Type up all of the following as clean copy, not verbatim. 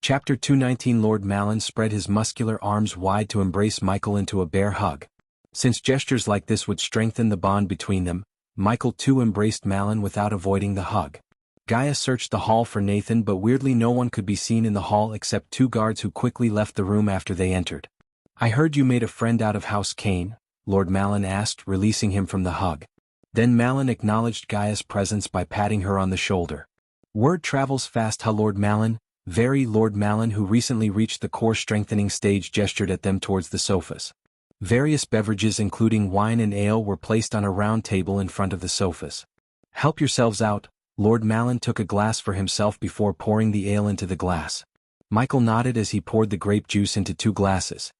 Chapter 219. Lord Malin spread his muscular arms wide to embrace Michael into a bear hug. Since gestures like this would strengthen the bond between them, Michael too embraced Malin without avoiding the hug. Gaia searched the hall for Nathan, but weirdly no one could be seen in the hall except two guards who quickly left the room after they entered. "I heard you made a friend out of House Kane," Lord Malin asked, releasing him from the hug. Then Malin acknowledged Gaia's presence by patting her on the shoulder. "Word travels fast, huh, Lord Malin?" Very. Lord Malin, who recently reached the core strengthening stage, gestured at them towards the sofas. Various beverages including wine and ale were placed on a round table in front of the sofas. "Help yourselves out." Lord Malin took a glass for himself before pouring the ale into the glass. Michael nodded as he poured the grape juice into 2 glasses.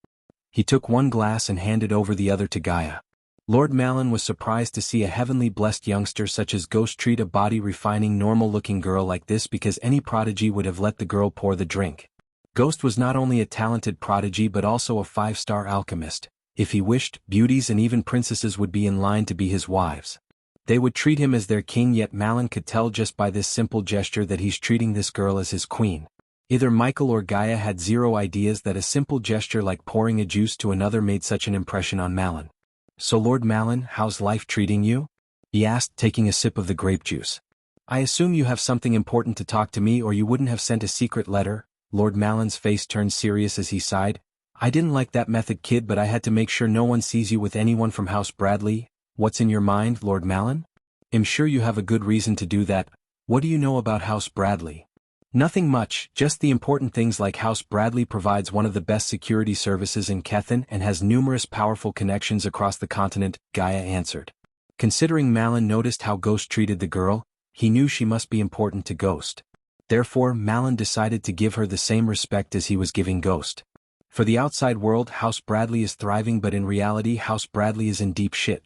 He took one glass and handed over the other to Gaia. Lord Malin was surprised to see a heavenly blessed youngster such as Ghost treat a body-refining normal-looking girl like this, because any prodigy would have let the girl pour the drink. Ghost was not only a talented prodigy but also a 5-star alchemist. If he wished, beauties and even princesses would be in line to be his wives. They would treat him as their king, yet Malin could tell just by this simple gesture that he's treating this girl as his queen. Either Michael or Gaia had zero ideas that a simple gesture like pouring a juice to another made such an impression on Malin. "So Lord Malin, how's life treating you?" he asked, taking a sip of the grape juice. "I assume you have something important to talk to me, or you wouldn't have sent a secret letter." Lord Malin's face turned serious as he sighed. "I didn't like that method, kid, but I had to make sure no one sees you with anyone from House Bradley." "What's in your mind, Lord Malin?" "I'm sure you have a good reason to do that. What do you know about House Bradley?" "Nothing much, just the important things like House Bradley provides one of the best security services in Kethen and has numerous powerful connections across the continent," Gaia answered. Considering Malin noticed how Ghost treated the girl, he knew she must be important to Ghost. Therefore, Malin decided to give her the same respect as he was giving Ghost. For the outside world, House Bradley is thriving, but in reality House Bradley is in deep shit.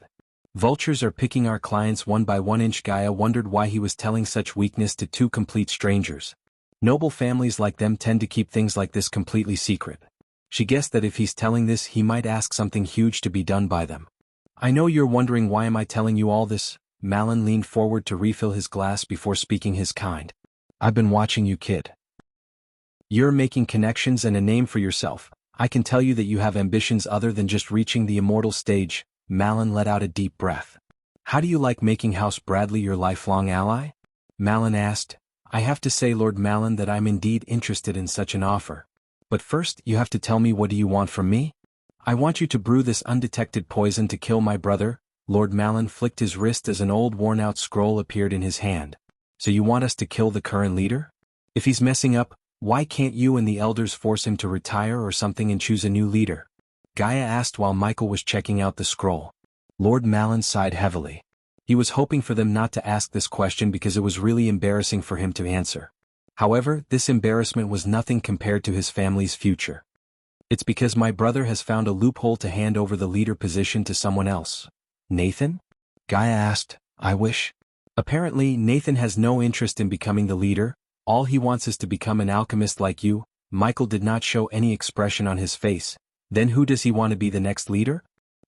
"Vultures are picking our clients one by one." Gaia wondered why he was telling such weakness to 2 complete strangers. Noble families like them tend to keep things like this completely secret. She guessed that if he's telling this, he might ask something huge to be done by them. "I know you're wondering why am I telling you all this?" Malin leaned forward to refill his glass before speaking his kind. "I've been watching you, kid. You're making connections and a name for yourself. I can tell you that you have ambitions other than just reaching the immortal stage." Malin let out a deep breath. "How do you like making House Bradley your lifelong ally?" Malin asked. "I have to say, Lord Malin, that I'm indeed interested in such an offer. But first, you have to tell me, what do you want from me?" "I want you to brew this undetected poison to kill my brother." Lord Malin flicked his wrist as an old worn-out scroll appeared in his hand. "So you want us to kill the current leader? If he's messing up, why can't you and the elders force him to retire or something and choose a new leader?" Gaia asked while Michael was checking out the scroll. Lord Malin sighed heavily. He was hoping for them not to ask this question because it was really embarrassing for him to answer. However, this embarrassment was nothing compared to his family's future. "It's because my brother has found a loophole to hand over the leader position to someone else." "Nathan?" Gaia asked. "I wish." Apparently, Nathan has no interest in becoming the leader. All he wants is to become an alchemist like you. Michael did not show any expression on his face. "Then who does he want to be the next leader?"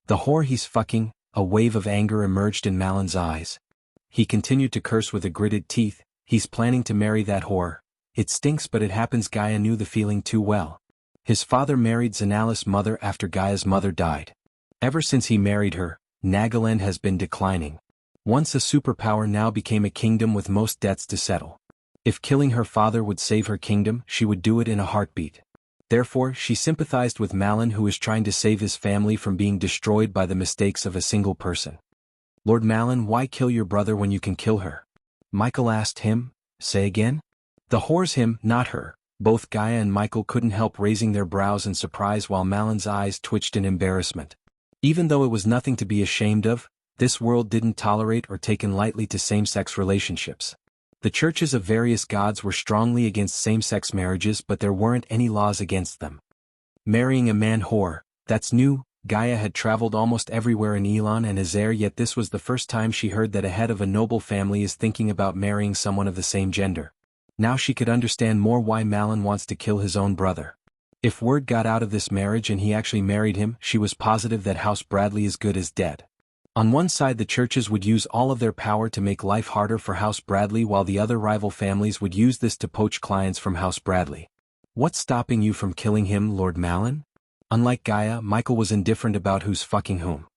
"The whore he's fucking." A wave of anger emerged in Malin's eyes. He continued to curse with gritted teeth. "He's planning to marry that whore. It stinks, but it happens." Gaia knew the feeling too well. His father married Zanala's mother after Gaia's mother died. Ever since he married her, Nagaland has been declining. Once a superpower, now became a kingdom with most debts to settle. If killing her father would save her kingdom, she would do it in a heartbeat. Therefore, she sympathized with Malin, who is trying to save his family from being destroyed by the mistakes of a single person. "Lord Malin, why kill your brother when you can kill her?" Michael asked him. "Say again?" "The whore's him, not her." Both Gaia and Michael couldn't help raising their brows in surprise while Malin's eyes twitched in embarrassment. Even though it was nothing to be ashamed of, this world didn't tolerate or take lightly to same-sex relationships. The churches of various gods were strongly against same-sex marriages, but there weren't any laws against them. Marrying a man-whore, that's new. Gaia had traveled almost everywhere in Elon and Azair, yet this was the first time she heard that a head of a noble family is thinking about marrying someone of the same gender. Now she could understand more why Malin wants to kill his own brother. If word got out of this marriage and he actually married him, she was positive that House Bradley is good as dead. On one side, the churches would use all of their power to make life harder for House Bradley, while the other rival families would use this to poach clients from House Bradley. What's stopping you from killing him, Lord Malin? Unlike Gaia, Michael was indifferent about who's fucking whom.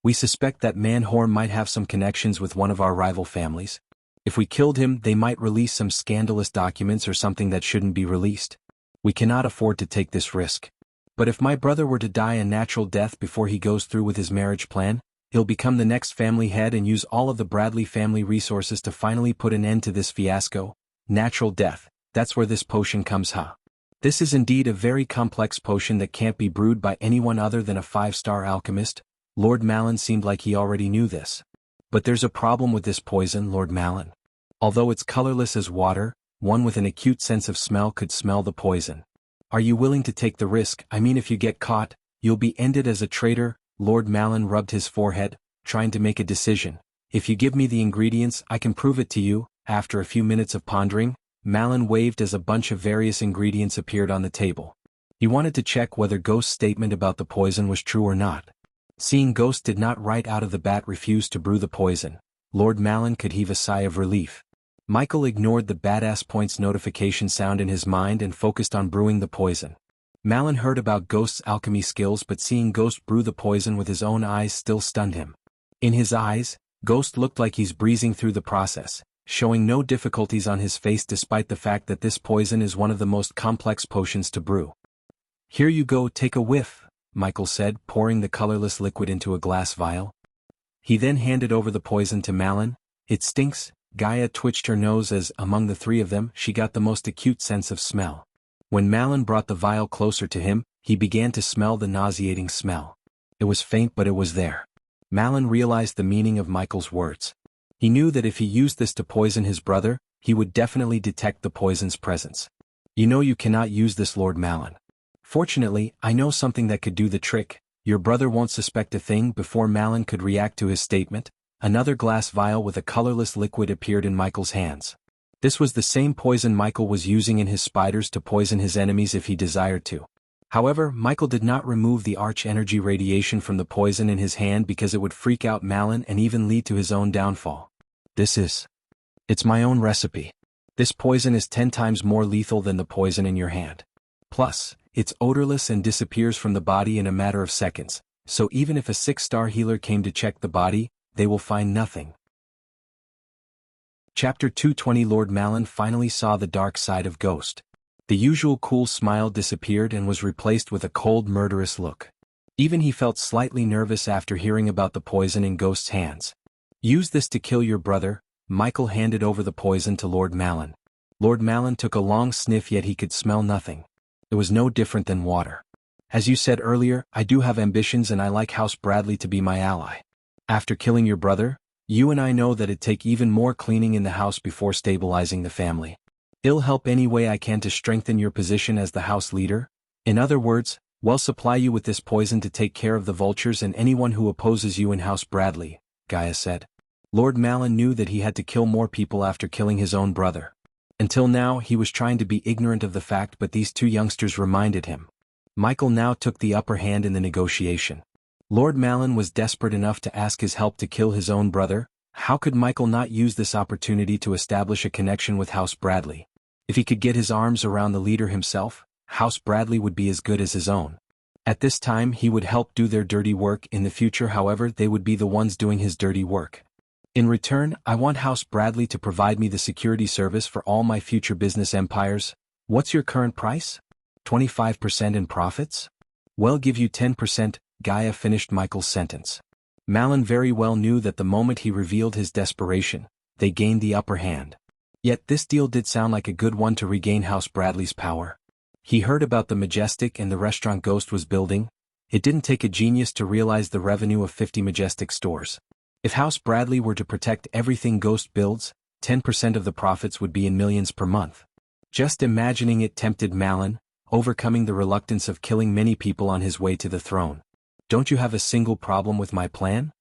We suspect that Man-Whore might have some connections with one of our rival families. If we killed him, they might release some scandalous documents or something that shouldn't be released. We cannot afford to take this risk. But if my brother were to die a natural death before he goes through with his marriage plan, he'll become the next family head and use all of the Bradley family resources to finally put an end to this fiasco. Natural death, that's where this potion comes, huh? This is indeed a very complex potion that can't be brewed by anyone other than a 5-star alchemist. Lord Malin seemed like he already knew this. But there's a problem with this poison, Lord Malin. Although it's colorless as water, one with an acute sense of smell could smell the poison. Are you willing to take the risk? I mean, if you get caught, you'll be ended as a traitor. Lord Malin rubbed his forehead, trying to make a decision. If you give me the ingredients, I can prove it to you. After a few minutes of pondering, Malin waved as a bunch of various ingredients appeared on the table. He wanted to check whether Ghost's statement about the poison was true or not. Seeing Ghost did not right out of the bat refuse to brew the poison, Lord Malin could heave a sigh of relief. Michael ignored the badass points notification sound in his mind and focused on brewing the poison. Malin heard about Ghost's alchemy skills, but seeing Ghost brew the poison with his own eyes still stunned him. In his eyes, Ghost looked like he's breezing through the process, showing no difficulties on his face despite the fact that this poison is one of the most complex potions to brew. Here you go, take a whiff, Michael said, pouring the colorless liquid into a glass vial. He then handed over the poison to Malin. It stinks. Gaia twitched her nose as, among the three of them, she got the most acute sense of smell. When Malin brought the vial closer to him, he began to smell the nauseating smell. It was faint, but it was there. Malin realized the meaning of Michael's words. He knew that if he used this to poison his brother, he would definitely detect the poison's presence. You know you cannot use this, Lord Malin. Fortunately, I know something that could do the trick. Your brother won't suspect a thing. Before Malin could react to his statement, another glass vial with a colorless liquid appeared in Michael's hands. This was the same poison Michael was using in his spiders to poison his enemies if he desired to. However, Michael did not remove the arch-energy radiation from the poison in his hand because it would freak out Malin and even lead to his own downfall. It's my own recipe. This poison is 10 times more lethal than the poison in your hand. Plus, it's odorless and disappears from the body in a matter of seconds, so even if a 6-star healer came to check the body, they will find nothing. Chapter 220. Lord Malin finally saw the dark side of Ghost. The usual cool smile disappeared and was replaced with a cold, murderous look. Even he felt slightly nervous after hearing about the poison in Ghost's hands. Use this to kill your brother. Michael handed over the poison to Lord Malin. Lord Malin took a long sniff, yet he could smell nothing. It was no different than water. As you said earlier, I do have ambitions and I like House Bradley to be my ally. After killing your brother, you and I know that it'd take even more cleaning in the house before stabilizing the family. I'll help any way I can to strengthen your position as the house leader. In other words, we'll supply you with this poison to take care of the vultures and anyone who opposes you in House Bradley, Gaia said. Lord Malin knew that he had to kill more people after killing his own brother. Until now, he was trying to be ignorant of the fact, but these two youngsters reminded him. Michael now took the upper hand in the negotiation. Lord Malin was desperate enough to ask his help to kill his own brother. How could Michael not use this opportunity to establish a connection with House Bradley? If he could get his arms around the leader himself, House Bradley would be as good as his own. At this time, he would help do their dirty work. In the future, however, they would be the ones doing his dirty work. In return, I want House Bradley to provide me the security service for all my future business empires. What's your current price? 25% in profits? Well, give you 10%, Gaia finished Michael's sentence. Malin very well knew that the moment he revealed his desperation, they gained the upper hand. Yet this deal did sound like a good one to regain House Bradley's power. He heard about the Majestic and the restaurant Ghost was building. It didn't take a genius to realize the revenue of 50 Majestic stores. If House Bradley were to protect everything Ghost builds, 10% of the profits would be in millions per month. Just imagining it tempted Malin, overcoming the reluctance of killing many people on his way to the throne. Don't you have a single problem with my plan?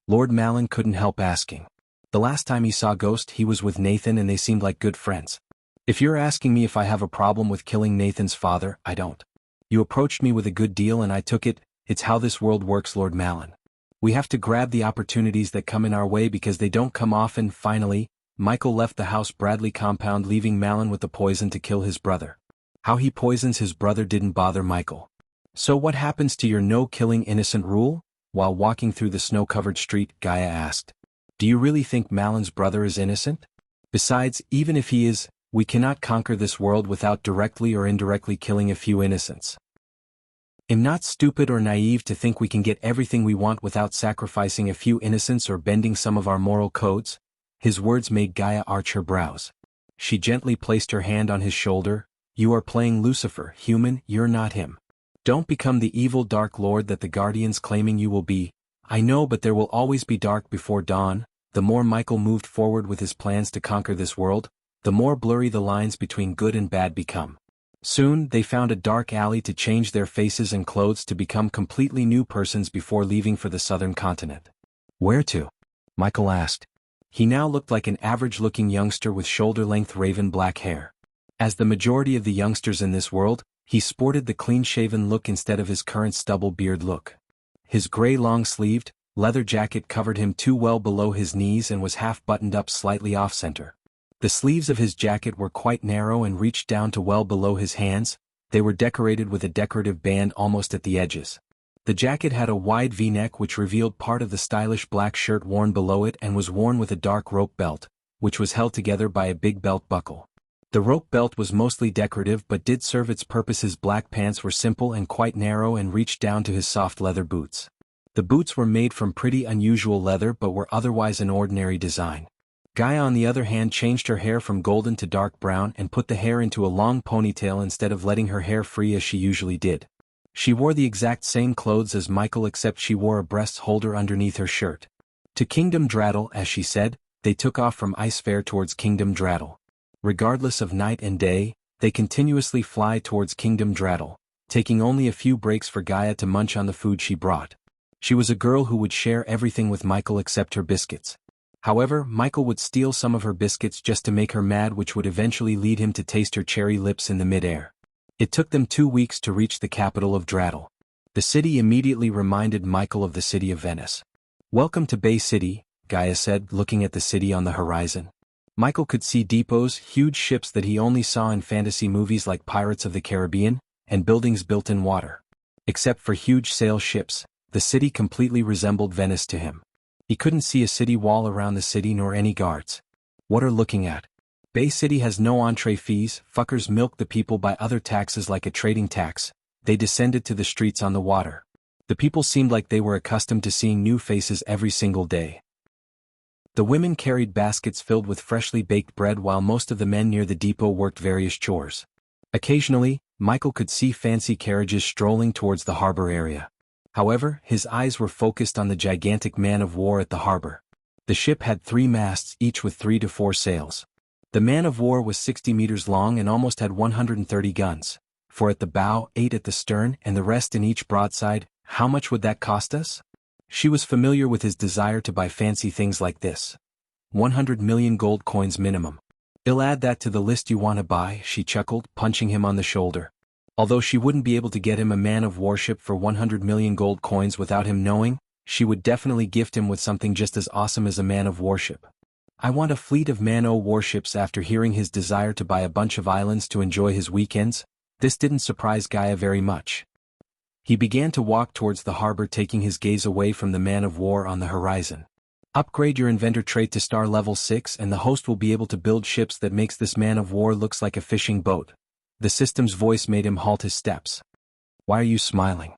Lord Malin couldn't help asking. The last time he saw Ghost, he was with Nathan and they seemed like good friends. If you're asking me if I have a problem with killing Nathan's father, I don't. You approached me with a good deal and I took it. It's how this world works, Lord Malin. We have to grab the opportunities that come in our way because they don't come often. Finally, Michael left the House Bradley compound, leaving Malin with the poison to kill his brother. How he poisons his brother didn't bother Michael. So what happens to your no-killing innocent rule? While walking through the snow-covered street, Gaia asked. Do you really think Malin's brother is innocent? Besides, even if he is, we cannot conquer this world without directly or indirectly killing a few innocents. I'm not stupid or naive to think we can get everything we want without sacrificing a few innocents or bending some of our moral codes. His words made Gaia arch her brows. She gently placed her hand on his shoulder. You are playing Lucifer, human, you're not him. Don't become the evil Dark Lord that the Guardians claiming you will be. I know, but there will always be dark before dawn. The more Michael moved forward with his plans to conquer this world, the more blurry the lines between good and bad become. Soon, they found a dark alley to change their faces and clothes to become completely new persons before leaving for the southern continent. Where to? Michael asked. He now looked like an average-looking youngster with shoulder-length raven black hair. As the majority of the youngsters in this world, he sported the clean-shaven look instead of his current stubble beard look. His gray long-sleeved, leather jacket covered him too well below his knees and was half buttoned up slightly off-center. The sleeves of his jacket were quite narrow and reached down to well below his hands. They were decorated with a decorative band almost at the edges. The jacket had a wide V-neck which revealed part of the stylish black shirt worn below it and was worn with a dark rope belt, which was held together by a big belt buckle. The rope belt was mostly decorative but did serve its purpose. His black pants were simple and quite narrow and reached down to his soft leather boots. The boots were made from pretty unusual leather but were otherwise an ordinary design. Gaia on the other hand changed her hair from golden to dark brown and put the hair into a long ponytail instead of letting her hair free as she usually did. She wore the exact same clothes as Michael except she wore a breast holder underneath her shirt. To Kingdom Draddle, as she said, they took off from Ice Fair towards Kingdom Draddle. Regardless of night and day, they continuously fly towards Kingdom Draddle, taking only a few breaks for Gaia to munch on the food she brought. She was a girl who would share everything with Michael except her biscuits. However, Michael would steal some of her biscuits just to make her mad, which would eventually lead him to taste her cherry lips in the mid-air. It took them 2 weeks to reach the capital of Draddle. The city immediately reminded Michael of the city of Venice. Welcome to Bay City, Gaia said, looking at the city on the horizon. Michael could see depots, huge ships that he only saw in fantasy movies like Pirates of the Caribbean, and buildings built in water. Except for huge sail ships, the city completely resembled Venice to him. He couldn't see a city wall around the city nor any guards. What are looking at? Bay City has no entree fees. Fuckers milk the people by other taxes like a trading tax. They descended to the streets on the water. The people seemed like they were accustomed to seeing new faces every single day. The women carried baskets filled with freshly baked bread while most of the men near the depot worked various chores. Occasionally, Michael could see fancy carriages strolling towards the harbor area. However, his eyes were focused on the gigantic man of war at the harbor. The ship had 3 masts, each with 3 to 4 sails. The man of war was 60 meters long and almost had 130 guns. 4 at the bow, 8 at the stern, and the rest in each broadside. How much would that cost us? She was familiar with his desire to buy fancy things like this. 100 million gold coins minimum. I'll add that to the list you want to buy, she chuckled, punching him on the shoulder. Although she wouldn't be able to get him a man of warship for 100 million gold coins without him knowing, she would definitely gift him with something just as awesome as a man of warship. I want a fleet of man-o warships. After hearing his desire to buy a bunch of islands to enjoy his weekends, this didn't surprise Gaia very much. He began to walk towards the harbor, taking his gaze away from the man of war on the horizon. Upgrade your inventor trait to star level 6 and the host will be able to build ships that makes this man of war looks like a fishing boat. The system's voice made him halt his steps. Why are you smiling?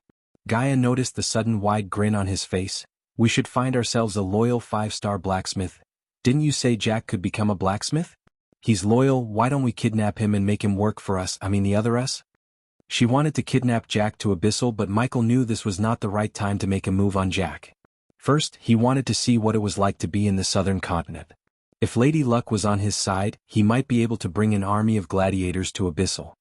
Gaia noticed the sudden wide grin on his face. We should find ourselves a loyal 5-star blacksmith. Didn't you say Jack could become a blacksmith? He's loyal. Why don't we kidnap him and make him work for us, the other us? She wanted to kidnap Jack to Abyssal, but Michael knew this was not the right time to make a move on Jack. First, he wanted to see what it was like to be in the southern continent. If Lady Luck was on his side, he might be able to bring an army of gladiators to Abyssal.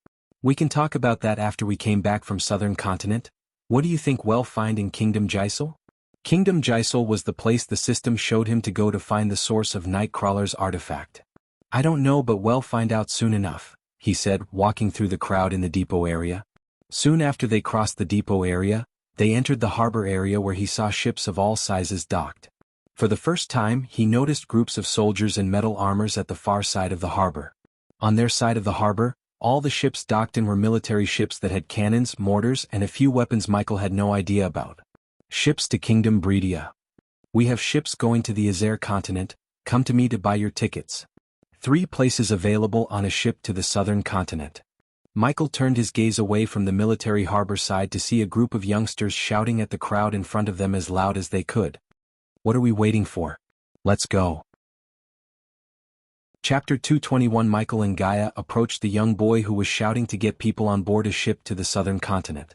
We can talk about that after we came back from southern continent. What do you think we'll find in Kingdom Jysel? Kingdom Jysel was the place the system showed him to go to find the source of Nightcrawler's artifact. I don't know, but we'll find out soon enough, he said, walking through the crowd in the depot area. Soon after they crossed the depot area, they entered the harbor area where he saw ships of all sizes docked. For the first time, he noticed groups of soldiers in metal armors at the far side of the harbor. On their side of the harbor, All the ships docked in were military ships that had cannons, mortars, and a few weapons Michael had no idea about. Ships to Kingdom Breedia. We have ships going to the Azer continent, come to me to buy your tickets. 3 places available on a ship to the southern continent. Michael turned his gaze away from the military harbor side to see a group of youngsters shouting at the crowd in front of them as loud as they could. What are we waiting for? Let's go. Chapter 221 Michael and Gaia approached the young boy who was shouting to get people on board a ship to the southern continent.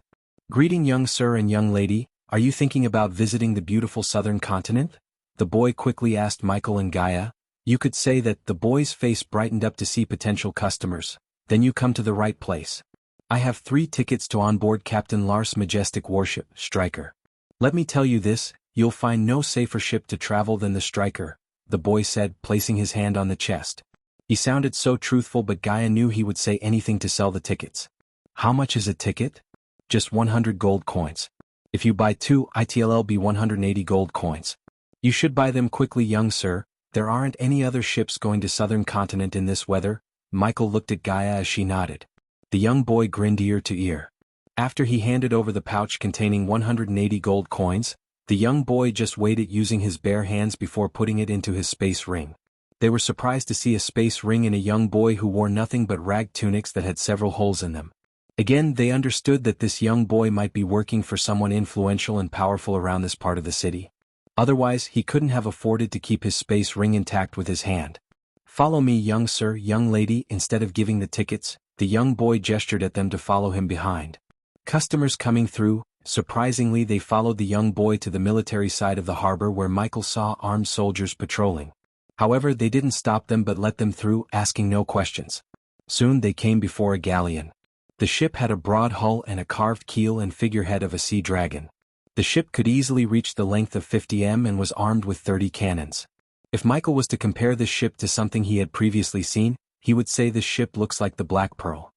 Greeting young sir and young lady, are you thinking about visiting the beautiful southern continent? The boy quickly asked Michael and Gaia. You could say that the boy's face brightened up to see potential customers. Then you come to the right place. I have 3 tickets to onboard Captain Lars' majestic warship, Striker. Let me tell you this, you'll find no safer ship to travel than the Striker, the boy said, placing his hand on the chest. He sounded so truthful, but Gaia knew he would say anything to sell the tickets. How much is a ticket? Just 100 gold coins. If you buy 2, it'll be 180 gold coins. You should buy them quickly, young sir. There aren't any other ships going to southern continent in this weather. Michael looked at Gaia as she nodded. The young boy grinned ear to ear. After he handed over the pouch containing 180 gold coins, the young boy just weighed it using his bare hands before putting it into his space ring. They were surprised to see a space ring in a young boy who wore nothing but rag tunics that had several holes in them. Again, they understood that this young boy might be working for someone influential and powerful around this part of the city. Otherwise, he couldn't have afforded to keep his space ring intact with his hand. Follow me, young sir, young lady. Instead of giving the tickets, the young boy gestured at them to follow him behind. Customers coming through, surprisingly they followed the young boy to the military side of the harbor where Michael saw armed soldiers patrolling. However, they didn't stop them but let them through, asking no questions. Soon they came before a galleon. The ship had a broad hull and a carved keel and figurehead of a sea dragon. The ship could easily reach the length of 50 m and was armed with 30 cannons. If Michael was to compare this ship to something he had previously seen, he would say this ship looks like the Black Pearl.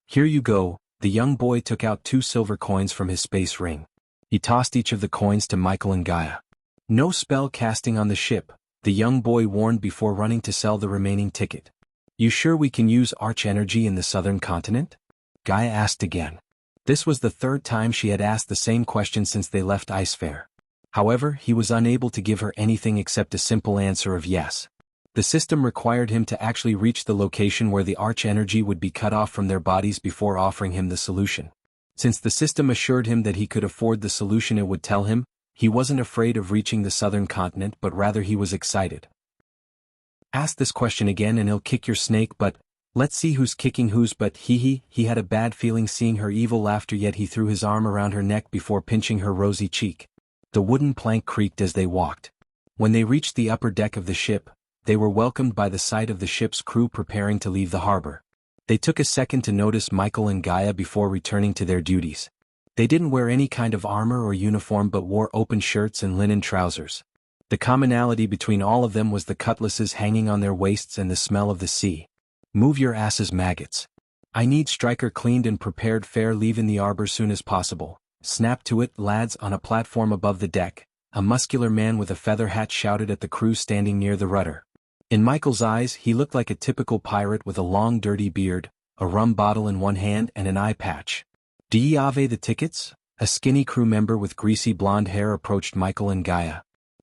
Here you go. The young boy took out 2 silver coins from his space ring. He tossed each of the coins to Michael and Gaia. No spell casting on the ship, the young boy warned before running to sell the remaining ticket. You sure we can use arch energy in the southern continent? Gaia asked again. This was the 3rd time she had asked the same question since they left Ice Fair. However, he was unable to give her anything except a simple answer of yes. The system required him to actually reach the location where the arch energy would be cut off from their bodies before offering him the solution. Since the system assured him that he could afford the solution it would tell him, he wasn't afraid of reaching the southern continent, but rather he was excited. Ask this question again and he'll kick your snake, but let's see who's kicking whose butt. He had a bad feeling seeing her evil laughter, yet he threw his arm around her neck before pinching her rosy cheek. The wooden plank creaked as they walked. When they reached the upper deck of the ship, they were welcomed by the sight of the ship's crew preparing to leave the harbor. They took a second to notice Michael and Gaia before returning to their duties. They didn't wear any kind of armor or uniform but wore open shirts and linen trousers. The commonality between all of them was the cutlasses hanging on their waists and the smell of the sea. Move your asses, maggots. I need Striker cleaned and prepared fair. Leave in the arbor soon as possible. Snap to it, lads. On a platform above the deck, a muscular man with a feather hat shouted at the crew standing near the rudder. In Michael's eyes, he looked like a typical pirate with a long dirty beard, a rum bottle in one hand and an eye patch. Do ye have the tickets? A skinny crew member with greasy blonde hair approached Michael and Gaia.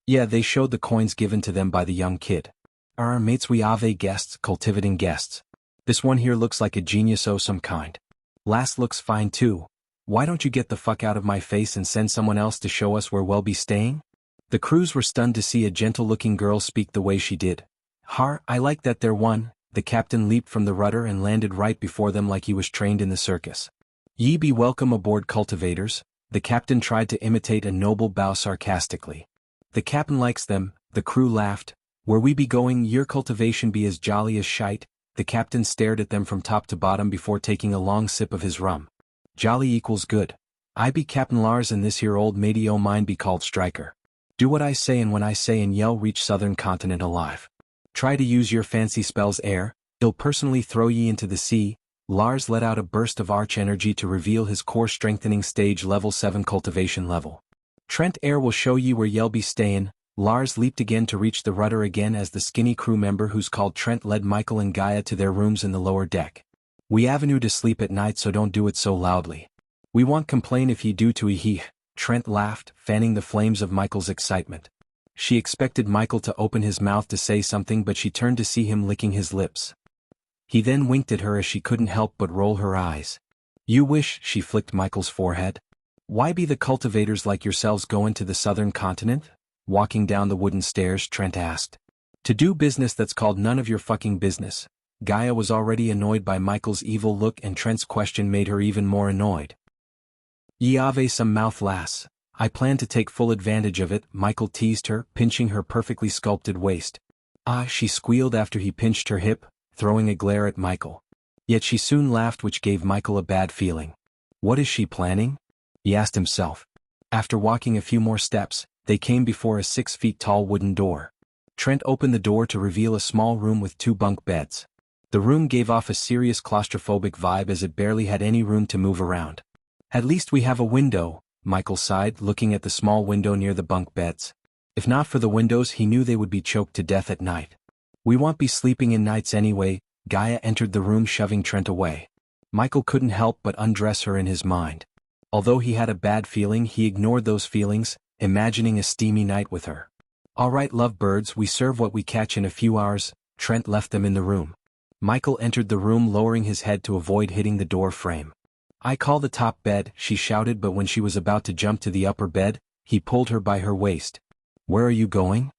Yeah, they showed the coins given to them by the young kid. Our mates, we have guests, cultivating guests. This one here looks like a genius o' some kind. Last looks fine too. Why don't you get the fuck out of my face and send someone else to show us where we'll be staying? The crews were stunned to see a gentle-looking girl speak the way she did. Har, I like that there one. The captain leaped from the rudder and landed right before them like he was trained in the circus. Ye be welcome aboard, cultivators. The captain tried to imitate a noble bow sarcastically. The captain likes them, the crew laughed. Where we be going, your cultivation be as jolly as shite. The captain stared at them from top to bottom before taking a long sip of his rum. Jolly equals good. I be Captain Lars and this here old matey o' mine be called Striker. Do what I say, and when I say and yell, reach southern continent alive. Try to use your fancy spells, air. I'll personally throw ye into the sea. Lars let out a burst of arch energy to reveal his core strengthening stage level 7 cultivation level. Trent air will show ye where ye'll be stayin'. Lars leaped again to reach the rudder again as the skinny crew member who's called Trent led Michael and Gaia to their rooms in the lower deck. We avenue to sleep at night, so don't do it so loudly. We won't complain if ye do to he. Trent laughed, fanning the flames of Michael's excitement. She expected Michael to open his mouth to say something, but she turned to see him licking his lips. He then winked at her as she couldn't help but roll her eyes. You wish, she flicked Michael's forehead. Why be the cultivators like yourselves going to the southern continent? Walking down the wooden stairs, Trent asked. To do business that's called none of your fucking business. Gaia was already annoyed by Michael's evil look, and Trent's question made her even more annoyed. Ye have some mouth, lass. I plan to take full advantage of it, Michael teased her, pinching her perfectly sculpted waist. Ah, she squealed after he pinched her hip, throwing a glare at Michael. Yet she soon laughed, which gave Michael a bad feeling. What is she planning? He asked himself. After walking a few more steps, they came before a 6-feet-tall wooden door. Trent opened the door to reveal a small room with 2 bunk beds. The room gave off a serious claustrophobic vibe, as it barely had any room to move around. At least we have a window, Michael sighed, looking at the small window near the bunk beds. If not for the windows, he knew they would be choked to death at night. We won't be sleeping in nights anyway. Gaia entered the room, shoving Trent away. Michael couldn't help but undress her in his mind. Although he had a bad feeling, he ignored those feelings, imagining a steamy night with her. All right, lovebirds, we serve what we catch in a few hours. Trent left them in the room. Michael entered the room, lowering his head to avoid hitting the door frame. I call the top bed, she shouted, but when she was about to jump to the upper bed, he pulled her by her waist. Where are you going?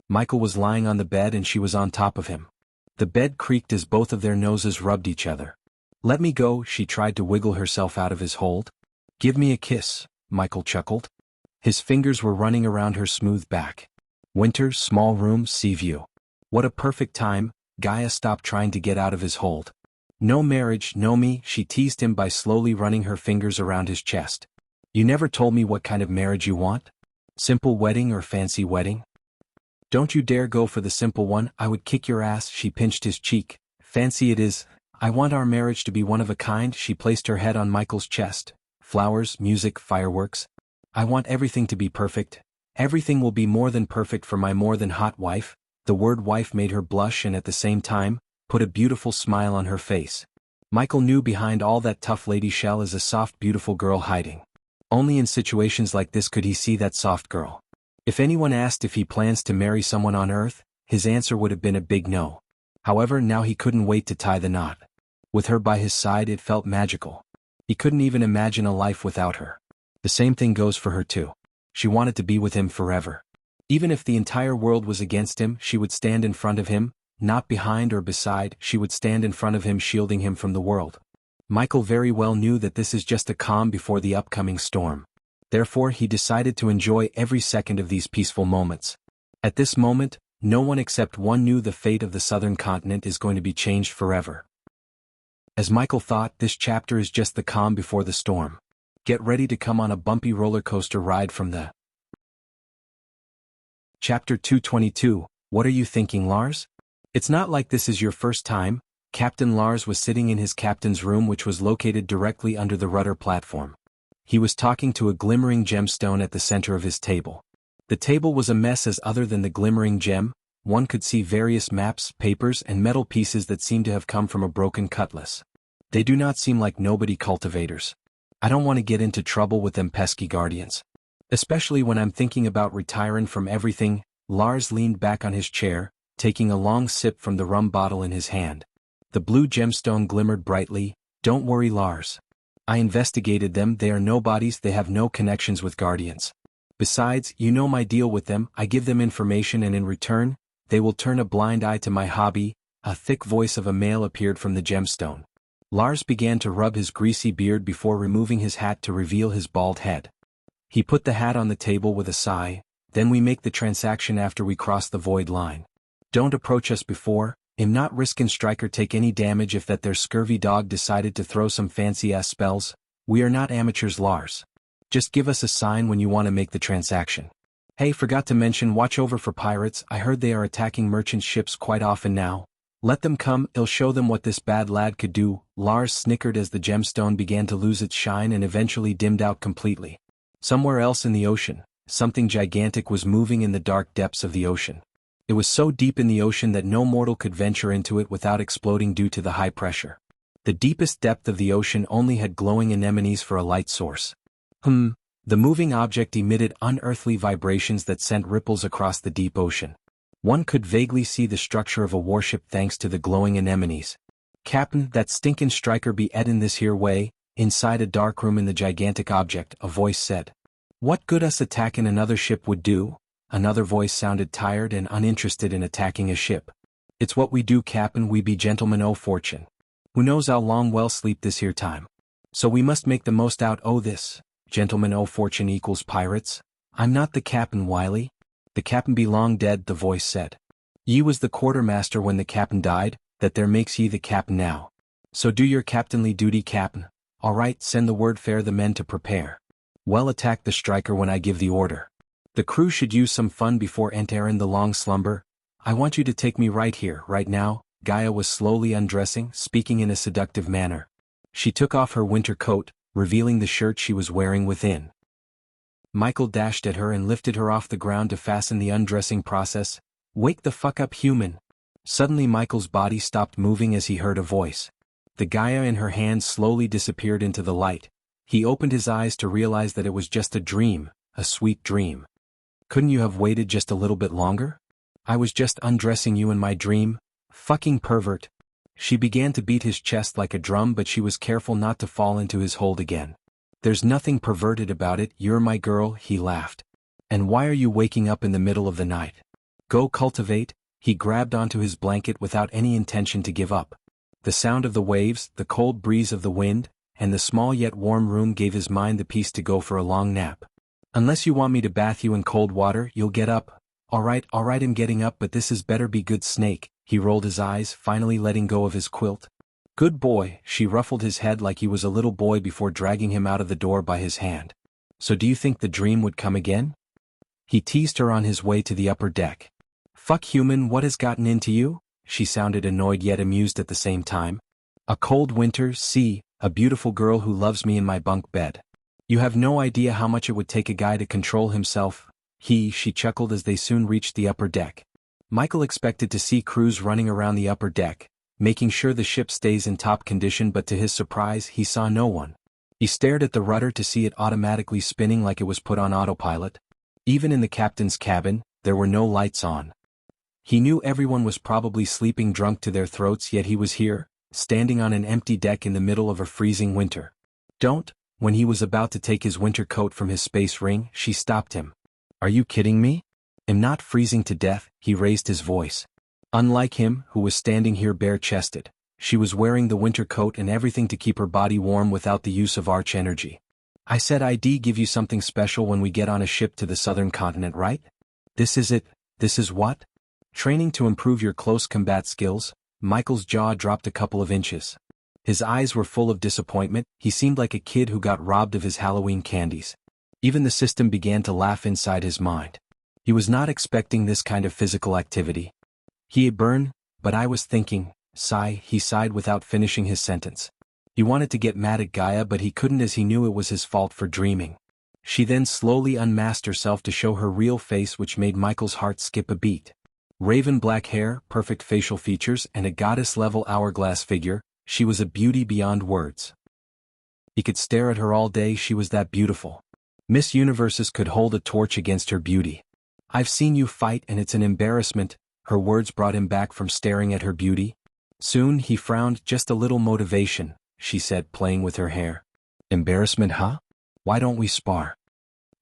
Michael was lying on the bed and she was on top of him. The bed creaked as both of their noses rubbed each other. Let me go, she tried to wiggle herself out of his hold. Give me a kiss, Michael chuckled. His fingers were running around her smooth back. Winter, small room, sea view. What a perfect time. Gaia stopped trying to get out of his hold. No marriage, no me, she teased him by slowly running her fingers around his chest. You never told me what kind of marriage you want? Simple wedding or fancy wedding? Don't you dare go for the simple one, I would kick your ass, she pinched his cheek. Fancy it is. I want our marriage to be one of a kind, she placed her head on Michael's chest. Flowers, music, fireworks. I want everything to be perfect. Everything will be more than perfect for my more than hot wife. The word wife made her blush and at the same time, put a beautiful smile on her face. Michael knew behind all that tough lady shell is a soft, beautiful girl hiding. Only in situations like this could he see that soft girl. If anyone asked if he plans to marry someone on Earth, his answer would have been a big no. However, now he couldn't wait to tie the knot. With her by his side, it felt magical. He couldn't even imagine a life without her. The same thing goes for her too. She wanted to be with him forever. Even if the entire world was against him, she would stand in front of him, not behind or beside, she would stand in front of him, shielding him from the world. Michael very well knew that this is just a calm before the upcoming storm. Therefore, he decided to enjoy every second of these peaceful moments. At this moment, no one except one knew the fate of the southern continent is going to be changed forever. As Michael thought, this chapter is just the calm before the storm. Get ready to come on a bumpy roller coaster ride from the Chapter 222, What are you thinking, Lars? It's not like this is your first time. Captain Lars was sitting in his captain's room, which was located directly under the rudder platform. He was talking to a glimmering gemstone at the center of his table. The table was a mess, as other than the glimmering gem, one could see various maps, papers, and metal pieces that seemed to have come from a broken cutlass. They do not seem like nobody cultivators. I don't want to get into trouble with them pesky guardians. Especially when I'm thinking about retiring from everything. Lars leaned back on his chair, taking a long sip from the rum bottle in his hand. The blue gemstone glimmered brightly. Don't worry, Lars. I investigated them, they are nobodies, they have no connections with guardians. Besides, you know my deal with them, I give them information and in return, they will turn a blind eye to my hobby. A thick voice of a male appeared from the gemstone. Lars began to rub his greasy beard before removing his hat to reveal his bald head. He put the hat on the table with a sigh. Then we make the transaction after we cross the void line. Don't approach us before. I'm not risking Stryker take any damage if that their scurvy dog decided to throw some fancy-ass spells. We are not amateurs, Lars. Just give us a sign when you want to make the transaction. Hey, forgot to mention, watch over for pirates. I heard they are attacking merchant ships quite often now. Let them come, I'll show them what this bad lad could do. Lars snickered as the gemstone began to lose its shine and eventually dimmed out completely. Somewhere else in the ocean, something gigantic was moving in the dark depths of the ocean. It was so deep in the ocean that no mortal could venture into it without exploding due to the high pressure. The deepest depth of the ocean only had glowing anemones for a light source. The moving object emitted unearthly vibrations that sent ripples across the deep ocean. One could vaguely see the structure of a warship thanks to the glowing anemones. "Captain, that stinkin' striker be eddin' this here way," inside a dark room in the gigantic object, a voice said. "What good us attacking another ship would do?" Another voice sounded tired and uninterested in attacking a ship. "It's what we do, Captain, we be gentlemen o' fortune. Who knows how long we'll sleep this here time. So we must make the most out o' this. Gentlemen o' fortune equals pirates. I'm not the captain, Wiley." "The captain be long dead," the voice said. "Ye was the quartermaster when the captain died, that there makes ye the captain now. So do your captainly duty, captain. All right, send the word fare the men to prepare. Well, attack the striker when I give the order. The crew should use some fun before entering the long slumber. I want you to take me right here, right now." Gaia was slowly undressing, speaking in a seductive manner. She took off her winter coat, revealing the shirt she was wearing within. Michael dashed at her and lifted her off the ground to fasten the undressing process. "Wake the fuck up, human." Suddenly Michael's body stopped moving as he heard a voice. The Gaia in her hand slowly disappeared into the light. He opened his eyes to realize that it was just a dream, a sweet dream. "Couldn't you have waited just a little bit longer? I was just undressing you in my dream. Fucking pervert." She began to beat his chest like a drum, but she was careful not to fall into his hold again. "There's nothing perverted about it, you're my girl," he laughed. "And why are you waking up in the middle of the night? Go cultivate." He grabbed onto his blanket without any intention to give up. The sound of the waves, the cold breeze of the wind, and the small yet warm room gave his mind the peace to go for a long nap. "Unless you want me to bath you in cold water, you'll get up." All right, I'm getting up, but this is better be good, Snake." He rolled his eyes, finally letting go of his quilt. "Good boy." She ruffled his head like he was a little boy before dragging him out of the door by his hand. "So do you think the dream would come again?" He teased her on his way to the upper deck. "Fuck, human, what has gotten into you?" She sounded annoyed yet amused at the same time. "A cold winter, see, a beautiful girl who loves me in my bunk bed. You have no idea how much it would take a guy to control himself." She chuckled as they soon reached the upper deck. Michael expected to see crews running around the upper deck, making sure the ship stays in top condition, but to his surprise he saw no one. He stared at the rudder to see it automatically spinning like it was put on autopilot. Even in the captain's cabin, there were no lights on. He knew everyone was probably sleeping drunk to their throats, yet he was here, standing on an empty deck in the middle of a freezing winter. "Don't." When he was about to take his winter coat from his space ring, she stopped him. "Are you kidding me? I'm not freezing to death." He raised his voice. Unlike him, who was standing here bare-chested, she was wearing the winter coat and everything to keep her body warm without the use of arch energy. "I said I'd give you something special when we get on a ship to the southern continent, right? This is it." "This is what?" "Training to improve your close combat skills." Michael's jaw dropped a couple of inches. His eyes were full of disappointment. He seemed like a kid who got robbed of his Halloween candies. Even the system began to laugh inside his mind. He was not expecting this kind of physical activity. "He burn, but I was thinking," he sighed without finishing his sentence. He wanted to get mad at Gaia, but he couldn't, as he knew it was his fault for dreaming. She then slowly unmasked herself to show her real face, which made Michael's heart skip a beat. Raven black hair, perfect facial features, and a goddess-level hourglass figure, she was a beauty beyond words. He could stare at her all day, she was that beautiful. Miss Universes could hold a torch against her beauty. "I've seen you fight and it's an embarrassment." Her words brought him back from staring at her beauty. Soon he frowned. "Just a little motivation," she said, playing with her hair. "Embarrassment, huh? Why don't we spar?"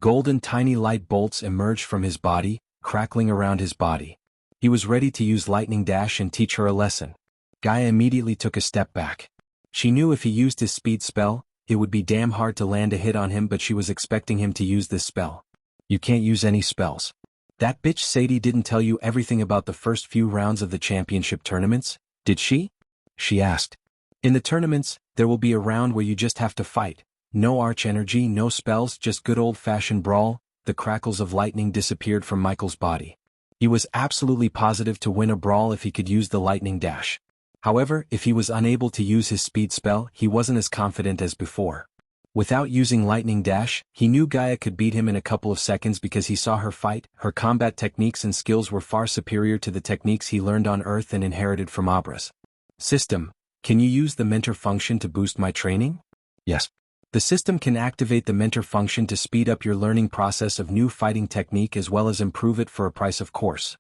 Golden tiny light bolts emerged from his body, crackling around his body. He was ready to use lightning dash and teach her a lesson. Gaia immediately took a step back. She knew if he used his speed spell, it would be damn hard to land a hit on him, but she was expecting him to use this spell. "You can't use any spells. That bitch Sadie didn't tell you everything about the first few rounds of the championship tournaments, did she?" she asked. "In the tournaments, there will be a round where you just have to fight. No arch energy, no spells, just good old-fashioned brawl." The crackles of lightning disappeared from Michael's body. He was absolutely positive to win a brawl if he could use the lightning dash. However, if he was unable to use his speed spell, he wasn't as confident as before. Without using lightning dash, he knew Gaia could beat him in a couple of seconds because he saw her fight. Her combat techniques and skills were far superior to the techniques he learned on Earth and inherited from Abra's system. Can you use the mentor function to boost my training? Yes. The system can activate the mentor function to speed up your learning process of new fighting technique as well as improve it for a price of course.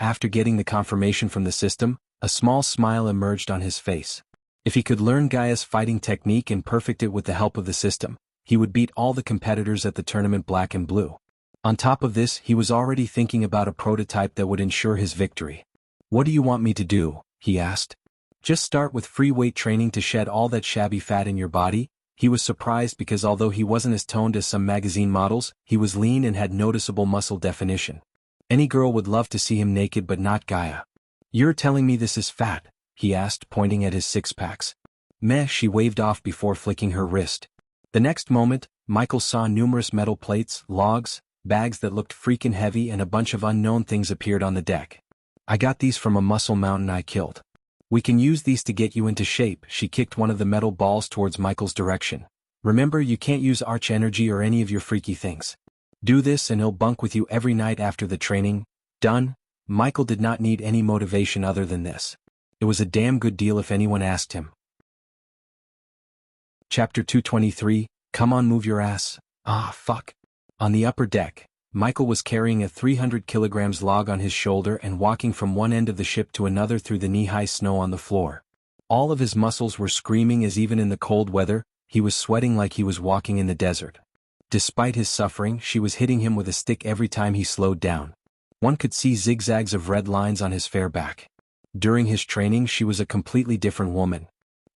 After getting the confirmation from the system, a small smile emerged on his face. If he could learn Gaia's fighting technique and perfect it with the help of the system, he would beat all the competitors at the tournament black and blue. On top of this, he was already thinking about a prototype that would ensure his victory. What do you want me to do? He asked. Just start with free weight training to shed all that shabby fat in your body. He was surprised because although he wasn't as toned as some magazine models, he was lean and had noticeable muscle definition. Any girl would love to see him naked but not Gaia. You're telling me this is fat? He asked, pointing at his six-packs. Meh, she waved off before flicking her wrist. The next moment, Michael saw numerous metal plates, logs, bags that looked freaking heavy and a bunch of unknown things appeared on the deck. I got these from a muscle mountain I killed. We can use these to get you into shape. She kicked one of the metal balls towards Michael's direction. Remember, you can't use arch energy or any of your freaky things. Do this and he'll bunk with you every night after the training. Done? Michael did not need any motivation other than this. It was a damn good deal if anyone asked him. Chapter 223, Come on, move your ass. Ah, fuck. On the upper deck, Michael was carrying a 300 kilograms log on his shoulder and walking from one end of the ship to another through the knee-high snow on the floor. All of his muscles were screaming as even in the cold weather, he was sweating like he was walking in the desert. Despite his suffering, she was hitting him with a stick every time he slowed down. One could see zigzags of red lines on his fair back. During his training, she was a completely different woman.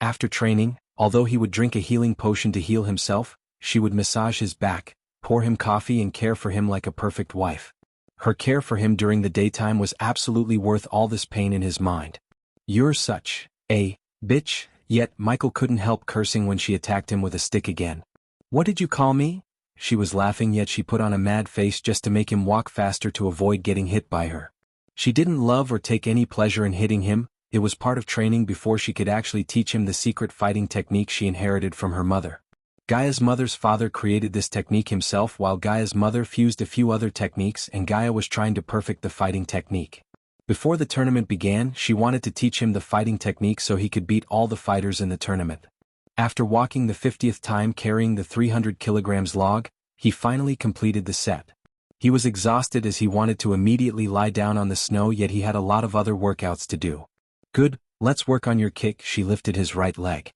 After training, although he would drink a healing potion to heal himself, she would massage his back, pour him coffee and care for him like a perfect wife. Her care for him during the daytime was absolutely worth all this pain in his mind. You're such a bitch, yet Michael couldn't help cursing when she attacked him with a stick again. What did you call me? She was laughing, yet she put on a mad face just to make him walk faster to avoid getting hit by her. She didn't love or take any pleasure in hitting him. It was part of training before she could actually teach him the secret fighting technique she inherited from her mother. Gaia's mother's father created this technique himself while Gaia's mother fused a few other techniques and Gaia was trying to perfect the fighting technique. Before the tournament began, she wanted to teach him the fighting technique so he could beat all the fighters in the tournament. After walking the 50th time carrying the 300 kilograms log, he finally completed the set. He was exhausted as he wanted to immediately lie down on the snow, yet he had a lot of other workouts to do. Good, let's work on your kick. She lifted his right leg.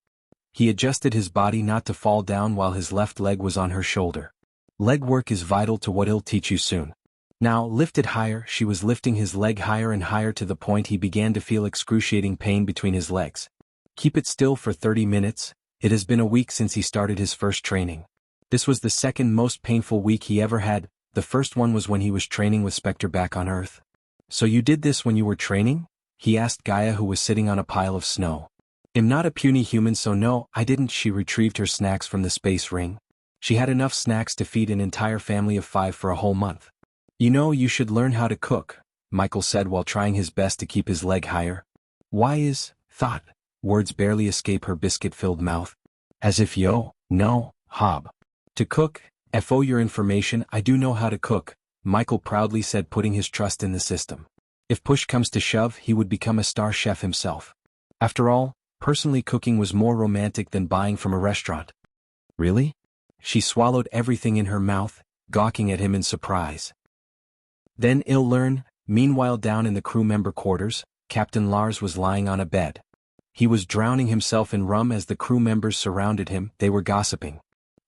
He adjusted his body not to fall down while his left leg was on her shoulder. Leg work is vital to what he'll teach you soon. Now, lift it higher. She was lifting his leg higher and higher to the point he began to feel excruciating pain between his legs. Keep it still for 30 minutes. It has been a week since he started his first training. This was the second most painful week he ever had. The first one was when he was training with Spectre back on Earth. So you did this when you were training? He asked Gaia, who was sitting on a pile of snow. I'm not a puny human, so no, I didn't. She retrieved her snacks from the space ring. She had enough snacks to feed an entire family of 5 for a whole month. You know, you should learn how to cook, Michael said while trying his best to keep his leg higher. Why is, thought, words barely escape her biscuit-filled mouth. As if no, Hob. To cook, for your information, I do know how to cook, Michael proudly said, putting his trust in the system. If push comes to shove, he would become a star chef himself. After all, personally cooking was more romantic than buying from a restaurant. Really? She swallowed everything in her mouth, gawking at him in surprise. Then he'll learn. Meanwhile, down in the crew member quarters, Captain Lars was lying on a bed. He was drowning himself in rum as the crew members surrounded him. They were gossiping.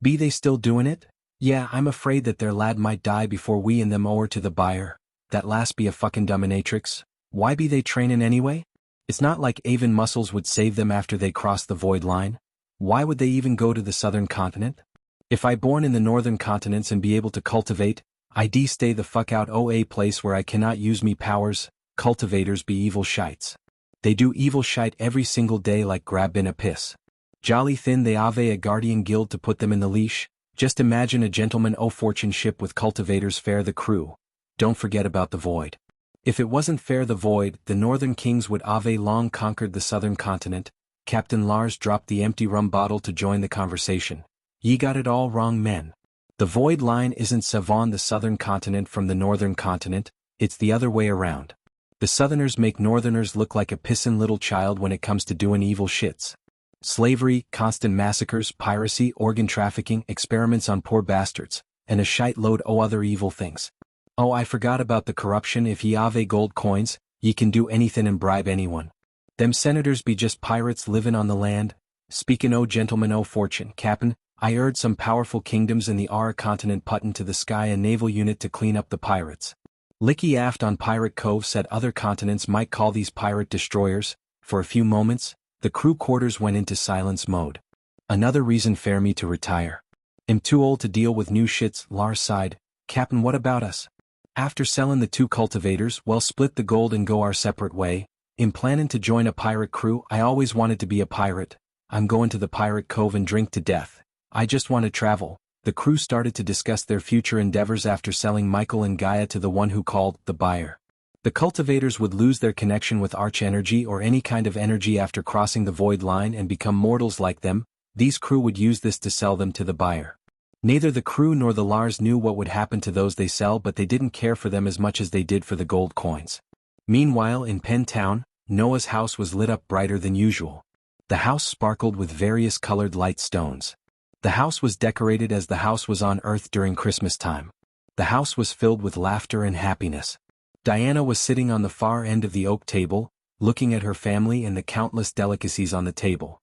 Be they still doing it? Yeah, I'm afraid that their lad might die before we and them owe her to the buyer. That last be a fucking dominatrix. Why be they trainin' anyway? It's not like Avon muscles would save them after they crossed the void line. Why would they even go to the southern continent? If I born in the northern continents and be able to cultivate, I'd stay the fuck out o a place where I cannot use me powers. Cultivators be evil shites. They do evil shite every single day like grabbin' a piss. Jolly thin they ave a guardian guild to put them in the leash. Just imagine a gentleman o fortune ship with cultivators fair the crew. Don't forget about the void. If it wasn't fair the void, the northern kings would have long conquered the southern continent. Captain Lars dropped the empty rum bottle to join the conversation. Ye got it all wrong, men. The void line isn't Savon, the southern continent, from the northern continent, it's the other way around. The Southerners make Northerners look like a pissin' little child when it comes to doing evil shits. Slavery, constant massacres, piracy, organ trafficking, experiments on poor bastards, and a shite load o' other evil things. Oh, I forgot about the corruption. If ye have gold coins, ye can do anything and bribe anyone. Them senators be just pirates livin' on the land. Speakin' o' gentlemen o' fortune, Cap'n, I heard some powerful kingdoms in the Ara continent puttin' to the sky a naval unit to clean up the pirates. Licky aft on Pirate Cove said other continents might call these pirate destroyers. For a few moments, the crew quarters went into silence mode. Another reason for me to retire. I'm too old to deal with new shits, Lars sighed. Cap'n, what about us? After sellin' the 2 cultivators, well, split the gold and go our separate way. I'm plannin' to join a pirate crew. I always wanted to be a pirate. I'm going to the Pirate Cove and drink to death. I just want to travel. The crew started to discuss their future endeavors after selling Michael and Gaia to the one who called the buyer. The cultivators would lose their connection with arch energy or any kind of energy after crossing the void line and become mortals like them. These crew would use this to sell them to the buyer. Neither the crew nor the Lars knew what would happen to those they sell, but they didn't care for them as much as they did for the gold coins. Meanwhile, in Penn Town, Noah's house was lit up brighter than usual. The house sparkled with various colored light stones. The house was decorated as the house was on Earth during Christmas time. The house was filled with laughter and happiness. Diana was sitting on the far end of the oak table, looking at her family and the countless delicacies on the table.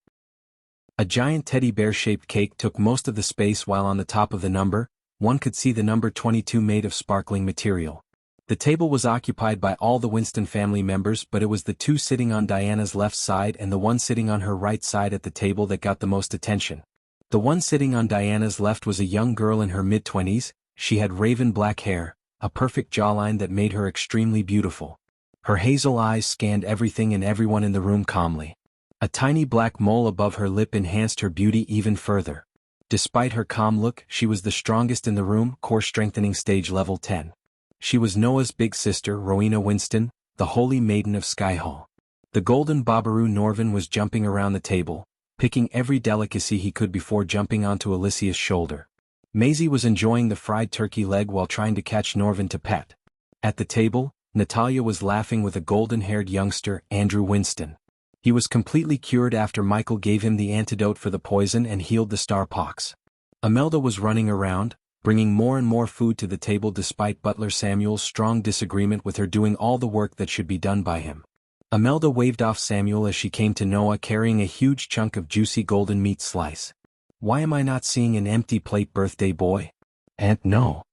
A giant teddy bear-shaped cake took most of the space, while on the top of the number, one could see the number 22 made of sparkling material. The table was occupied by all the Winston family members, but it was the 2 sitting on Diana's left side and the 1 sitting on her right side at the table that got the most attention. The 1 sitting on Diana's left was a young girl in her mid-20s. She had raven black hair, a perfect jawline that made her extremely beautiful. Her hazel eyes scanned everything and everyone in the room calmly. A tiny black mole above her lip enhanced her beauty even further. Despite her calm look, she was the strongest in the room, core strengthening stage level 10. She was Noah's big sister, Rowena Winston, the holy maiden of Skyhall. The golden Babaru Norvin was jumping around the table, picking every delicacy he could before jumping onto Alicia's shoulder. Maisie was enjoying the fried turkey leg while trying to catch Norvin to pet. At the table, Natalia was laughing with a golden-haired youngster, Andrew Winston. He was completely cured after Michael gave him the antidote for the poison and healed the star pox. Imelda was running around, bringing more and more food to the table despite Butler Samuel's strong disagreement with her doing all the work that should be done by him. Imelda waved off Samuel as she came to Noah carrying a huge chunk of juicy golden meat slice. Why am I not seeing an empty plate, birthday boy? Aunt, no.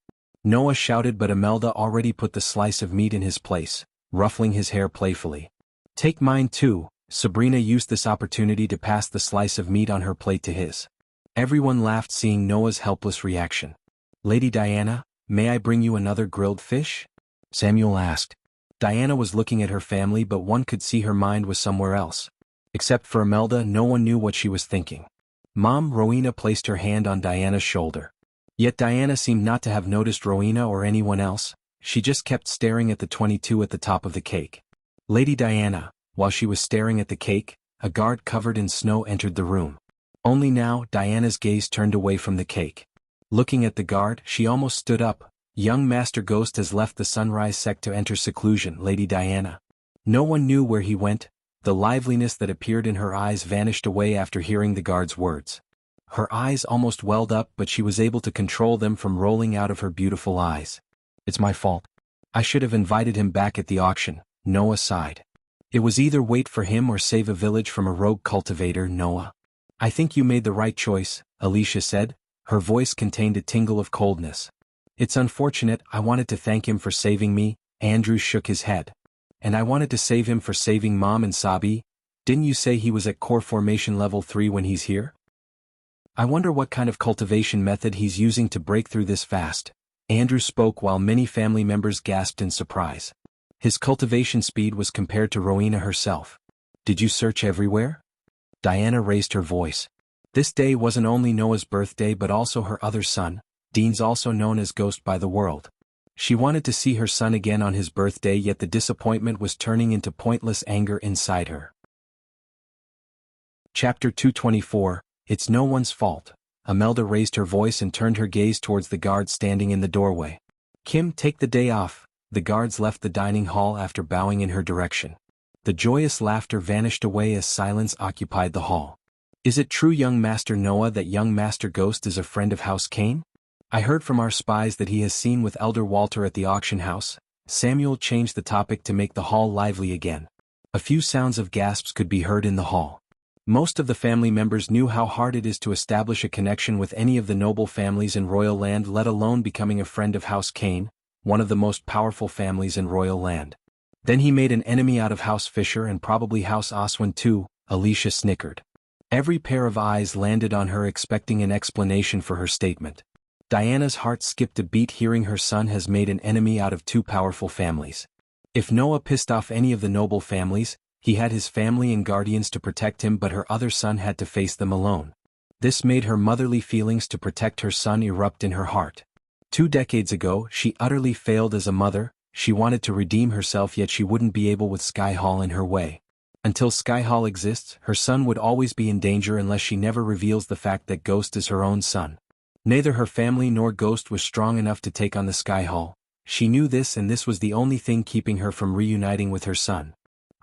Noah shouted, but Imelda already put the slice of meat in his place, ruffling his hair playfully. Take mine too. Sabrina used this opportunity to pass the slice of meat on her plate to his. Everyone laughed seeing Noah's helpless reaction. Lady Diana, may I bring you another grilled fish? Samuel asked. Diana was looking at her family, but one could see her mind was somewhere else. Except for Imelda, no one knew what she was thinking. Mom, Rowena placed her hand on Diana's shoulder. Yet Diana seemed not to have noticed Rowena or anyone else. She just kept staring at the 22 at the top of the cake. Lady Diana, while she was staring at the cake, a guard covered in snow entered the room. Only now, Diana's gaze turned away from the cake. Looking at the guard, she almost stood up. Young Master Ghost has left the Sunrise sect to enter seclusion, Lady Diana. No one knew where he went. The liveliness that appeared in her eyes vanished away after hearing the guard's words. Her eyes almost welled up, but she was able to control them from rolling out of her beautiful eyes. It's my fault. I should have invited him back at the auction, Noah sighed. It was either wait for him or save a village from a rogue cultivator, Noah. I think you made the right choice, Alicia said. Her voice contained a tingle of coldness. It's unfortunate. I wanted to thank him for saving me. Andrew shook his head. And I wanted to save him for saving Mom and Sabi. Didn't you say he was at core formation level 3 when he's here? I wonder what kind of cultivation method he's using to break through this fast. Andrew spoke while many family members gasped in surprise. His cultivation speed was compared to Rowena herself. Did you search everywhere? Diana raised her voice. This day wasn't only Noah's birthday but also her other son, Dean's, also known as Ghost by the world. She wanted to see her son again on his birthday, yet the disappointment was turning into pointless anger inside her. Chapter 224, It's No One's Fault. Imelda raised her voice and turned her gaze towards the guard standing in the doorway. Kim, take the day off. the guards left the dining hall after bowing in her direction. The joyous laughter vanished away as silence occupied the hall. Is it true, young Master Noah, that young Master Ghost is a friend of House Kane? I heard from our spies that he has seen with Elder Walter at the auction house. Samuel changed the topic to make the hall lively again. A few sounds of gasps could be heard in the hall. Most of the family members knew how hard it is to establish a connection with any of the noble families in royal land, let alone becoming a friend of House Kane, one of the most powerful families in royal land. Then he made an enemy out of House Fisher and probably House Oswin too, Alicia snickered. Every pair of eyes landed on her, expecting an explanation for her statement. Diana's heart skipped a beat hearing her son has made an enemy out of two powerful families. If Noah pissed off any of the noble families, he had his family and guardians to protect him, but her other son had to face them alone. This made her motherly feelings to protect her son erupt in her heart. 2 decades ago, she utterly failed as a mother. She wanted to redeem herself, yet she wouldn't be able with Sky Hall in her way. Until Sky Hall exists, her son would always be in danger unless she never reveals the fact that Ghost is her own son. Neither her family nor Ghost was strong enough to take on the Sky Hall. She knew this, and this was the only thing keeping her from reuniting with her son.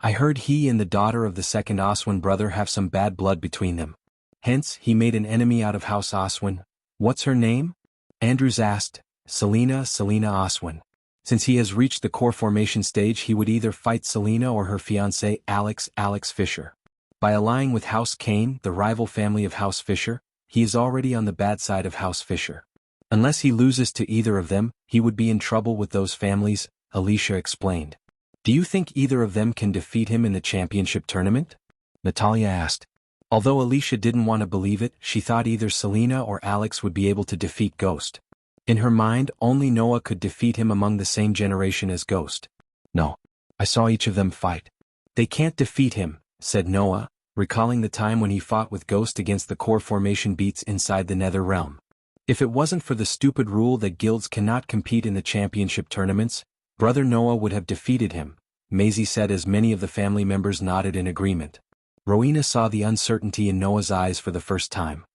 I heard he and the daughter of the second Oswin brother have some bad blood between them. Hence, he made an enemy out of House Oswin. What's her name? Andrews asked. Selena Oswin. Since he has reached the core formation stage, he would either fight Selena or her fiancé Alex Fisher. By allying with House Kane, the rival family of House Fisher, he is already on the bad side of House Fisher. Unless he loses to either of them, he would be in trouble with those families, Alicia explained. Do you think either of them can defeat him in the championship tournament? Natalia asked. Although Alicia didn't want to believe it, she thought either Selena or Alex would be able to defeat Ghost. In her mind, only Noah could defeat him among the same generation as Ghost. No. I saw each of them fight. They can't defeat him, said Noah, recalling the time when he fought with Ghost against the core formation beats inside the Nether Realm. If it wasn't for the stupid rule that guilds cannot compete in the championship tournaments, Brother Noah would have defeated him, Maisie said as many of the family members nodded in agreement. Rowena saw the uncertainty in Noah's eyes for the first time.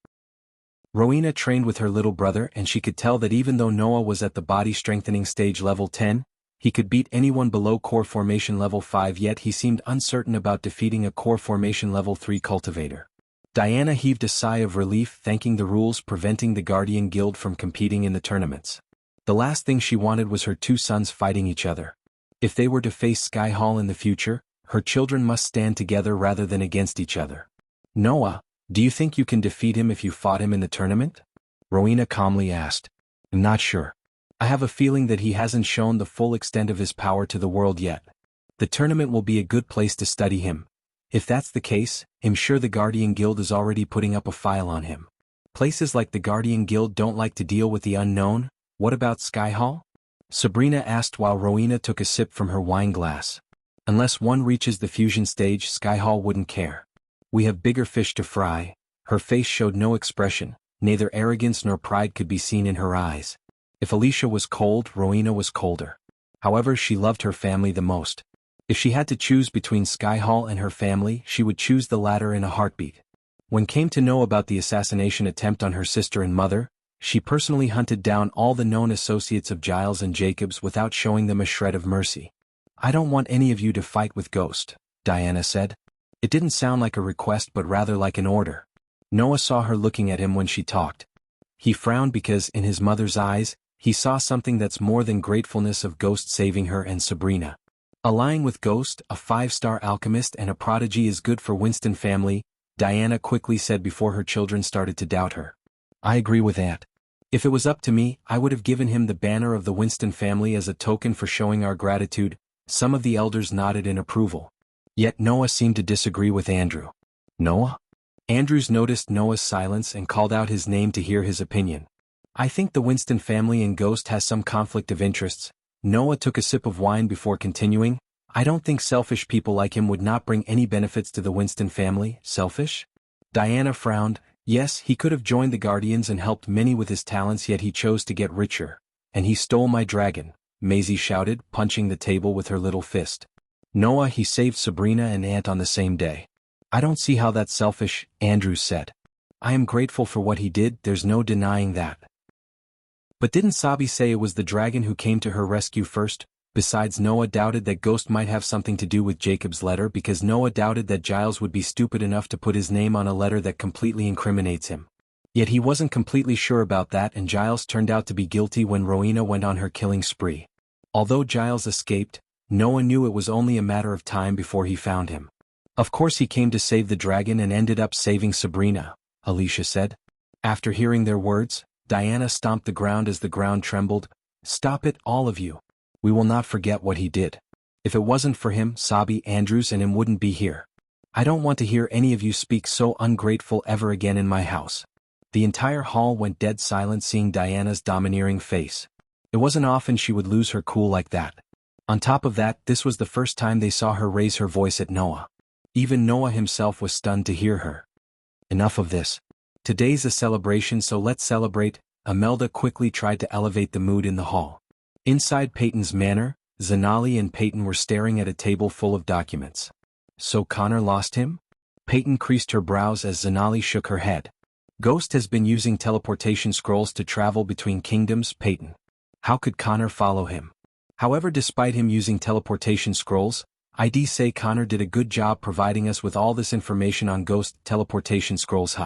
Rowena trained with her little brother, and she could tell that even though Noah was at the body strengthening stage level 10, he could beat anyone below core formation level 5, yet he seemed uncertain about defeating a core formation level 3 cultivator. Diana heaved a sigh of relief, thanking the rules preventing the Guardian Guild from competing in the tournaments. The last thing she wanted was her two sons fighting each other. If they were to face Sky Hall in the future, her children must stand together rather than against each other. Noah, do you think you can defeat him if you fought him in the tournament? Rowena calmly asked. I'm not sure. I have a feeling that he hasn't shown the full extent of his power to the world yet. The tournament will be a good place to study him. If that's the case, I'm sure the Guardian Guild is already putting up a file on him. Places like the Guardian Guild don't like to deal with the unknown. What about Sky Hall? Sabrina asked while Rowena took a sip from her wine glass. Unless one reaches the fusion stage, Sky Hall wouldn't care. We have bigger fish to fry. Her face showed no expression, neither arrogance nor pride could be seen in her eyes. If Alicia was cold, Rowena was colder. However, she loved her family the most. If she had to choose between Sky Hall and her family, she would choose the latter in a heartbeat. When came to know about the assassination attempt on her sister and mother, she personally hunted down all the known associates of Giles and Jacobs without showing them a shred of mercy. I don't want any of you to fight with Ghost, Diana said. It didn't sound like a request but rather like an order. Noah saw her looking at him when she talked. He frowned because, in his mother's eyes, he saw something that's more than gratefulness of Ghost saving her and Sabrina. Allying with Ghost, a 5-star alchemist and a prodigy, is good for Winston family, Diana quickly said before her children started to doubt her. I agree with that. If it was up to me, I would have given him the banner of the Winston family as a token for showing our gratitude. Some of the elders nodded in approval. Yet Noah seemed to disagree with Andrew. Noah? Andrews noticed Noah's silence and called out his name to hear his opinion. I think the Winston family and Ghost has some conflict of interests. Noah took a sip of wine before continuing. I don't think selfish people like him would not bring any benefits to the Winston family. Selfish? Diana frowned. Yes, he could have joined the Guardians and helped many with his talents, yet he chose to get richer. And he stole my dragon, Maisie shouted, punching the table with her little fist. Noah, he saved Sabrina and Aunt on the same day. I don't see how that's selfish, Andrews said. I am grateful for what he did, there's no denying that. But didn't Sabi say it was the dragon who came to her rescue first? Besides, Noah doubted that Ghost might have something to do with Jacob's letter because Noah doubted that Giles would be stupid enough to put his name on a letter that completely incriminates him. Yet he wasn't completely sure about that, and Giles turned out to be guilty when Rowena went on her killing spree. Although Giles escaped, Noah knew it was only a matter of time before he found him. Of course he came to save the dragon and ended up saving Sabrina, Alicia said. After hearing their words, Diana stomped the ground as the ground trembled. Stop it, all of you. We will not forget what he did. If it wasn't for him, Sabi, Andrews and him wouldn't be here. I don't want to hear any of you speak so ungrateful ever again in my house. The entire hall went dead silent seeing Diana's domineering face. It wasn't often she would lose her cool like that. On top of that, this was the first time they saw her raise her voice at Noah. Even Noah himself was stunned to hear her. Enough of this. Today's a celebration, so let's celebrate. Imelda quickly tried to elevate the mood in the hall. Inside Peyton's manor, Zanali and Peyton were staring at a table full of documents. So Connor lost him? Peyton creased her brows as Zanali shook her head. Ghost has been using teleportation scrolls to travel between kingdoms, Peyton. How could Connor follow him? However, despite him using teleportation scrolls, I'd say Connor did a good job providing us with all this information on Ghost teleportation scrolls,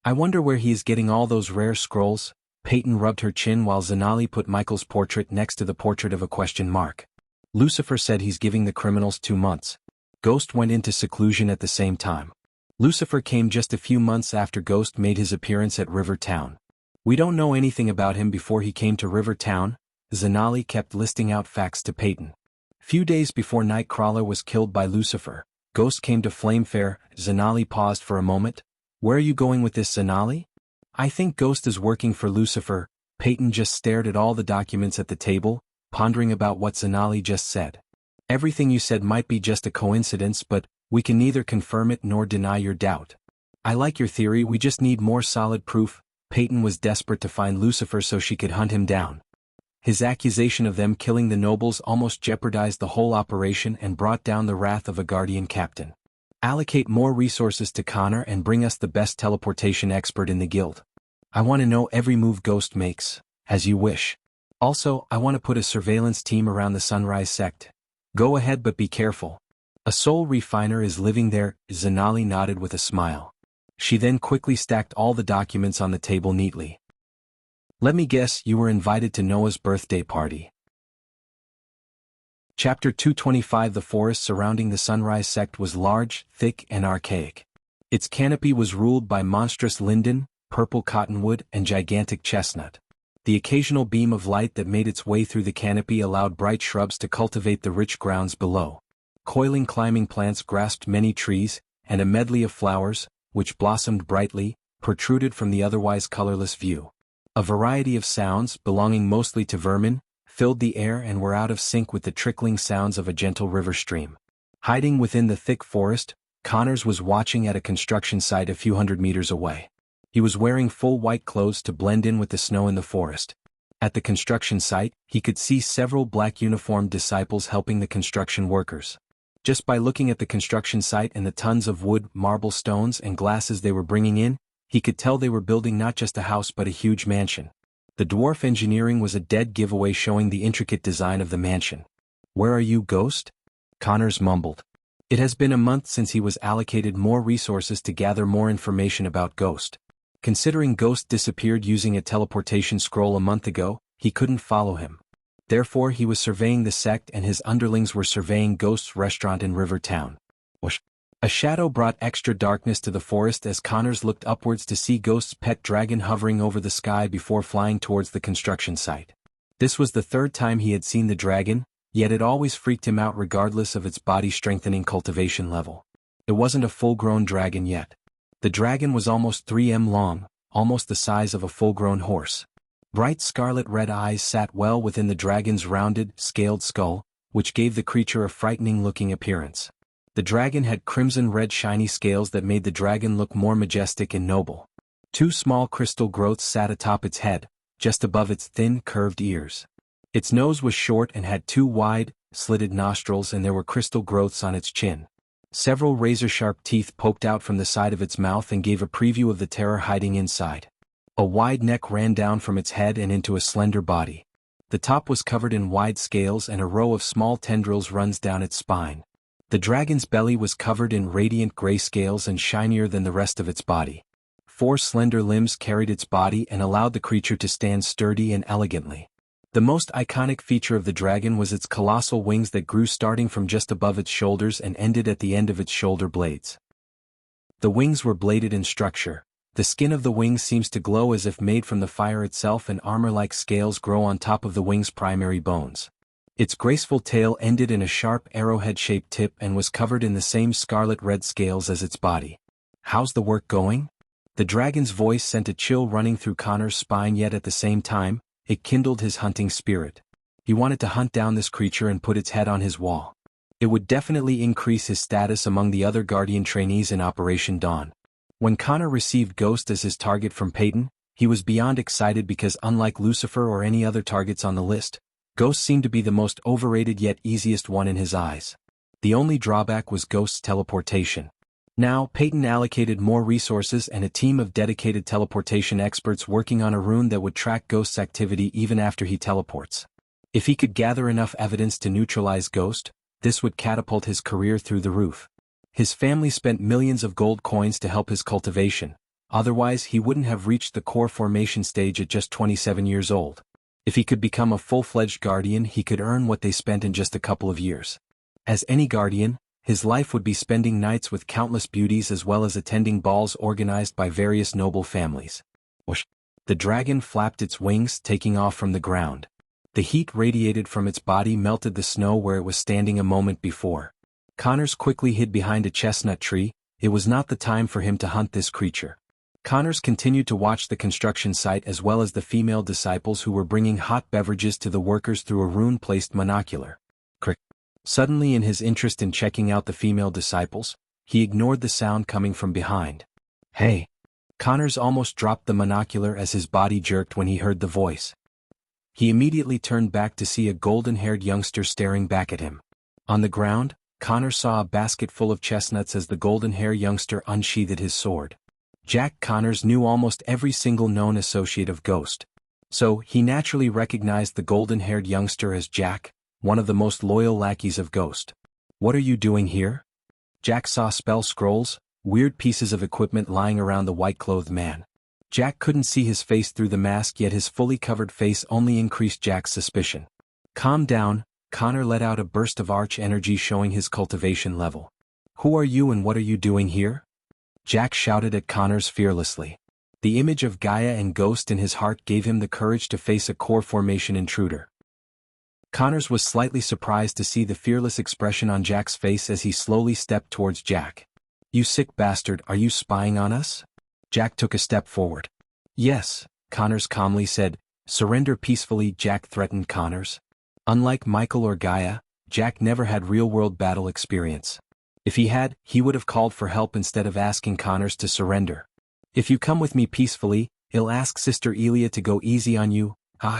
I wonder where he is getting all those rare scrolls. Peyton rubbed her chin while Zanali put Michael's portrait next to the portrait of a question mark. Lucifer said he's giving the criminals 2 months. Ghost went into seclusion at the same time. Lucifer came just a few months after Ghost made his appearance at River Town. We don't know anything about him before he came to River Town. Zanali kept listing out facts to Peyton. Few days before Nightcrawler was killed by Lucifer, Ghost came to Flamefair. Zanali paused for a moment. Where are you going with this, Zanali? I think Ghost is working for Lucifer. Peyton just stared at all the documents at the table, pondering about what Zanali just said. Everything you said might be just a coincidence, but we can neither confirm it nor deny your doubt. I like your theory, we just need more solid proof. Peyton was desperate to find Lucifer so she could hunt him down. His accusation of them killing the nobles almost jeopardized the whole operation and brought down the wrath of a guardian captain. Allocate more resources to Connor and bring us the best teleportation expert in the guild. I want to know every move Ghost makes, as you wish. Also, I want to put a surveillance team around the Sunrise sect. Go ahead, but be careful. A soul refiner is living there. Zanali nodded with a smile. She then quickly stacked all the documents on the table neatly. Let me guess, you were invited to Noah's birthday party. Chapter 225. The forest surrounding the Sunrise sect was large, thick, and archaic. Its canopy was ruled by monstrous linden, purple cottonwood, and gigantic chestnut. The occasional beam of light that made its way through the canopy allowed bright shrubs to cultivate the rich grounds below. Coiling climbing plants grasped many trees, and a medley of flowers, which blossomed brightly, protruded from the otherwise colorless view. A variety of sounds, belonging mostly to vermin, filled the air and were out of sync with the trickling sounds of a gentle river stream. Hiding within the thick forest, Connors was watching at a construction site a few hundred meters away. He was wearing full white clothes to blend in with the snow in the forest. At the construction site, he could see several black uniformed disciples helping the construction workers. Just by looking at the construction site and the tons of wood, marble stones, and glasses they were bringing in, he could tell they were building not just a house but a huge mansion. The dwarf engineering was a dead giveaway, showing the intricate design of the mansion. Where are you, Ghost? Connors mumbled. It has been a month since he was allocated more resources to gather more information about Ghost. Considering Ghost disappeared using a teleportation scroll a month ago, he couldn't follow him. Therefore he was surveying the sect and his underlings were surveying Ghost's restaurant in River Town. Whoosh. A shadow brought extra darkness to the forest as Connors looked upwards to see Ghost's pet dragon hovering over the sky before flying towards the construction site. This was the third time he had seen the dragon, yet it always freaked him out regardless of its body-strengthening cultivation level. It wasn't a full-grown dragon yet. The dragon was almost 3 m long, almost the size of a full-grown horse. Bright scarlet red eyes sat well within the dragon's rounded, scaled skull, which gave the creature a frightening-looking appearance. The dragon had crimson-red shiny scales that made the dragon look more majestic and noble. 2 small crystal growths sat atop its head, just above its thin, curved ears. Its nose was short and had 2 wide, slitted nostrils, and there were crystal growths on its chin. Several razor-sharp teeth poked out from the side of its mouth and gave a preview of the terror hiding inside. A wide neck ran down from its head and into a slender body. The top was covered in wide scales and a row of small tendrils runs down its spine. The dragon's belly was covered in radiant gray scales and shinier than the rest of its body. 4 slender limbs carried its body and allowed the creature to stand sturdy and elegantly. The most iconic feature of the dragon was its colossal wings that grew starting from just above its shoulders and ended at the end of its shoulder blades. The wings were bladed in structure. The skin of the wings seems to glow as if made from the fire itself, and armor-like scales grow on top of the wing's primary bones. Its graceful tail ended in a sharp arrowhead-shaped tip and was covered in the same scarlet-red scales as its body. "How's the work going?" The dragon's voice sent a chill running through Connor's spine, yet at the same time, it kindled his hunting spirit. He wanted to hunt down this creature and put its head on his wall. It would definitely increase his status among the other Guardian trainees in Operation Dawn. When Connor received Ghost as his target from Peyton, he was beyond excited because unlike Lucifer or any other targets on the list, Ghost seemed to be the most overrated yet easiest one in his eyes. The only drawback was Ghost's teleportation. Now, Peyton allocated more resources and a team of dedicated teleportation experts working on a rune that would track Ghost's activity even after he teleports. If he could gather enough evidence to neutralize Ghost, this would catapult his career through the roof. His family spent millions of gold coins to help his cultivation, otherwise he wouldn't have reached the core formation stage at just 27 years old. If he could become a full-fledged Guardian, he could earn what they spent in just a couple of years. As any Guardian, his life would be spending nights with countless beauties as well as attending balls organized by various noble families. Whoosh! The dragon flapped its wings, taking off from the ground. The heat radiated from its body melted the snow where it was standing a moment before. Connors quickly hid behind a chestnut tree. It was not the time for him to hunt this creature. Connors continued to watch the construction site as well as the female disciples who were bringing hot beverages to the workers through a rune-placed monocular. Crick. Suddenly, in his interest in checking out the female disciples, he ignored the sound coming from behind. "Hey!" Connors almost dropped the monocular as his body jerked when he heard the voice. He immediately turned back to see a golden-haired youngster staring back at him. On the ground, Connor saw a basket full of chestnuts as the golden-haired youngster unsheathed his sword. Jack Connors knew almost every single known associate of Ghost. So, he naturally recognized the golden-haired youngster as Jack, one of the most loyal lackeys of Ghost. "What are you doing here?" Jack saw spell scrolls, weird pieces of equipment lying around the white-clothed man. Jack couldn't see his face through the mask, yet his fully covered face only increased Jack's suspicion. "Calm down," Connor let out a burst of arch energy showing his cultivation level. "Who are you and what are you doing here?" Jack shouted at Connors fearlessly. The image of Gaia and Ghost in his heart gave him the courage to face a core formation intruder. Connors was slightly surprised to see the fearless expression on Jack's face as he slowly stepped towards Jack. "You sick bastard, are you spying on us?" Jack took a step forward. "Yes," Connors calmly said. "Surrender peacefully," Jack threatened Connors. Unlike Michael or Gaia, Jack never had real-world battle experience. If he had, he would have called for help instead of asking Connors to surrender. "If you come with me peacefully, I'll ask Sister Elia to go easy on you."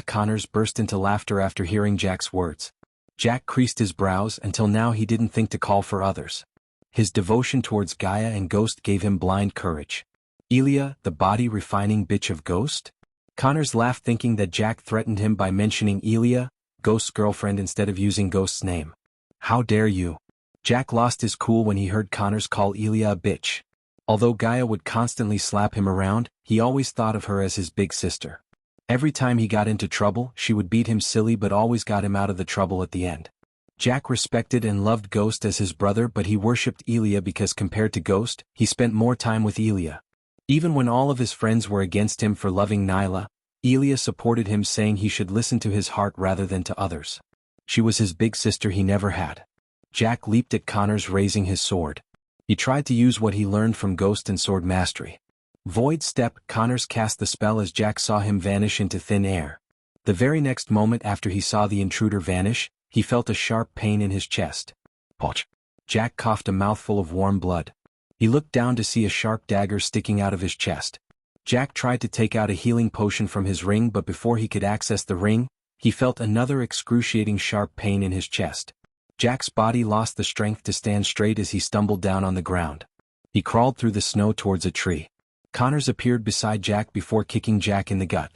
Connors burst into laughter after hearing Jack's words. Jack creased his brows. Until now he didn't think to call for others. His devotion towards Gaia and Ghost gave him blind courage. "Elia, the body-refining bitch of Ghost?" Connors laughed, thinking that Jack threatened him by mentioning Elia, Ghost's girlfriend, instead of using Ghost's name. "How dare you?" Jack lost his cool when he heard Connors call Elia a bitch. Although Gaia would constantly slap him around, he always thought of her as his big sister. Every time he got into trouble, she would beat him silly but always got him out of the trouble at the end. Jack respected and loved Ghost as his brother, but he worshipped Elia because compared to Ghost, he spent more time with Elia. Even when all of his friends were against him for loving Nyla, Elia supported him, saying he should listen to his heart rather than to others. She was his big sister he never had. Jack leaped at Connors, raising his sword. He tried to use what he learned from Ghost and sword mastery. Void Step. Connors cast the spell as Jack saw him vanish into thin air. The very next moment after he saw the intruder vanish, he felt a sharp pain in his chest. Poch! Jack coughed a mouthful of warm blood. He looked down to see a sharp dagger sticking out of his chest. Jack tried to take out a healing potion from his ring, but before he could access the ring, he felt another excruciating sharp pain in his chest. Jack's body lost the strength to stand straight as he stumbled down on the ground. He crawled through the snow towards a tree. Connors appeared beside Jack before kicking Jack in the gut.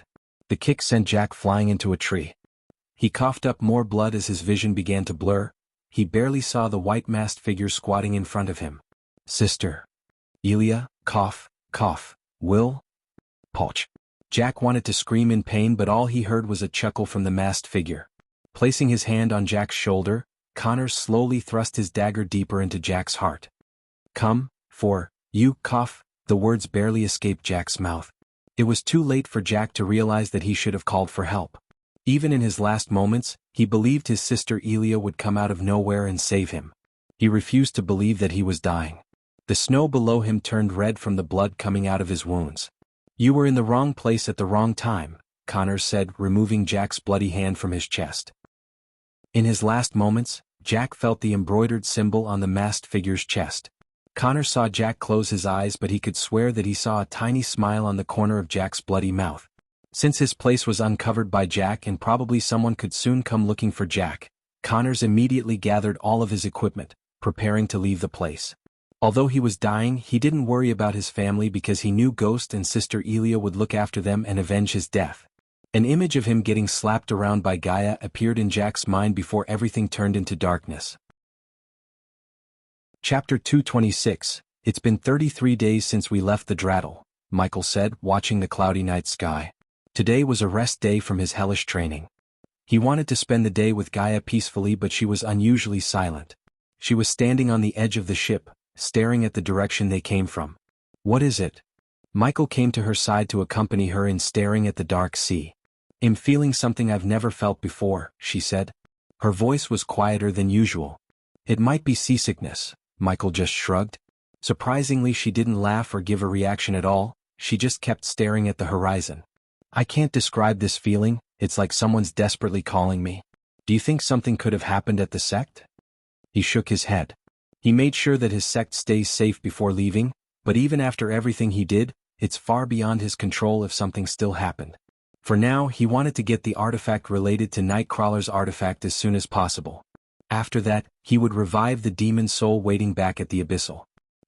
The kick sent Jack flying into a tree. He coughed up more blood as his vision began to blur. He barely saw the white-masked figure squatting in front of him. Sister. Elia, cough, cough, Will? Poch. Jack wanted to scream in pain, but all he heard was a chuckle from the masked figure. Placing his hand on Jack's shoulder, Connor slowly thrust his dagger deeper into Jack's heart. Come, for, you, cough, the words barely escaped Jack's mouth. It was too late for Jack to realize that he should have called for help. Even in his last moments, he believed his sister Elia would come out of nowhere and save him. He refused to believe that he was dying. The snow below him turned red from the blood coming out of his wounds. You were in the wrong place at the wrong time, Connor said, removing Jack's bloody hand from his chest. In his last moments, Jack felt the embroidered symbol on the masked figure's chest. Connor saw Jack close his eyes, but he could swear that he saw a tiny smile on the corner of Jack's bloody mouth. Since his place was uncovered by Jack and probably someone could soon come looking for Jack, Connors immediately gathered all of his equipment, preparing to leave the place. Although he was dying, he didn't worry about his family because he knew Ghost and Sister Elia would look after them and avenge his death. An image of him getting slapped around by Gaia appeared in Jack's mind before everything turned into darkness. Chapter 226. It's been 33 days since we left the Draddle, Michael said, watching the cloudy night sky. Today was a rest day from his hellish training. He wanted to spend the day with Gaia peacefully, but she was unusually silent. She was standing on the edge of the ship, staring at the direction they came from. What is it? Michael came to her side to accompany her in staring at the dark sea. I'm feeling something I've never felt before, she said. Her voice was quieter than usual. It might be seasickness, Michael just shrugged. Surprisingly, she didn't laugh or give a reaction at all, she just kept staring at the horizon. I can't describe this feeling, it's like someone's desperately calling me. Do you think something could have happened at the sect? He shook his head. He made sure that his sect stays safe before leaving, but even after everything he did, it's far beyond his control if something still happened. For now, he wanted to get the artifact related to Nightcrawler's artifact as soon as possible. After that, he would revive the demon soul waiting back at the Abyssal.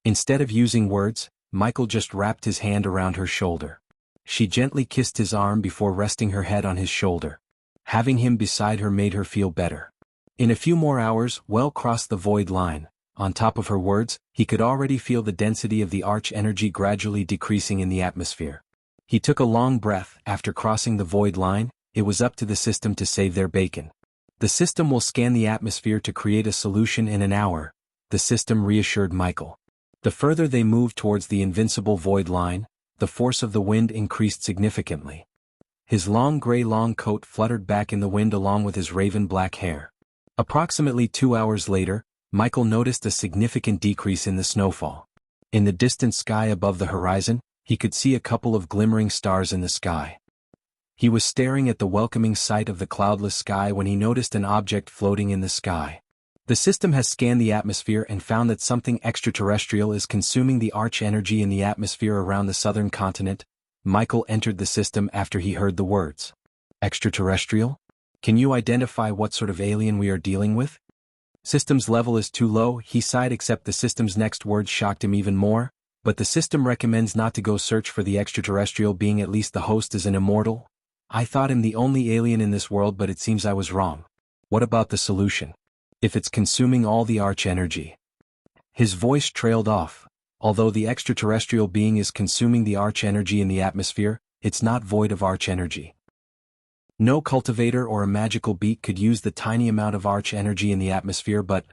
Instead of using words, Michael just wrapped his hand around her shoulder. She gently kissed his arm before resting her head on his shoulder. Having him beside her made her feel better. In a few more hours, Well crossed the void line. On top of her words, he could already feel the density of the arch energy gradually decreasing in the atmosphere. He took a long breath. After crossing the void line, it was up to the system to save their bacon. The system will scan the atmosphere to create a solution in an hour, the system reassured Michael. The further they moved towards the invincible void line, the force of the wind increased significantly. His long gray long coat fluttered back in the wind along with his raven black hair. Approximately 2 hours later, Michael noticed a significant decrease in the snowfall. In the distant sky above the horizon, he could see a couple of glimmering stars in the sky. He was staring at the welcoming sight of the cloudless sky when he noticed an object floating in the sky. The system has scanned the atmosphere and found that something extraterrestrial is consuming the arch energy in the atmosphere around the southern continent. Michael entered the system after he heard the words. Extraterrestrial? Can you identify what sort of alien we are dealing with? System's level is too low, he sighed, except the system's next words shocked him even more. But the system recommends not to go search for the extraterrestrial being, at least the host is an immortal. I thought him the only alien in this world, but it seems I was wrong. What about the solution? If it's consuming all the arch energy. His voice trailed off. Although the extraterrestrial being is consuming the arch energy in the atmosphere, it's not void of arch energy. No cultivator or a magical beak could use the tiny amount of arch energy in the atmosphere, but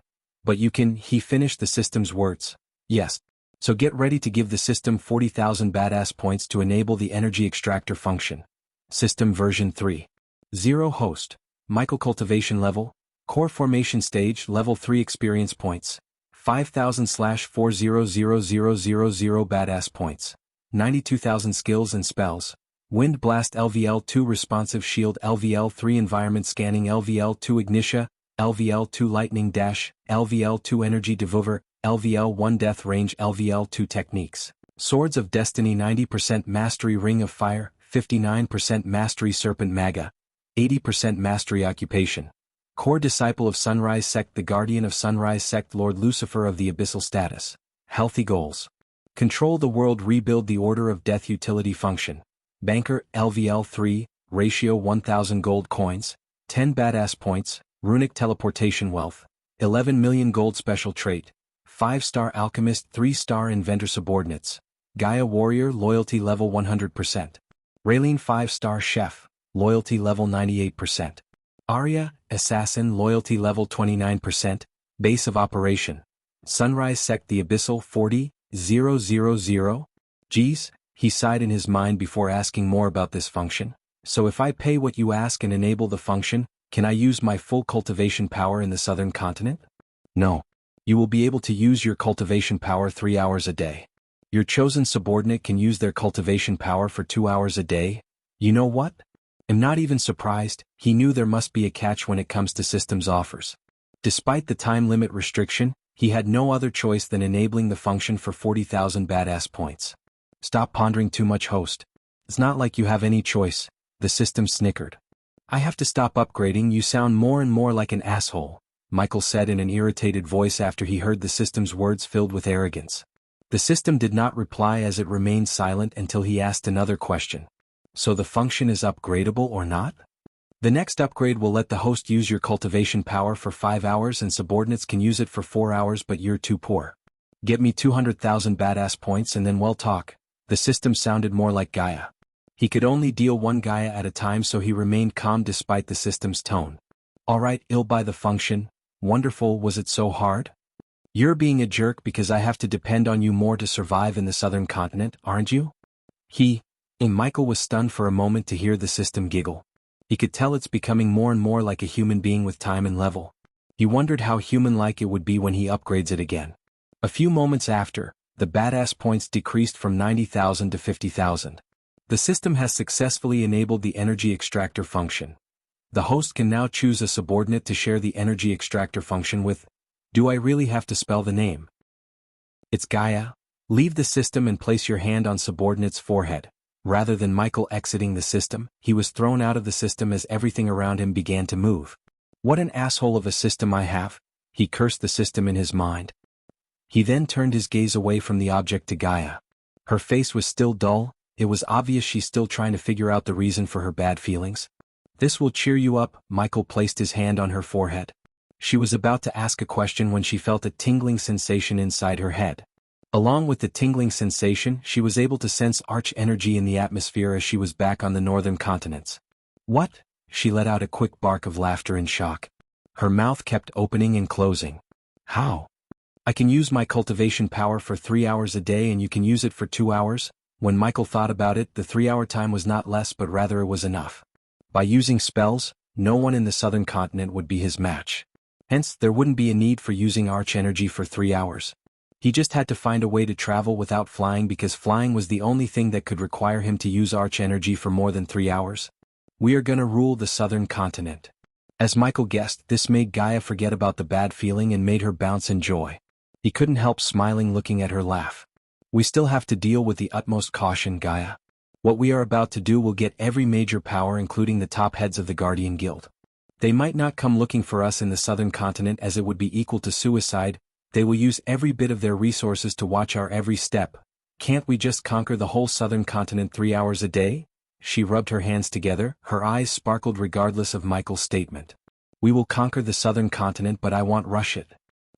you can, he finished the system's words. Yes. So get ready to give the system 40,000 badass points to enable the energy extractor function. System version 3.0 host. Michael cultivation level. Core formation stage level 3 experience points. 5,000/400000 badass points. 92,000 skills and spells. Wind Blast LVL2 Responsive Shield LVL3 Environment Scanning LVL2 Ignitia, LVL2 Lightning Dash, LVL2 Energy Devour, LVL1 Death Range LVL2 Techniques. Swords of Destiny 90% Mastery Ring of Fire, 59% Mastery Serpent Maga, 80% Mastery Occupation. Core Disciple of Sunrise Sect, the Guardian of Sunrise Sect, Lord Lucifer of the Abyssal Status. Healthy Goals. Control the World, Rebuild the Order of Death Utility Function. Banker, LVL3, Ratio 1000 Gold Coins. 10 badass points, runic teleportation wealth, 11 million gold special trait, 5-star alchemist 3-star inventor subordinates, Gaia warrior loyalty level 100%, Raylene 5-star chef, loyalty level 98%, Arya, assassin loyalty level 29%, base of operation, Sunrise sect the abyssal 40,000. Geez, he sighed in his mind before asking more about this function. So if I pay what you ask and enable the function, can I use my full cultivation power in the southern continent? No. You will be able to use your cultivation power 3 hours a day. Your chosen subordinate can use their cultivation power for 2 hours a day. You know what? I'm not even surprised. He knew there must be a catch when it comes to systems offers. Despite the time limit restriction, he had no other choice than enabling the function for 40,000 badass points. Stop pondering too much, host. It's not like you have any choice, the system snickered. I have to stop upgrading, you sound more and more like an asshole, Michael said in an irritated voice after he heard the system's words filled with arrogance. The system did not reply as it remained silent until he asked another question. So the function is upgradable or not? The next upgrade will let the host use your cultivation power for 5 hours and subordinates can use it for 4 hours, but you're too poor. Get me 200,000 badass points and then we'll talk. The system sounded more like Gaia. He could only deal one Gaia at a time, so he remained calm despite the system's tone. Alright, I'll buy the function. Wonderful, was it so hard? You're being a jerk because I have to depend on you more to survive in the southern continent, aren't you? Michael was stunned for a moment to hear the system giggle. He could tell it's becoming more and more like a human being with time and level. He wondered how human-like it would be when he upgrades it again. A few moments after, the badass points decreased from 90,000 to 50,000. The system has successfully enabled the energy extractor function. The host can now choose a subordinate to share the energy extractor function with. Do I really have to spell the name? It's Gaia. Leave the system and place your hand on subordinate's forehead. Rather than Michael exiting the system, he was thrown out of the system as everything around him began to move. What an asshole of a system I have, he cursed the system in his mind. He then turned his gaze away from the object to Gaia. Her face was still dull. It was obvious she's still trying to figure out the reason for her bad feelings. This will cheer you up, Michael placed his hand on her forehead. She was about to ask a question when she felt a tingling sensation inside her head. Along with the tingling sensation, she was able to sense arch energy in the atmosphere as she was back on the northern continents. What? She let out a quick bark of laughter in shock. Her mouth kept opening and closing. How? I can use my cultivation power for 3 hours a day and you can use it for 2 hours? When Michael thought about it, the 3-hour time was not less but rather it was enough. By using spells, no one in the southern continent would be his match. Hence, there wouldn't be a need for using arch energy for 3 hours. He just had to find a way to travel without flying because flying was the only thing that could require him to use arch energy for more than 3 hours. We are gonna rule the southern continent. As Michael guessed, this made Gaia forget about the bad feeling and made her bounce in joy. He couldn't help smiling looking at her laugh. We still have to deal with the utmost caution, Gaia. What we are about to do will get every major power including the top heads of the Guardian Guild. They might not come looking for us in the southern continent as it would be equal to suicide. They will use every bit of their resources to watch our every step. Can't we just conquer the whole southern continent 3 hours a day? She rubbed her hands together, her eyes sparkled regardless of Michael's statement. We will conquer the southern continent, but I won't rush it.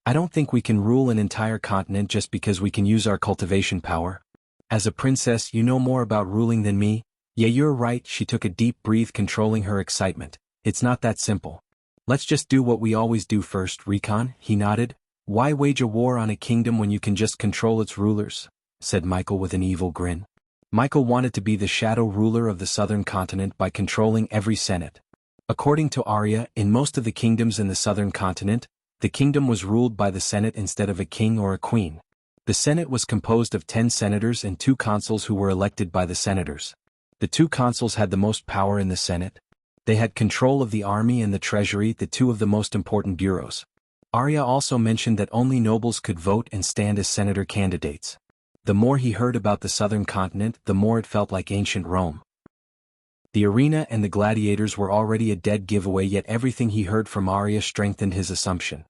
I don't think we can rule an entire continent just because we can use our cultivation power. As a princess, you know more about ruling than me. Yeah, you're right, she took a deep breath, controlling her excitement. It's not that simple. Let's just do what we always do first, recon, he nodded. Why wage a war on a kingdom when you can just control its rulers? Said Michael with an evil grin. Michael wanted to be the shadow ruler of the southern continent by controlling every senate. According to Arya, in most of the kingdoms in the southern continent, the kingdom was ruled by the Senate instead of a king or a queen. The Senate was composed of 10 senators and 2 consuls who were elected by the senators. The 2 consuls had the most power in the Senate. They had control of the army and the treasury, the 2 of the most important bureaus. Arya also mentioned that only nobles could vote and stand as senator candidates. The more he heard about the southern continent, the more it felt like ancient Rome. The arena and the gladiators were already a dead giveaway, yet everything he heard from Arya strengthened his assumption.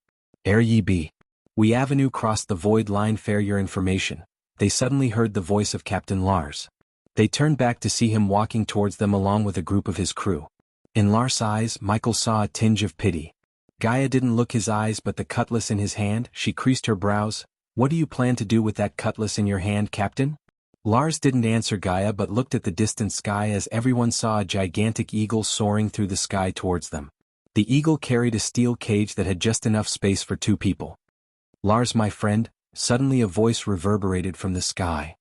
Ere ye be. We Avenue crossed the void line, fair your information. They suddenly heard the voice of Captain Lars. They turned back to see him walking towards them along with a group of his crew. In Lars' eyes, Michael saw a tinge of pity. Gaia didn't look his eyes but the cutlass in his hand. She creased her brows. "What do you plan to do with that cutlass in your hand, Captain?" Lars didn't answer Gaia but looked at the distant sky as everyone saw a gigantic eagle soaring through the sky towards them. The eagle carried a steel cage that had just enough space for 2 people. "Lars, my friend," suddenly a voice reverberated from the sky.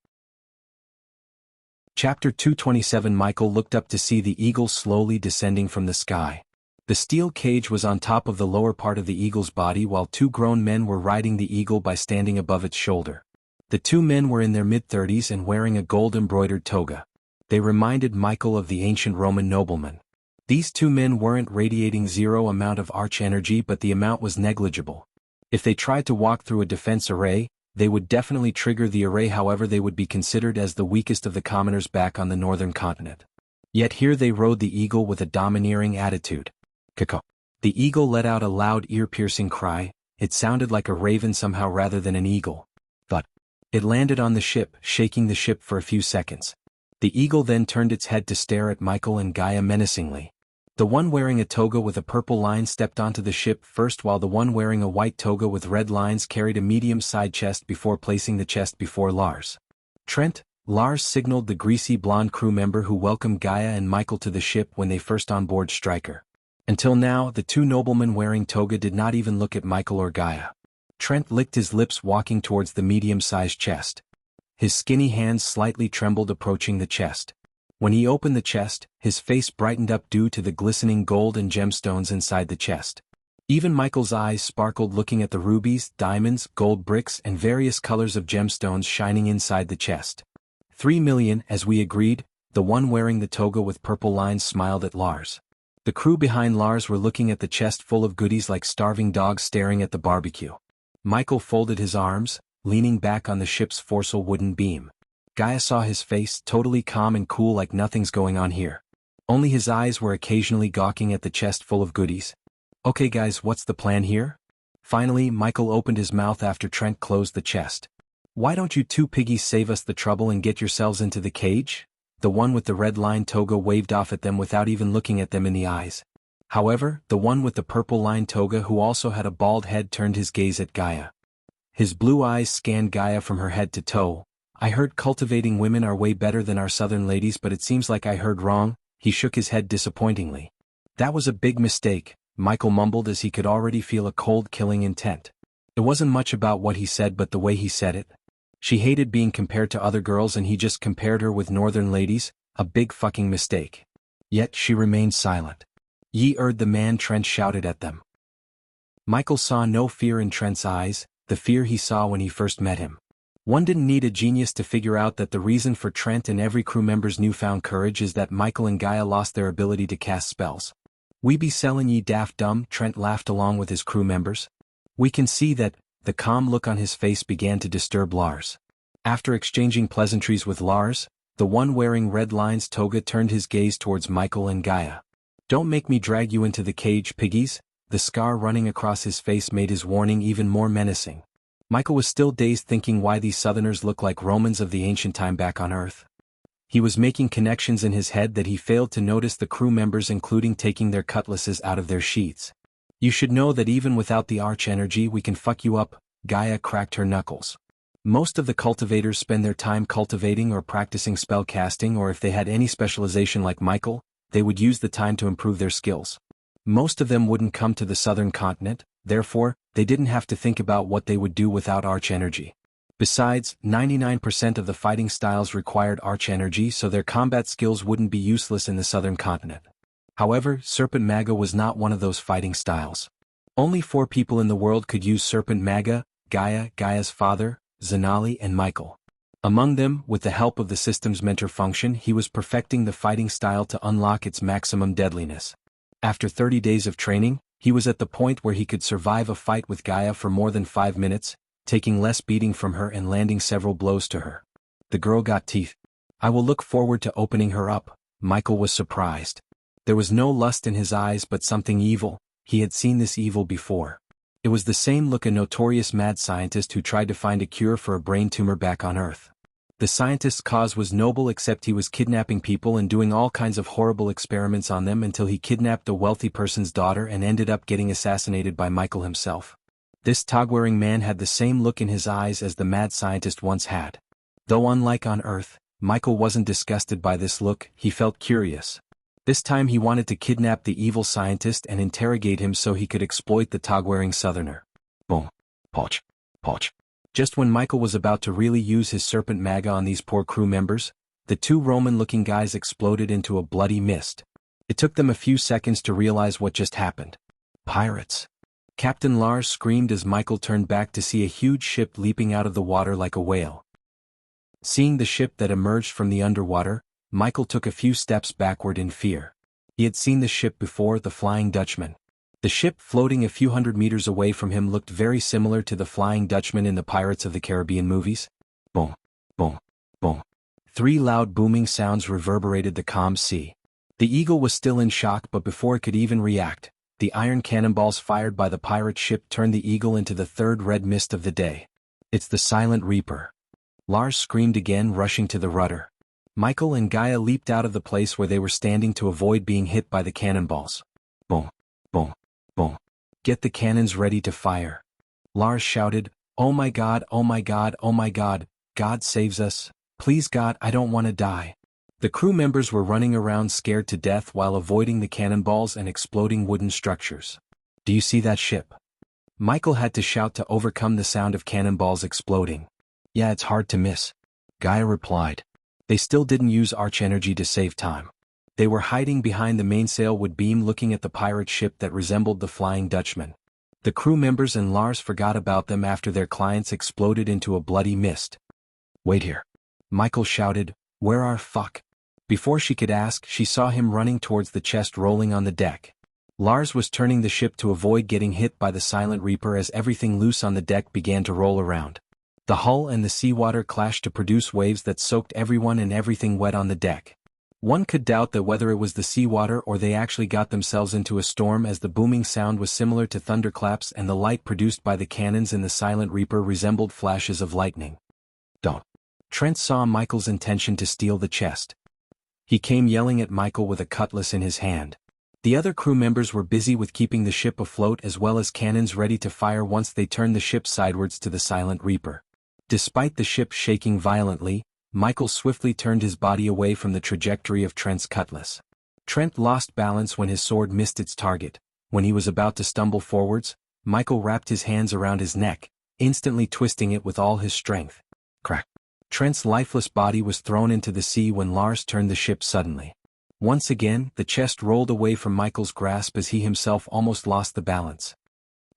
Chapter 227. Michael looked up to see the eagle slowly descending from the sky. The steel cage was on top of the lower part of the eagle's body while 2 grown men were riding the eagle by standing above its shoulder. The 2 men were in their mid-30s and wearing a gold-embroidered toga. They reminded Michael of the ancient Roman noblemen. These 2 men weren't radiating zero amount of arch energy but the amount was negligible. If they tried to walk through a defense array, they would definitely trigger the array, however they would be considered as the weakest of the commoners back on the northern continent. Yet here they rode the eagle with a domineering attitude. Caw. The eagle let out a loud ear-piercing cry. It sounded like a raven somehow rather than an eagle. But it landed on the ship, shaking the ship for a few seconds. The eagle then turned its head to stare at Michael and Gaia menacingly. The one wearing a toga with a purple line stepped onto the ship first while the one wearing a white toga with red lines carried a medium-sized chest before placing the chest before Lars. "Trent," Lars signaled the greasy blonde crew member who welcomed Gaia and Michael to the ship when they first onboard Stryker. Until now, the 2 noblemen wearing toga did not even look at Michael or Gaia. Trent licked his lips walking towards the medium-sized chest. His skinny hands slightly trembled approaching the chest. When he opened the chest, his face brightened up due to the glistening gold and gemstones inside the chest. Even Michael's eyes sparkled looking at the rubies, diamonds, gold bricks and various colors of gemstones shining inside the chest. 3 million, as we agreed. The one wearing the toga with purple lines smiled at Lars. The crew behind Lars were looking at the chest full of goodies like starving dogs staring at the barbecue. Michael folded his arms, leaning back on the ship's foresail wooden beam. Gaia saw his face, totally calm and cool like nothing's going on here. Only his eyes were occasionally gawking at the chest full of goodies. "Okay guys, what's the plan here?" Finally, Michael opened his mouth after Trent closed the chest. "Why don't you 2 piggies save us the trouble and get yourselves into the cage?" The one with the red line toga waved off at them without even looking at them in the eyes. However, the one with the purple line toga who also had a bald head turned his gaze at Gaia. His blue eyes scanned Gaia from her head to toe. "I heard cultivating women are way better than our southern ladies but it seems like I heard wrong." He shook his head disappointingly. "That was a big mistake," Michael mumbled as he could already feel a cold killing intent. It wasn't much about what he said but the way he said it. She hated being compared to other girls and he just compared her with northern ladies, a big fucking mistake. Yet she remained silent. "Ye erd the man," Trent shouted at them. Michael saw no fear in Trent's eyes, the fear he saw when he first met him. One didn't need a genius to figure out that the reason for Trent and every crew member's newfound courage is that Michael and Gaia lost their ability to cast spells. "We be sellin' ye daft dumb," Trent laughed along with his crew members. "We can see that." The calm look on his face began to disturb Lars. After exchanging pleasantries with Lars, the one wearing red lines toga turned his gaze towards Michael and Gaia. "Don't make me drag you into the cage, piggies." The scar running across his face made his warning even more menacing. Michael was still dazed thinking why these southerners look like Romans of the ancient time back on Earth. He was making connections in his head that he failed to notice the crew members including taking their cutlasses out of their sheaths. "You should know that even without the arch energy we can fuck you up," Gaia cracked her knuckles. Most of the cultivators spend their time cultivating or practicing spell casting, or if they had any specialization like Michael, they would use the time to improve their skills. Most of them wouldn't come to the southern continent, therefore, they didn't have to think about what they would do without arch energy. Besides, 99% of the fighting styles required arch energy, so their combat skills wouldn't be useless in the southern continent. However, Serpent Maga was not one of those fighting styles. Only 4 people in the world could use Serpent Maga: Gaia, Gaia's father, Zanali and Michael. Among them, with the help of the system's mentor function, he was perfecting the fighting style to unlock its maximum deadliness. After 30 days of training, he was at the point where he could survive a fight with Gaia for more than 5 minutes, taking less beating from her and landing several blows to her. The girl got teeth. "I will look forward to opening her up." Michael was surprised. There was no lust in his eyes but something evil. He had seen this evil before. It was the same look a notorious mad scientist who tried to find a cure for a brain tumor back on Earth. The scientist's cause was noble, except he was kidnapping people and doing all kinds of horrible experiments on them until he kidnapped a wealthy person's daughter and ended up getting assassinated by Michael himself. This tog-wearing man had the same look in his eyes as the mad scientist once had. Though unlike on Earth, Michael wasn't disgusted by this look, he felt curious. This time he wanted to kidnap the evil scientist and interrogate him so he could exploit the tog-wearing southerner. Boom. Poch. Poch. Just when Michael was about to really use his serpent maga on these poor crew members, the two Roman-looking guys exploded into a bloody mist. It took them a few seconds to realize what just happened. Pirates. Captain Lars screamed as Michael turned back to see a huge ship leaping out of the water like a whale. Seeing the ship that emerged from the underwater, Michael took a few steps backward in fear. He had seen the ship before, the Flying Dutchman. The ship floating a few hundred meters away from him looked very similar to the Flying Dutchman in the Pirates of the Caribbean movies. Boom, boom, boom. 3 loud booming sounds reverberated the calm sea. The Eagle was still in shock, but before it could even react, the iron cannonballs fired by the pirate ship turned the Eagle into the third red mist of the day. It's the Silent Reaper. Lars screamed again, rushing to the rudder. Michael and Gaia leaped out of the place where they were standing to avoid being hit by the cannonballs. Boom, boom, boom. Get the cannons ready to fire. Lars shouted, "Oh my God, oh my God, oh my God, God saves us. Please God, I don't want to die." The crew members were running around scared to death while avoiding the cannonballs and exploding wooden structures. "Do you see that ship?" Michael had to shout to overcome the sound of cannonballs exploding. "Yeah, it's hard to miss," Gaia replied. They still didn't use arch energy to save time. They were hiding behind the mainsail wood beam looking at the pirate ship that resembled the Flying Dutchman. The crew members and Lars forgot about them after their clients exploded into a bloody mist. "Wait here," Michael shouted. "Where are fuck?" Before she could ask, she saw him running towards the chest rolling on the deck. Lars was turning the ship to avoid getting hit by the Silent Reaper as everything loose on the deck began to roll around. The hull and the seawater clashed to produce waves that soaked everyone and everything wet on the deck. One could doubt that whether it was the seawater or they actually got themselves into a storm, as the booming sound was similar to thunderclaps and the light produced by the cannons in the Silent Reaper resembled flashes of lightning. "Don't." Trent saw Michael's intention to steal the chest. He came yelling at Michael with a cutlass in his hand. The other crew members were busy with keeping the ship afloat as well as cannons ready to fire once they turned the ship sidewards to the Silent Reaper. Despite the ship shaking violently, Michael swiftly turned his body away from the trajectory of Trent's cutlass. Trent lost balance when his sword missed its target. When he was about to stumble forwards, Michael wrapped his hands around his neck, instantly twisting it with all his strength. Crack. Trent's lifeless body was thrown into the sea when Lars turned the ship suddenly. Once again, the chest rolled away from Michael's grasp as he himself almost lost the balance.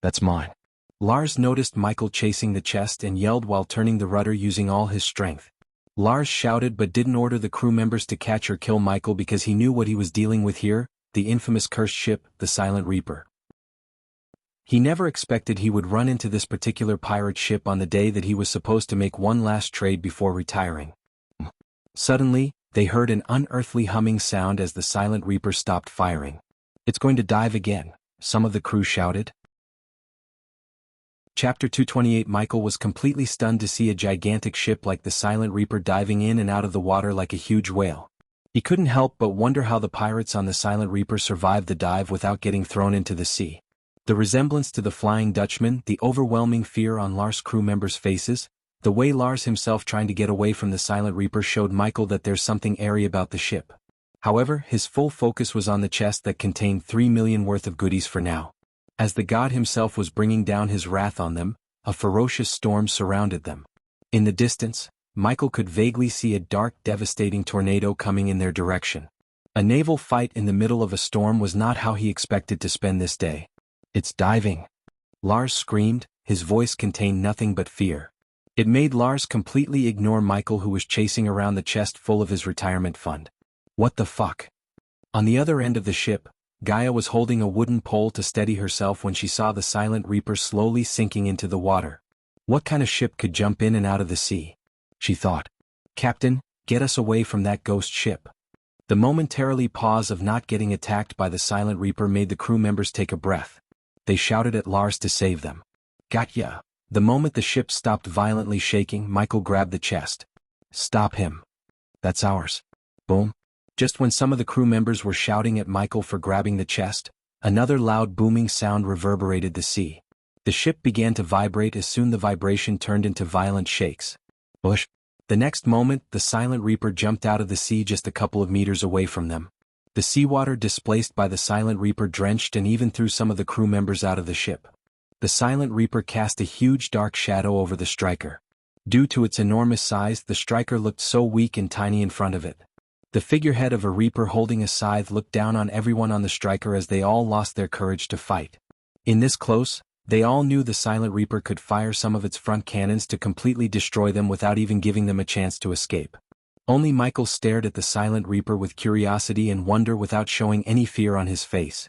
"That's mine." Lars noticed Michael chasing the chest and yelled while turning the rudder using all his strength. Lars shouted but didn't order the crew members to catch or kill Michael because he knew what he was dealing with here, the infamous cursed ship, the Silent Reaper. He never expected he would run into this particular pirate ship on the day that he was supposed to make one last trade before retiring. Suddenly, they heard an unearthly humming sound as the Silent Reaper stopped firing. "It's going to dive again," some of the crew shouted. Chapter 228. Michael was completely stunned to see a gigantic ship like the Silent Reaper diving in and out of the water like a huge whale. He couldn't help but wonder how the pirates on the Silent Reaper survived the dive without getting thrown into the sea. The resemblance to the Flying Dutchman, the overwhelming fear on Lars' crew members' faces, the way Lars himself trying to get away from the Silent Reaper showed Michael that there's something airy about the ship. However, his full focus was on the chest that contained 3 million worth of goodies for now. As the god himself was bringing down his wrath on them, a ferocious storm surrounded them. In the distance, Michael could vaguely see a dark, devastating tornado coming in their direction. A naval fight in the middle of a storm was not how he expected to spend this day. "It's diving!" Lars screamed, his voice contained nothing but fear. It made Lars completely ignore Michael, who was chasing around the chest full of his retirement fund. "What the fuck?" On the other end of the ship, Gaia was holding a wooden pole to steady herself when she saw the Silent Reaper slowly sinking into the water. What kind of ship could jump in and out of the sea? She thought. "Captain, get us away from that ghost ship." The momentarily pause of not getting attacked by the Silent Reaper made the crew members take a breath. They shouted at Lars to save them. "Got ya." The moment the ship stopped violently shaking, Michael grabbed the chest. Stop him. That's ours. Boom. Just when some of the crew members were shouting at Michael for grabbing the chest, another loud booming sound reverberated the sea. The ship began to vibrate. As soon the vibration turned into violent shakes. Bush. The next moment, the Silent Reaper jumped out of the sea just a couple of meters away from them. The seawater displaced by the Silent Reaper drenched and even threw some of the crew members out of the ship. The Silent Reaper cast a huge dark shadow over the striker. Due to its enormous size, the striker looked so weak and tiny in front of it. The figurehead of a Reaper holding a scythe looked down on everyone on the striker as they all lost their courage to fight. In this close, they all knew the Silent Reaper could fire some of its front cannons to completely destroy them without even giving them a chance to escape. Only Michael stared at the Silent Reaper with curiosity and wonder without showing any fear on his face.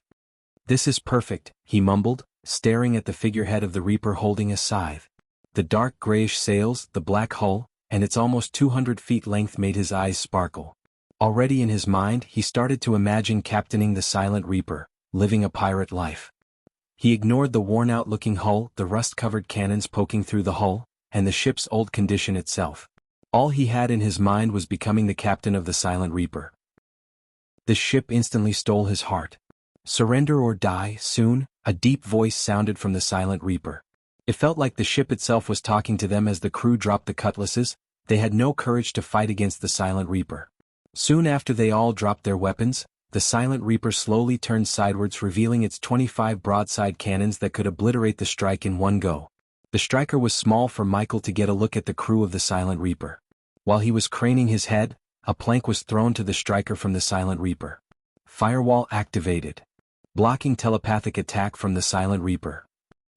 "This is perfect," he mumbled, staring at the figurehead of the Reaper holding a scythe. The dark grayish sails, the black hull, and its almost 200 feet length made his eyes sparkle. Already in his mind, he started to imagine captaining the Silent Reaper, living a pirate life. He ignored the worn-out-looking hull, the rust-covered cannons poking through the hull, and the ship's old condition itself. All he had in his mind was becoming the captain of the Silent Reaper. The ship instantly stole his heart. "Surrender or die, soon," a deep voice sounded from the Silent Reaper. It felt like the ship itself was talking to them as the crew dropped the cutlasses. They had no courage to fight against the Silent Reaper. Soon after they all dropped their weapons, the Silent Reaper slowly turned sidewards, revealing its 25 broadside cannons that could obliterate the strike in one go. The striker was small for Michael to get a look at the crew of the Silent Reaper. While he was craning his head, a plank was thrown to the striker from the Silent Reaper. Firewall activated. Blocking telepathic attack from the Silent Reaper.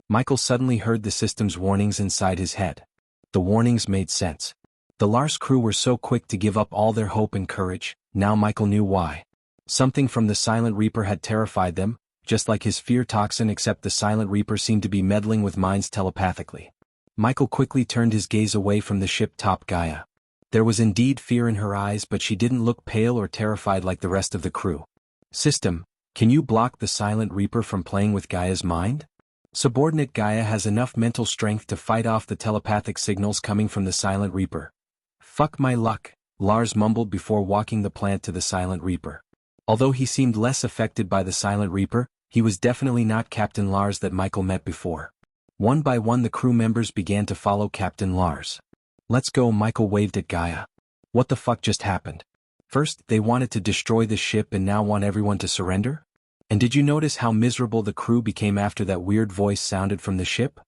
Michael suddenly heard the system's warnings inside his head. The warnings made sense. The Lars crew were so quick to give up all their hope and courage. Now Michael knew why. Something from the Silent Reaper had terrified them, just like his fear toxin, except the Silent Reaper seemed to be meddling with minds telepathically. Michael quickly turned his gaze away from the ship top Gaia. There was indeed fear in her eyes, but she didn't look pale or terrified like the rest of the crew. "System, can you block the Silent Reaper from playing with Gaia's mind? Subordinate Gaia has enough mental strength to fight off the telepathic signals coming from the Silent Reaper." "Fuck my luck," Lars mumbled before walking the plant to the Silent Reaper. Although he seemed less affected by the Silent Reaper, he was definitely not Captain Lars that Michael met before. One by one the crew members began to follow Captain Lars. "Let's go," Michael waved at Gaia. "What the fuck just happened? First, they wanted to destroy the ship and now want everyone to surrender? And did you notice how miserable the crew became after that weird voice sounded from the ship?"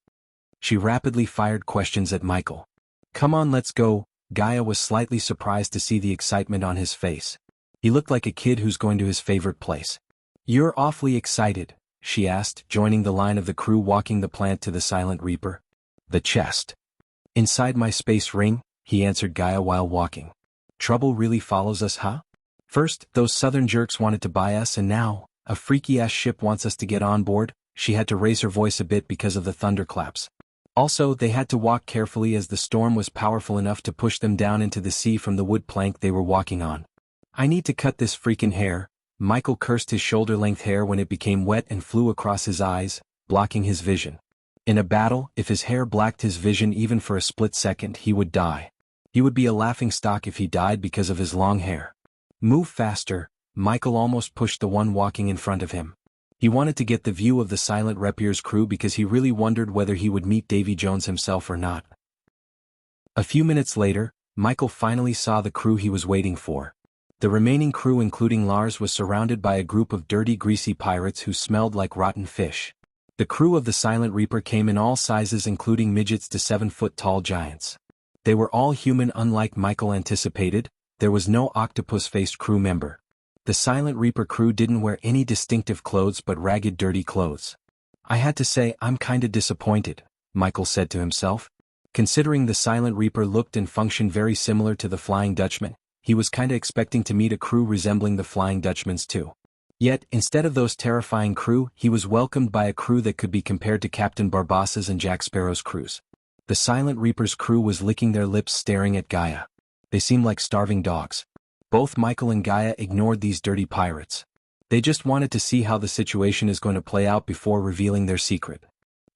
She rapidly fired questions at Michael. "Come on, let's go." Gaia was slightly surprised to see the excitement on his face. He looked like a kid who's going to his favorite place. "You're awfully excited," she asked, joining the line of the crew walking the plant to the Silent Reaper. "The chest. Inside my space ring," he answered Gaia while walking. "Trouble really follows us, huh? First, those southern jerks wanted to buy us, and now, a freaky-ass ship wants us to get on board." She had to raise her voice a bit because of the thunderclaps. Also, they had to walk carefully as the storm was powerful enough to push them down into the sea from the wood plank they were walking on. "I need to cut this freaking hair." Michael cursed his shoulder-length hair when it became wet and flew across his eyes, blocking his vision. In a battle, if his hair blacked his vision even for a split second, he would die. He would be a laughingstock if he died because of his long hair. "Move faster." Michael almost pushed the one walking in front of him. He wanted to get the view of the Silent Reaper's crew because he really wondered whether he would meet Davy Jones himself or not. A few minutes later, Michael finally saw the crew he was waiting for. The remaining crew, including Lars, was surrounded by a group of dirty, greasy pirates who smelled like rotten fish. The crew of the Silent Reaper came in all sizes, including midgets to 7-foot-tall giants. They were all human, unlike Michael anticipated. There was no octopus-faced crew member. The Silent Reaper crew didn't wear any distinctive clothes but ragged, dirty clothes. "I had to say, I'm kinda disappointed," Michael said to himself. Considering the Silent Reaper looked and functioned very similar to the Flying Dutchman, he was kinda expecting to meet a crew resembling the Flying Dutchman's too. Yet, instead of those terrifying crew, he was welcomed by a crew that could be compared to Captain Barbassa's and Jack Sparrow's crews. The Silent Reaper's crew was licking their lips, staring at Gaia. They seemed like starving dogs. Both Michael and Gaia ignored these dirty pirates. They just wanted to see how the situation is going to play out before revealing their secret.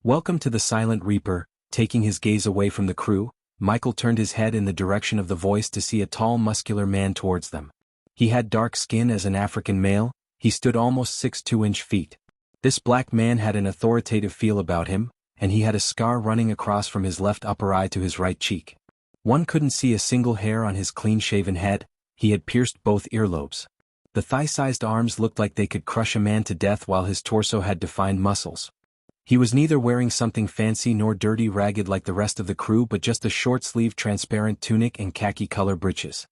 "Welcome to the Silent Reaper." Taking his gaze away from the crew, Michael turned his head in the direction of the voice to see a tall muscular man towards them. He had dark skin as an African male, he stood almost 6'2" feet. This black man had an authoritative feel about him, and he had a scar running across from his left upper eye to his right cheek. One couldn't see a single hair on his clean-shaven head, he had pierced both earlobes. The thigh-sized arms looked like they could crush a man to death while his torso had defined muscles. He was neither wearing something fancy nor dirty ragged like the rest of the crew but just a short-sleeved transparent tunic and khaki-color breeches.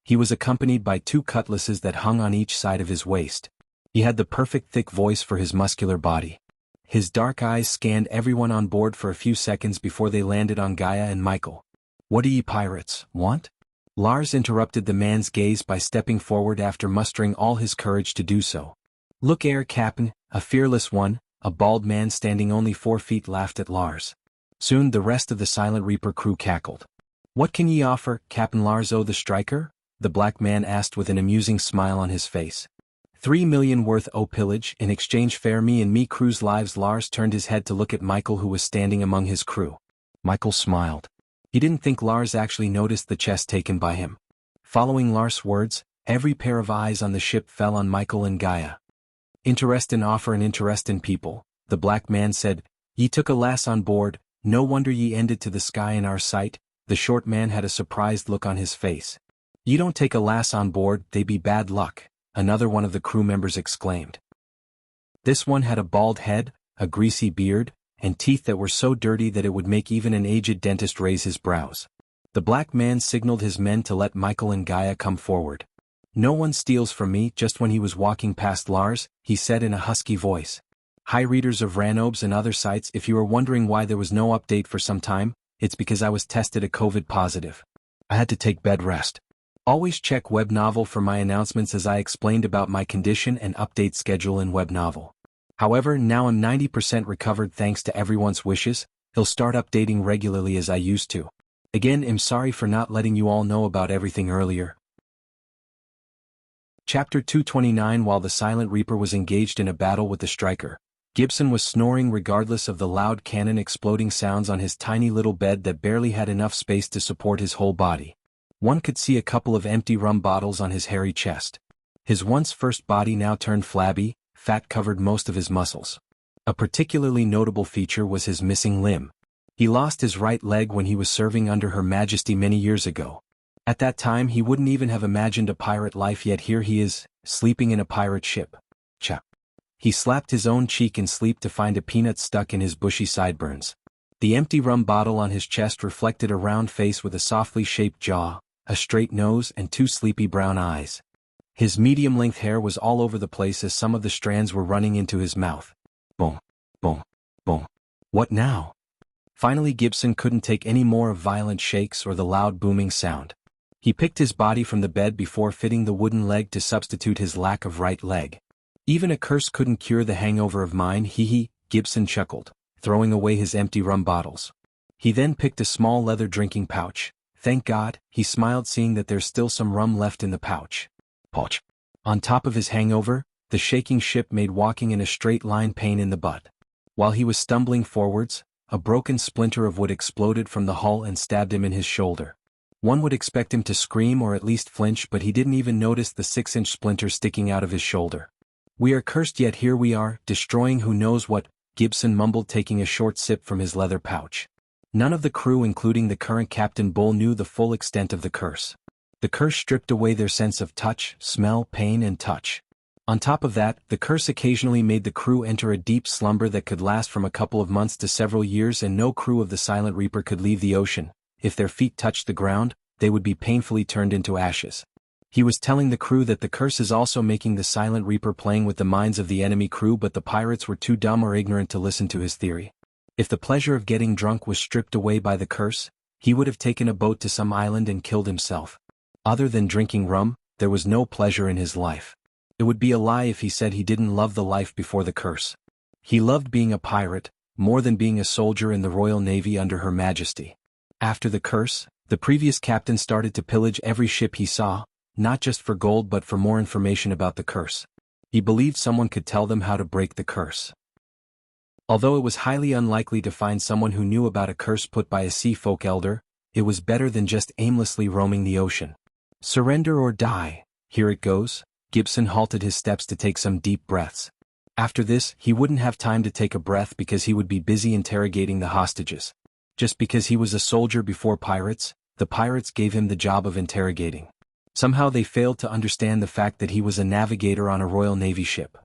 He was accompanied by 2 cutlasses that hung on each side of his waist. He had the perfect thick voice for his muscular body. His dark eyes scanned everyone on board for a few seconds before they landed on Gaia and Michael. "What do ye pirates want?" Lars interrupted the man's gaze by stepping forward after mustering all his courage to do so. "Look ere Cap'n, a fearless one," a bald man standing only 4 feet laughed at Lars. Soon the rest of the Silent Reaper crew cackled. "What can ye offer, Cap'n Lars o' the Striker?" the black man asked with an amusing smile on his face. 3 million worth o' pillage, in exchange fair me and me crew's lives." Lars turned his head to look at Michael who was standing among his crew. Michael smiled. He didn't think Lars actually noticed the chest taken by him. Following Lars' words, every pair of eyes on the ship fell on Michael and Gaia. "Interest in offer and interest in people," the black man said. "Ye took a lass on board, no wonder ye ended to the sky in our sight." The short man had a surprised look on his face. "Ye don't take a lass on board, they be bad luck," another one of the crew members exclaimed. This one had a bald head, a greasy beard, and teeth that were so dirty that it would make even an aged dentist raise his brows. The black man signaled his men to let Michael and Gaia come forward. "No one steals from me." Just when he was walking past Lars, he said in a husky voice. "Hi readers of Ranobes and other sites, if you are wondering why there was no update for some time, it's because I was tested a COVID positive. I had to take bed rest. Always check Web Novel for my announcements as I explained about my condition and update schedule in Web Novel. However, now I'm 90% recovered thanks to everyone's wishes. He'll start updating regularly as I used to. Again, I'm sorry for not letting you all know about everything earlier." Chapter 229. While the Silent Reaper was engaged in a battle with the Striker, Gibson was snoring regardless of the loud cannon exploding sounds on his tiny little bed that barely had enough space to support his whole body. One could see a couple of empty rum bottles on his hairy chest. His once first body now turned flabby, fat covered most of his muscles. A particularly notable feature was his missing limb. He lost his right leg when he was serving under Her Majesty many years ago. At that time he wouldn't even have imagined a pirate life, yet here he is, sleeping in a pirate ship. Cha. He slapped his own cheek in sleep to find a peanut stuck in his bushy sideburns. The empty rum bottle on his chest reflected a round face with a softly shaped jaw, a straight nose and 2 sleepy brown eyes. His medium-length hair was all over the place as some of the strands were running into his mouth. Boom, boom, boom. What now? Finally Gibson couldn't take any more of violent shakes or the loud booming sound. He picked his body from the bed before fitting the wooden leg to substitute his lack of right leg. "Even a curse couldn't cure the hangover of mine, hee," Gibson chuckled, throwing away his empty rum bottles. He then picked a small leather drinking pouch. "Thank God," he smiled seeing that there's still some rum left in the pouch. Pouch. On top of his hangover, the shaking ship made walking in a straight line pain in the butt. While he was stumbling forwards, a broken splinter of wood exploded from the hull and stabbed him in his shoulder. One would expect him to scream or at least flinch, but he didn't even notice the 6-inch splinter sticking out of his shoulder. "We are cursed, yet here we are, destroying who knows what," Gibson mumbled, taking a short sip from his leather pouch. None of the crew, including the current Captain Bull, knew the full extent of the curse. The curse stripped away their sense of touch, smell, pain, and touch. On top of that, the curse occasionally made the crew enter a deep slumber that could last from a couple of months to several years, and no crew of the Silent Reaper could leave the ocean. If their feet touched the ground, they would be painfully turned into ashes. He was telling the crew that the curse is also making the Silent Reaper playing with the minds of the enemy crew, but the pirates were too dumb or ignorant to listen to his theory. If the pleasure of getting drunk was stripped away by the curse, he would have taken a boat to some island and killed himself. Other than drinking rum, there was no pleasure in his life. It would be a lie if he said he didn't love the life before the curse. He loved being a pirate, more than being a soldier in the Royal Navy under Her Majesty. After the curse, the previous captain started to pillage every ship he saw, not just for gold but for more information about the curse. He believed someone could tell them how to break the curse. Although it was highly unlikely to find someone who knew about a curse put by a sea folk elder, It was better than just aimlessly roaming the ocean. Surrender or die, here it goes. Gibson halted his steps to take some deep breaths. After this, he wouldn't have time to take a breath because he would be busy interrogating the hostages. Just because he was a soldier before pirates, the pirates gave him the job of interrogating. Somehow they failed to understand the fact that he was a navigator on a Royal Navy ship.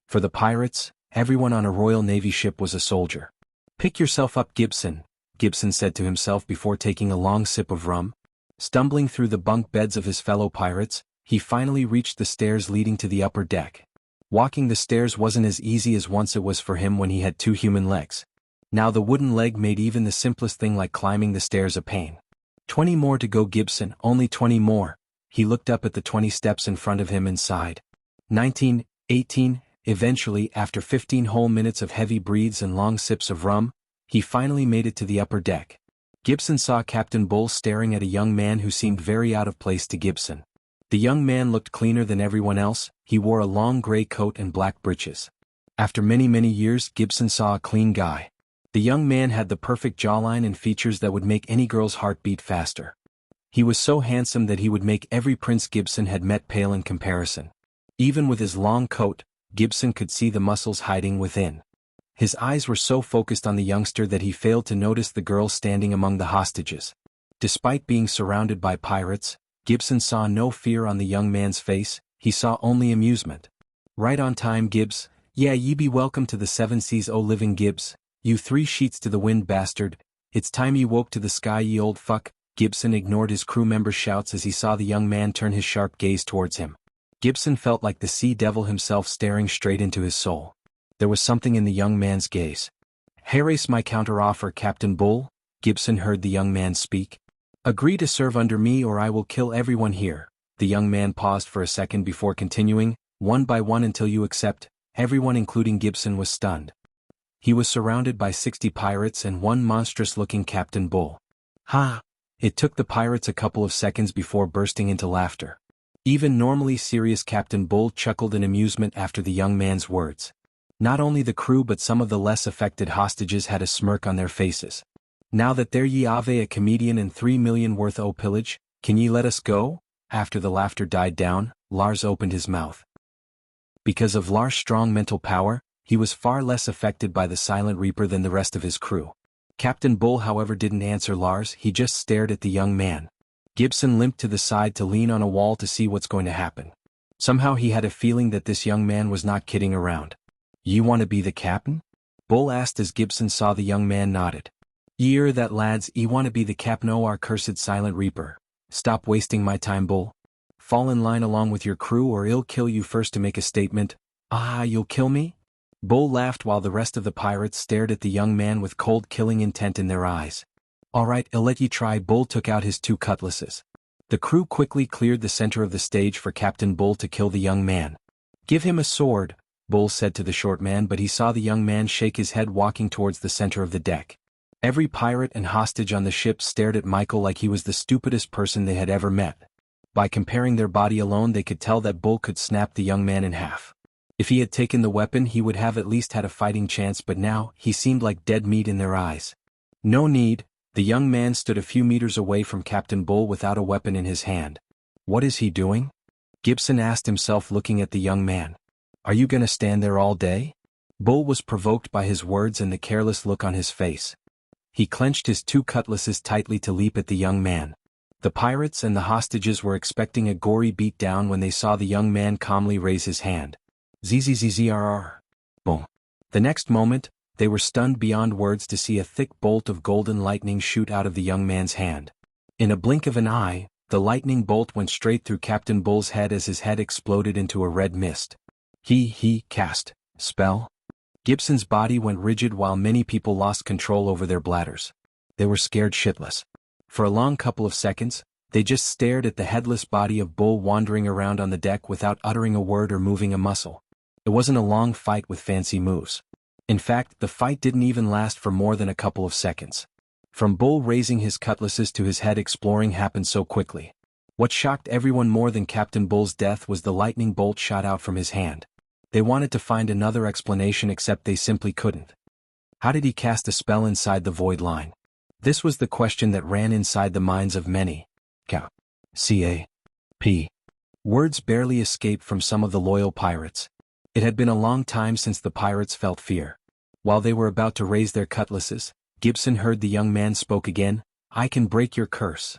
For the pirates, everyone on a Royal Navy ship was a soldier. Pick yourself up, Gibson, Gibson said to himself before taking a long sip of rum. Stumbling through the bunk beds of his fellow pirates, he finally reached the stairs leading to the upper deck. Walking the stairs wasn't as easy as once it was for him when he had 2 human legs. Now the wooden leg made even the simplest thing like climbing the stairs a pain. 20 more to go, Gibson, only 20 more. He looked up at the 20 steps in front of him and sighed. 19, 18, eventually, after 15 whole minutes of heavy breathes and long sips of rum, he finally made it to the upper deck. Gibson saw Captain Bull staring at a young man who seemed very out of place to Gibson. The young man looked cleaner than everyone else. He wore a long gray coat and black breeches. After many years, Gibson saw a clean guy. The young man had the perfect jawline and features that would make any girl's heart beat faster. He was so handsome that he would make every prince Gibson had met pale in comparison. Even with his long coat, Gibson could see the muscles hiding within. His eyes were so focused on the youngster that he failed to notice the girl standing among the hostages. Despite being surrounded by pirates, Gibson saw no fear on the young man's face. He saw only amusement. Right on time, Gibbs. Yeah, ye be welcome to the 7 seas, O living Gibbs. You 3 sheets to the wind, bastard. It's time ye woke to the sky, ye old fuck. Gibson ignored his crew member's shouts as he saw the young man turn his sharp gaze towards him. Gibson felt like the sea devil himself staring straight into his soul. There was something in the young man's gaze. "Harass my counteroffer, Captain Bull," Gibson heard the young man speak. "Agree to serve under me or I will kill everyone here." The young man paused for a second before continuing, "One by one until you accept." Everyone including Gibson was stunned. He was surrounded by 60 pirates and one monstrous-looking Captain Bull. Ha! It took the pirates a couple of seconds before bursting into laughter. Even normally serious Captain Bull chuckled in amusement after the young man's words. Not only the crew but some of the less affected hostages had a smirk on their faces. "Now that there ye have a comedian and 3 million worth o' pillage, can ye let us go?" After the laughter died down, Lars opened his mouth. Because of Lars' strong mental power, he was far less affected by the Silent Reaper than the rest of his crew. Captain Bull, however, didn't answer Lars. He just stared at the young man. Gibson limped to the side to lean on a wall to see what's going to happen. Somehow he had a feeling that this young man was not kidding around. "You want to be the captain?" Bull asked as Gibson saw the young man nodded. "Ye're that, lads, ye want to be the captain o' our cursed Silent Reaper. Stop wasting my time, Bull. Fall in line along with your crew or I'll kill you first to make a statement." "Ah, you'll kill me?" Bull laughed while the rest of the pirates stared at the young man with cold killing intent in their eyes. "All right, I'll let ye try." Bull took out his 2 cutlasses. The crew quickly cleared the center of the stage for Captain Bull to kill the young man. "Give him a sword," Bull said to the short man, but he saw the young man shake his head walking towards the center of the deck. Every pirate and hostage on the ship stared at Michael like he was the stupidest person they had ever met. By comparing their body alone they could tell that Bull could snap the young man in half. If he had taken the weapon he would have at least had a fighting chance, but now, he seemed like dead meat in their eyes. "No need." The young man stood a few meters away from Captain Bull without a weapon in his hand. "What is he doing?" Gibson asked himself, looking at the young man. "Are you gonna stand there all day?" Bull was provoked by his words and the careless look on his face. He clenched his 2 cutlasses tightly to leap at the young man. The pirates and the hostages were expecting a gory beatdown when they saw the young man calmly raise his hand. Zzzzrrr. Boom. The next moment, they were stunned beyond words to see a thick bolt of golden lightning shoot out of the young man's hand. In a blink of an eye, the lightning bolt went straight through Captain Bull's head as his head exploded into a red mist. He cast spell. Gibson's body went rigid while many people lost control over their bladders. They were scared shitless. For a long couple of seconds, they just stared at the headless body of Bull wandering around on the deck without uttering a word or moving a muscle. It wasn't a long fight with fancy moves. In fact, the fight didn't even last for more than a couple of seconds. From Bull raising his cutlasses to his head exploring happened so quickly. What shocked everyone more than Captain Bull's death was the lightning bolt shot out from his hand. They wanted to find another explanation except they simply couldn't. How did he cast a spell inside the void line? This was the question that ran inside the minds of many. C-A-P. Words barely escaped from some of the loyal pirates. It had been a long time since the pirates felt fear. While they were about to raise their cutlasses, Gibson heard the young man spoke again. "I can break your curse."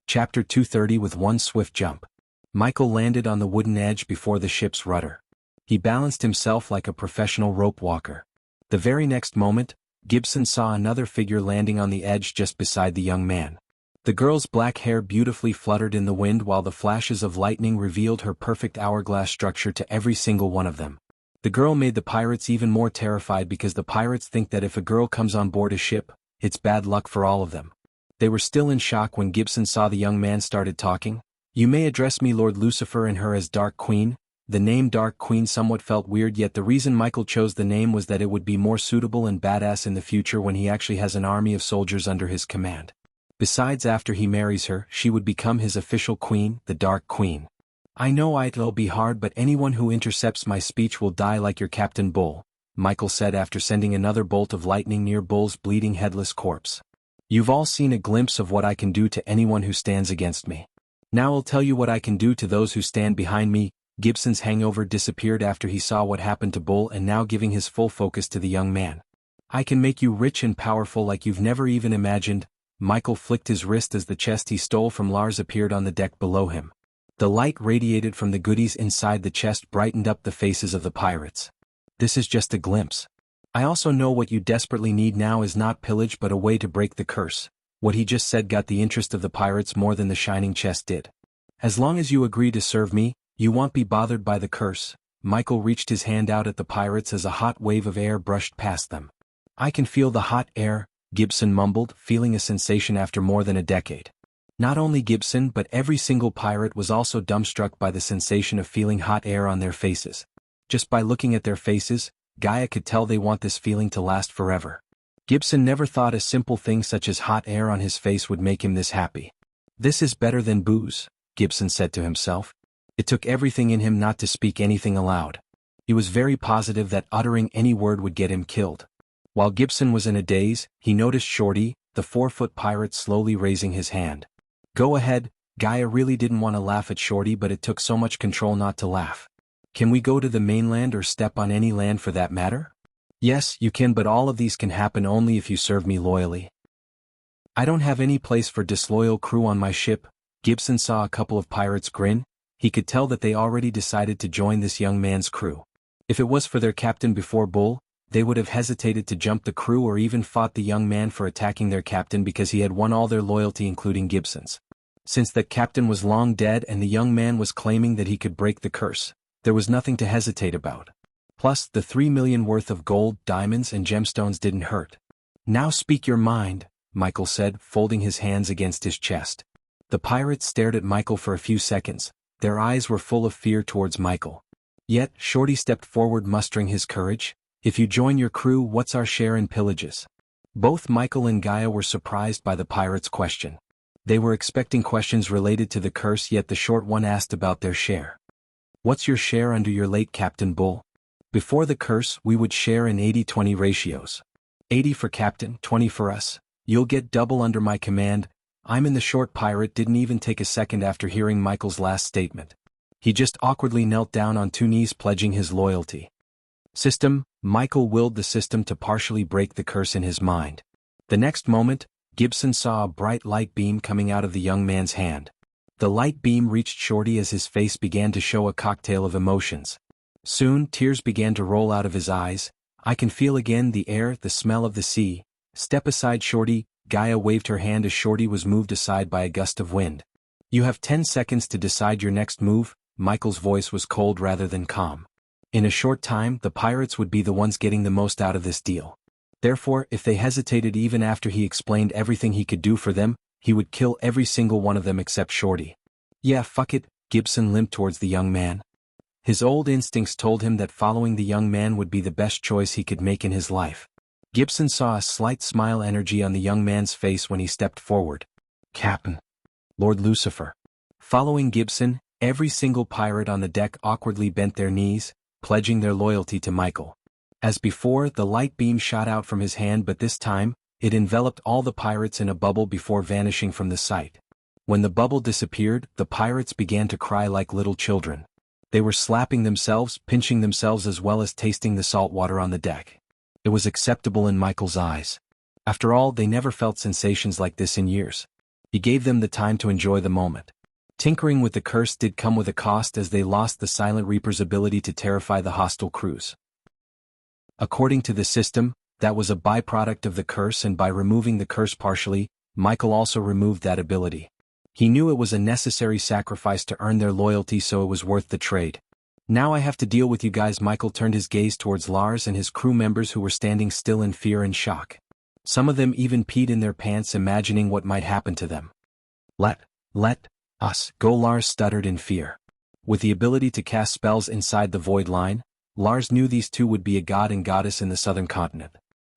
Chapter 230. With one swift jump, Michael landed on the wooden edge before the ship's rudder. He balanced himself like a professional rope walker. The very next moment, Gibson saw another figure landing on the edge just beside the young man. The girl's black hair beautifully fluttered in the wind while the flashes of lightning revealed her perfect hourglass structure to every single one of them. The girl made the pirates even more terrified because the pirates think that if a girl comes on board a ship, it's bad luck for all of them. They were still in shock when Gibson saw the young man started talking. "You may address me Lord Lucifer and her as Dark Queen." The name Dark Queen somewhat felt weird, yet the reason Michael chose the name was that it would be more suitable and badass in the future when he actually has an army of soldiers under his command. Besides, after he marries her, she would become his official queen, the Dark Queen. "I know it'll be hard, but anyone who intercepts my speech will die like your Captain Bull," Michael said after sending another bolt of lightning near Bull's bleeding headless corpse. "You've all seen a glimpse of what I can do to anyone who stands against me. Now I'll tell you what I can do to those who stand behind me." Gibson's hangover disappeared after he saw what happened to Bull, and now giving his full focus to the young man. "I can make you rich and powerful like you've never even imagined." Michael flicked his wrist as the chest he stole from Lars appeared on the deck below him. The light radiated from the goodies inside the chest brightened up the faces of the pirates. "This is just a glimpse. I also know what you desperately need now is not pillage but a way to break the curse." What he just said got the interest of the pirates more than the shining chest did. "As long as you agree to serve me, you won't be bothered by the curse." Michael reached his hand out at the pirates as a hot wave of air brushed past them. "I can feel the hot air," Gibson mumbled, feeling a sensation after more than a decade. Not only Gibson but every single pirate was also dumbstruck by the sensation of feeling hot air on their faces. Just by looking at their faces, Gaia could tell they want this feeling to last forever. Gibson never thought a simple thing such as hot air on his face would make him this happy. "This is better than booze," Gibson said to himself. It took everything in him not to speak anything aloud. He was very positive that uttering any word would get him killed. While Gibson was in a daze, he noticed Shorty, the 4-foot pirate, slowly raising his hand. "Go ahead." Gaia really didn't want to laugh at Shorty, but it took so much control not to laugh. "Can we go to the mainland or step on any land for that matter?" "Yes, you can, but all of these can happen only if you serve me loyally. I don't have any place for disloyal crew on my ship." Gibson saw a couple of pirates grin. He could tell that they already decided to join this young man's crew. If it was for their captain before Bull, they would have hesitated to jump the crew or even fought the young man for attacking their captain because he had won all their loyalty including Gibson's. Since that captain was long dead and the young man was claiming that he could break the curse, there was nothing to hesitate about. Plus, the 3 million worth of gold, diamonds and gemstones didn't hurt. "Now speak your mind," Michael said, folding his hands against his chest. The pirates stared at Michael for a few seconds. Their eyes were full of fear towards Michael. Yet, Shorty stepped forward mustering his courage. "If you join your crew, what's our share in pillages?" Both Michael and Gaia were surprised by the pirate's question. They were expecting questions related to the curse, yet the short one asked about their share. "What's your share under your late Captain Bull?" "Before the curse, we would share in 80-20 ratios. 80 for Captain, 20 for us. You'll get double under my command." The short pirate didn't even take a second after hearing Michael's last statement. He just awkwardly knelt down on 2 knees pledging his loyalty. "System." Michael willed the system to partially break the curse in his mind. The next moment, Gibson saw a bright light beam coming out of the young man's hand. The light beam reached Shorty as his face began to show a cocktail of emotions. Soon, tears began to roll out of his eyes. "I can feel again the air, the smell of the sea." "Step aside, Shorty." Gaia waved her hand as Shorty was moved aside by a gust of wind. "You have 10 seconds to decide your next move." Michael's voice was cold rather than calm. In a short time, the pirates would be the ones getting the most out of this deal. Therefore, if they hesitated even after he explained everything he could do for them, he would kill every single one of them except Shorty. "Yeah, fuck it." Gibson limped towards the young man. His old instincts told him that following the young man would be the best choice he could make in his life. Gibson saw a slight smile energy on the young man's face when he stepped forward. "Captain. Lord Lucifer." Following Gibson, every single pirate on the deck awkwardly bent their knees, pledging their loyalty to Michael. As before, the light beam shot out from his hand, but this time, it enveloped all the pirates in a bubble before vanishing from the sight. When the bubble disappeared, the pirates began to cry like little children. They were slapping themselves, pinching themselves as well as tasting the salt water on the deck. It was acceptable in Michael's eyes. After all, they never felt sensations like this in years. He gave them the time to enjoy the moment. Tinkering with the curse did come with a cost, as they lost the Silent Reaper's ability to terrify the hostile crews. According to the system, that was a byproduct of the curse, and by removing the curse partially, Michael also removed that ability. He knew it was a necessary sacrifice to earn their loyalty, so it was worth the trade. Now I have to deal with you guys. Michael turned his gaze towards Lars and his crew members, who were standing still in fear and shock. Some of them even peed in their pants, imagining what might happen to them. Let us go, Lars stuttered in fear. With the ability to cast spells inside the void line, Lars knew these two would be a god and goddess in the southern continent.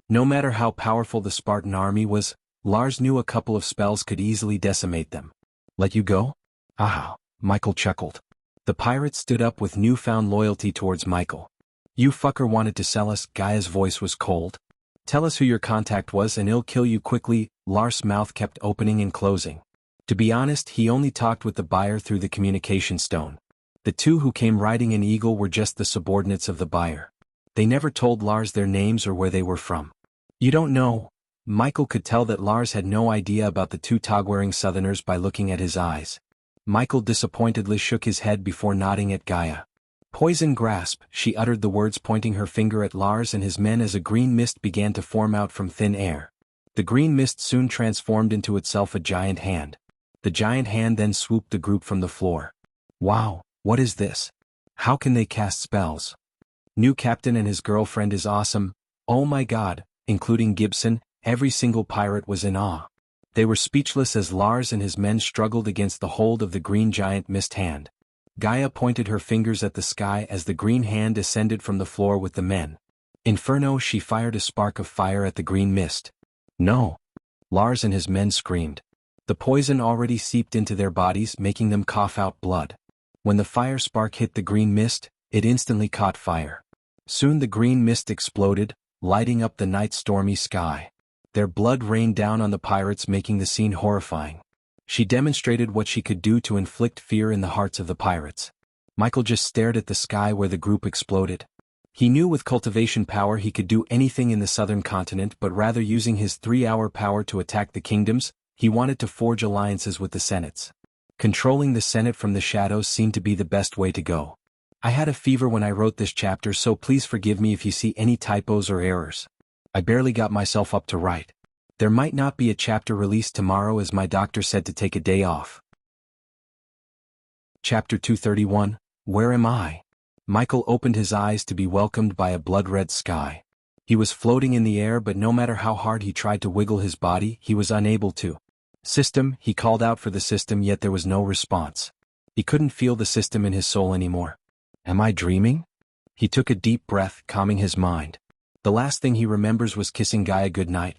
No matter how powerful the Spartan army was, Lars knew a couple of spells could easily decimate them. Let you go? Ah, Michael chuckled. The pirate stood up with newfound loyalty towards Michael. You fucker wanted to sell us. Gaia's voice was cold. Tell us who your contact was and he'll kill you quickly. Lars' mouth kept opening and closing. To be honest, he only talked with the buyer through the communication stone. The two who came riding an eagle were just the subordinates of the buyer. They never told Lars their names or where they were from. You don't know? Michael could tell that Lars had no idea about the two tog-wearing southerners by looking at his eyes. Michael disappointedly shook his head before nodding at Gaia. Poison grasp, she uttered the words, pointing her finger at Lars and his men as a green mist began to form out from thin air. The green mist soon transformed into itself a giant hand. The giant hand then swooped the group from the floor. Wow, what is this? How can they cast spells? New captain and his girlfriend is awesome. Oh my god, including Gibson. Every single pirate was in awe. They were speechless as Lars and his men struggled against the hold of the green giant mist hand. Gaia pointed her fingers at the sky as the green hand ascended from the floor with the men. Inferno, she fired a spark of fire at the green mist. No! Lars and his men screamed. The poison already seeped into their bodies, making them cough out blood. When the fire spark hit the green mist, it instantly caught fire. Soon the green mist exploded, lighting up the night stormy sky. Their blood rained down on the pirates, making the scene horrifying. She demonstrated what she could do to inflict fear in the hearts of the pirates. Michael just stared at the sky where the group exploded. He knew with cultivation power he could do anything in the southern continent, but rather using his 3-hour power to attack the kingdoms, he wanted to forge alliances with the senates. Controlling the Senate from the shadows seemed to be the best way to go. I had a fever when I wrote this chapter, so please forgive me if you see any typos or errors. I barely got myself up to write. There might not be a chapter released tomorrow as my doctor said to take a day off. Chapter 231, Where Am I? Michael opened his eyes to be welcomed by a blood-red sky. He was floating in the air, but no matter how hard he tried to wiggle his body, he was unable to. System, he called out for the system, yet there was no response. He couldn't feel the system in his soul anymore. Am I dreaming? He took a deep breath, calming his mind. The last thing he remembers was kissing Gaia goodnight.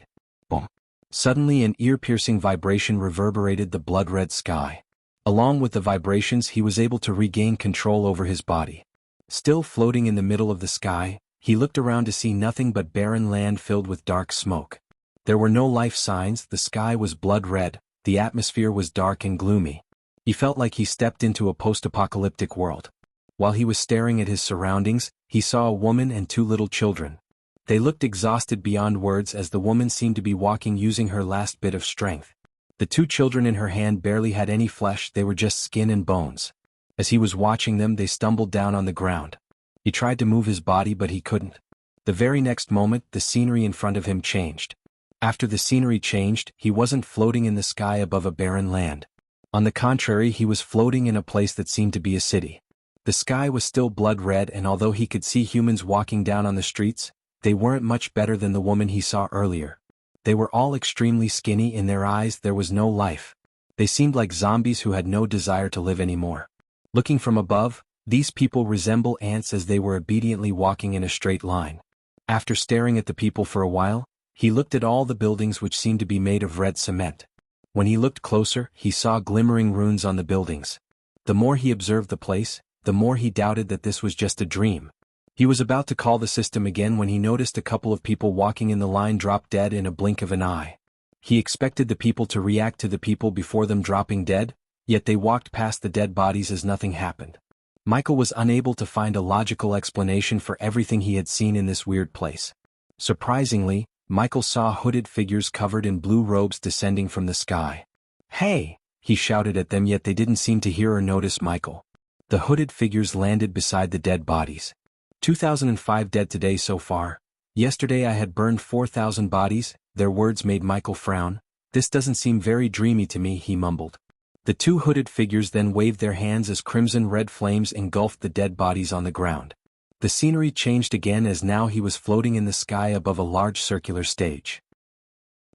Boom. Suddenly an ear-piercing vibration reverberated the blood-red sky. Along with the vibrations, he was able to regain control over his body. Still floating in the middle of the sky, he looked around to see nothing but barren land filled with dark smoke. There were no life signs, the sky was blood-red, the atmosphere was dark and gloomy. He felt like he stepped into a post-apocalyptic world. While he was staring at his surroundings, he saw a woman and 2 little children. They looked exhausted beyond words, as the woman seemed to be walking using her last bit of strength. The 2 children in her hand barely had any flesh, they were just skin and bones. As he was watching them, they stumbled down on the ground. He tried to move his body, but he couldn't. The very next moment, the scenery in front of him changed. After the scenery changed, he wasn't floating in the sky above a barren land. On the contrary, he was floating in a place that seemed to be a city. The sky was still blood-red, and although he could see humans walking down on the streets, they weren't much better than the woman he saw earlier. They were all extremely skinny, in their eyes there was no life. They seemed like zombies who had no desire to live anymore. Looking from above, these people resemble ants as they were obediently walking in a straight line. After staring at the people for a while, he looked at all the buildings which seemed to be made of red cement. When he looked closer, he saw glimmering runes on the buildings. The more he observed the place, the more he doubted that this was just a dream. He was about to call the system again when he noticed a couple of people walking in the line drop dead in a blink of an eye. He expected the people to react to the people before them dropping dead, yet they walked past the dead bodies as nothing happened. Michael was unable to find a logical explanation for everything he had seen in this weird place. Surprisingly, Michael saw hooded figures covered in blue robes descending from the sky. "Hey!" he shouted at them, yet they didn't seem to hear or notice Michael. The hooded figures landed beside the dead bodies. 2005 dead today so far. Yesterday I had burned 4,000 bodies. Their words made Michael frown. "This doesn't seem very dreamy to me," he mumbled. The two hooded figures then waved their hands as crimson-red flames engulfed the dead bodies on the ground. The scenery changed again as now he was floating in the sky above a large circular stage.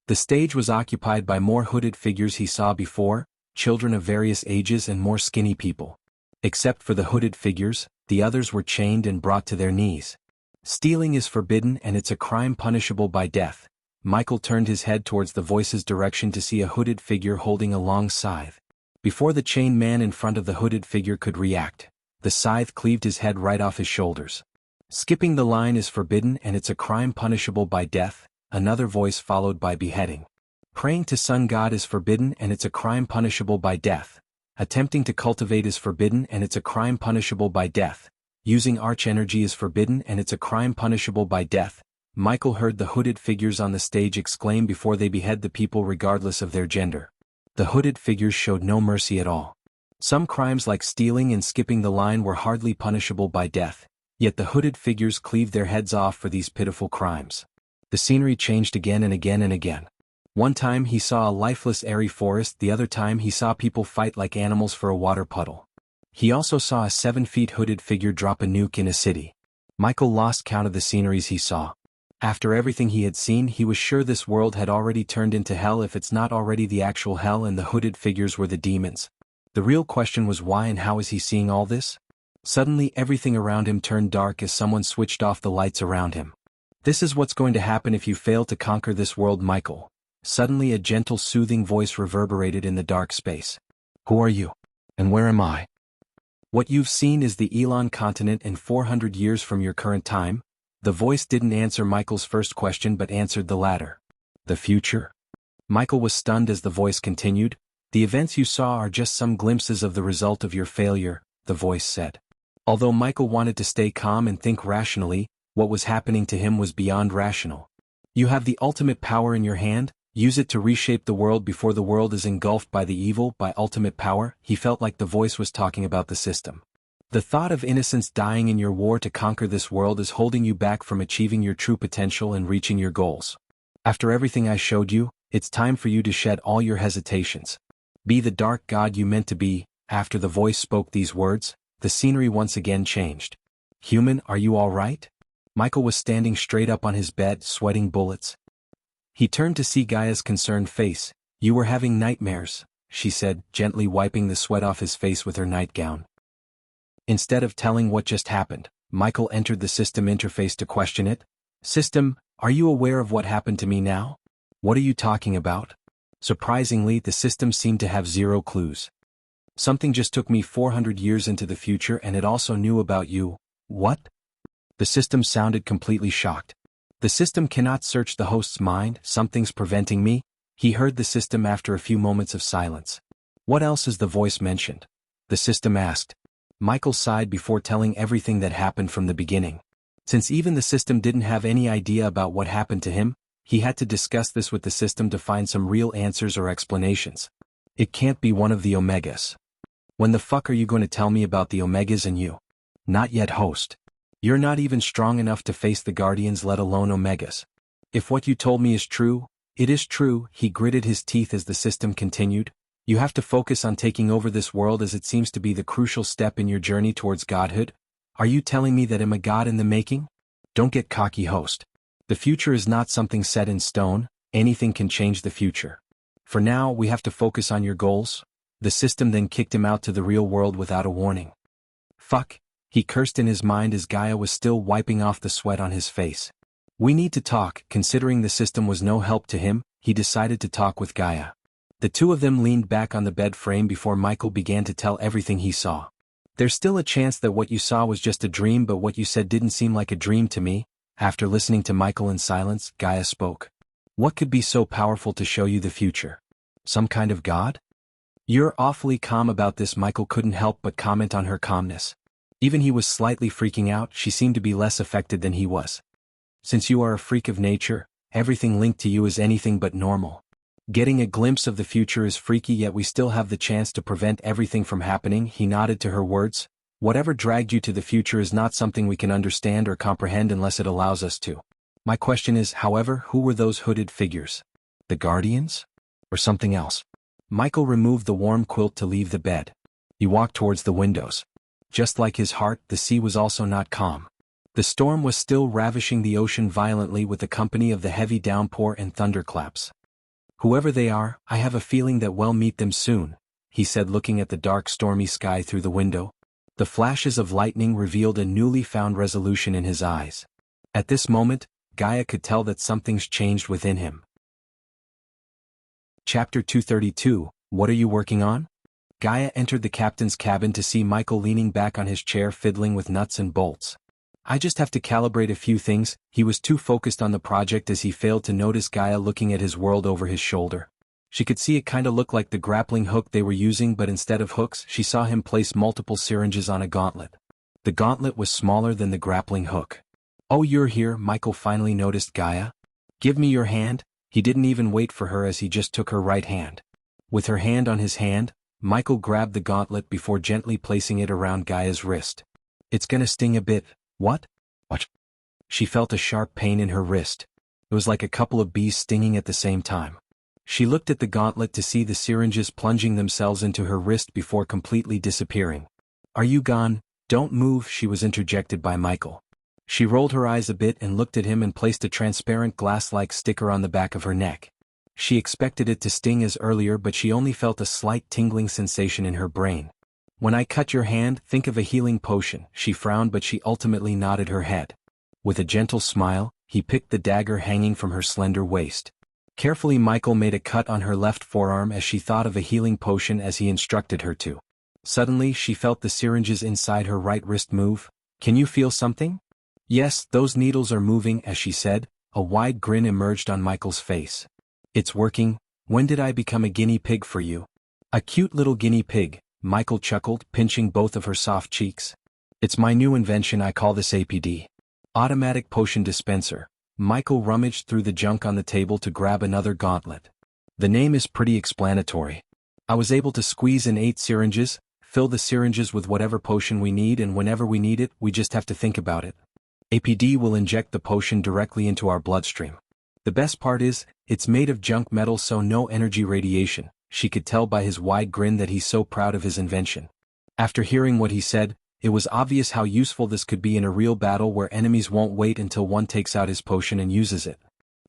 The stage was occupied by more hooded figures he saw before, children of various ages and more skinny people. Except for the hooded figures, the others were chained and brought to their knees. "Stealing is forbidden and it's a crime punishable by death." Michael turned his head towards the voice's direction to see a hooded figure holding a long scythe. Before the chained man in front of the hooded figure could react, the scythe cleaved his head right off his shoulders. "Skipping the line is forbidden and it's a crime punishable by death," another voice followed by beheading. "Praying to sun god is forbidden and it's a crime punishable by death. Attempting to cultivate is forbidden and it's a crime punishable by death. Using arch energy is forbidden and it's a crime punishable by death." Michael heard the hooded figures on the stage exclaim before they behead the people regardless of their gender. The hooded figures showed no mercy at all. Some crimes like stealing and skipping the line were hardly punishable by death, yet the hooded figures cleaved their heads off for these pitiful crimes. The scenery changed again and again and again. One time he saw a lifeless airy forest, the other time he saw people fight like animals for a water puddle. He also saw a 7-feet hooded figure drop a nuke in a city. Michael lost count of the sceneries he saw. After everything he had seen, he was sure this world had already turned into hell if it's not already the actual hell and the hooded figures were the demons. The real question was why and how is he seeing all this? Suddenly everything around him turned dark as someone switched off the lights around him. "This is what's going to happen if you fail to conquer this world, Michael." Suddenly a gentle soothing voice reverberated in the dark space. "Who are you? And where am I?" "What you've seen is the Elon continent in 400 years from your current time." The voice didn't answer Michael's first question but answered the latter. "The future?" Michael was stunned as the voice continued. "The events you saw are just some glimpses of the result of your failure," the voice said. Although Michael wanted to stay calm and think rationally, what was happening to him was beyond rational. "You have the ultimate power in your hand. Use it to reshape the world before the world is engulfed by the evil, by ultimate power." He felt like the voice was talking about the system. "The thought of innocents dying in your war to conquer this world is holding you back from achieving your true potential and reaching your goals. After everything I showed you, it's time for you to shed all your hesitations. Be the dark god you meant to be." After the voice spoke these words, the scenery once again changed. "Human, are you all right?" Michael was standing straight up on his bed, sweating bullets. He turned to see Gaia's concerned face. "You were having nightmares," she said, gently wiping the sweat off his face with her nightgown. Instead of telling what just happened, Michael entered the system interface to question it. "System, are you aware of what happened to me now? What are you talking about?" Surprisingly, the system seemed to have zero clues. "Something just took me 400 years into the future and it also knew about you." "What?" The system sounded completely shocked. "The system cannot search the host's mind. Something's preventing me." He heard the system after a few moments of silence. "What else is the voice mentioned?" the system asked. Michael sighed before telling everything that happened from the beginning. Since even the system didn't have any idea about what happened to him, he had to discuss this with the system to find some real answers or explanations. "It can't be one of the Omegas." "When the fuck are you going to tell me about the Omegas and you?" "Not yet, host. You're not even strong enough to face the Guardians, let alone Omegas." "If what you told me is true, it is true." He gritted his teeth as the system continued. "You have to focus on taking over this world as it seems to be the crucial step in your journey towards godhood." "Are you telling me that I'm a god in the making?" "Don't get cocky, host. The future is not something set in stone. Anything can change the future. For now, we have to focus on your goals." The system then kicked him out to the real world without a warning. "Fuck," he cursed in his mind as Gaia was still wiping off the sweat on his face. "We need to talk." Considering the system was no help to him, he decided to talk with Gaia. The two of them leaned back on the bed frame before Michael began to tell everything he saw. There's still a chance that what you saw was just a dream, but what you said didn't seem like a dream to me. After listening to Michael in silence, Gaia spoke. What could be so powerful to show you the future? Some kind of god? You're awfully calm about this. Michael couldn't help but comment on her calmness. Even he was slightly freaking out. She seemed to be less affected than he was. Since you are a freak of nature, everything linked to you is anything but normal. Getting a glimpse of the future is freaky, yet we still have the chance to prevent everything from happening. He nodded to her words. Whatever dragged you to the future is not something we can understand or comprehend unless it allows us to. My question is, however, who were those hooded figures? The Guardians? Or something else? Michael removed the warm quilt to leave the bed. He walked towards the windows. Just like his heart, the sea was also not calm. The storm was still ravishing the ocean violently with the company of the heavy downpour and thunderclaps. Whoever they are, I have a feeling that we'll meet them soon, he said, looking at the dark stormy sky through the window. The flashes of lightning revealed a newly found resolution in his eyes. At this moment, Gaia could tell that something's changed within him. Chapter 232, What are you working on? Gaia entered the captain's cabin to see Michael leaning back on his chair fiddling with nuts and bolts. I just have to calibrate a few things. He was too focused on the project as he failed to notice Gaia looking at his world over his shoulder. She could see it kinda looked like the grappling hook they were using, but instead of hooks, she saw him place multiple syringes on a gauntlet. The gauntlet was smaller than the grappling hook. Oh, you're here, Michael finally noticed Gaia. Give me your hand. He didn't even wait for her as he just took her right hand. With her hand on his hand, Michael grabbed the gauntlet before gently placing it around Gaia's wrist. It's gonna sting a bit. What? What? She felt a sharp pain in her wrist. It was like a couple of bees stinging at the same time. She looked at the gauntlet to see the syringes plunging themselves into her wrist before completely disappearing. Are you gone? Don't move, she was interjected by Michael. She rolled her eyes a bit and looked at him and placed a transparent glass-like sticker on the back of her neck. She expected it to sting as earlier, but she only felt a slight tingling sensation in her brain. When I cut your hand, think of a healing potion. She frowned, but she ultimately nodded her head. With a gentle smile, he picked the dagger hanging from her slender waist. Carefully, Michael made a cut on her left forearm as she thought of a healing potion as he instructed her to. Suddenly, she felt the syringes inside her right wrist move. Can you feel something? Yes, those needles are moving, as she said. A wide grin emerged on Michael's face. It's working. When did I become a guinea pig for you? A cute little guinea pig, Michael chuckled, pinching both of her soft cheeks. It's my new invention. I call this APD. Automatic Potion Dispenser. Michael rummaged through the junk on the table to grab another gauntlet. The name is pretty explanatory. I was able to squeeze in 8 syringes, fill the syringes with whatever potion we need, and whenever we need it, we just have to think about it. APD will inject the potion directly into our bloodstream. The best part is, it's made of junk metal, so no energy radiation. She could tell by his wide grin that he's so proud of his invention. After hearing what he said, it was obvious how useful this could be in a real battle where enemies won't wait until one takes out his potion and uses it.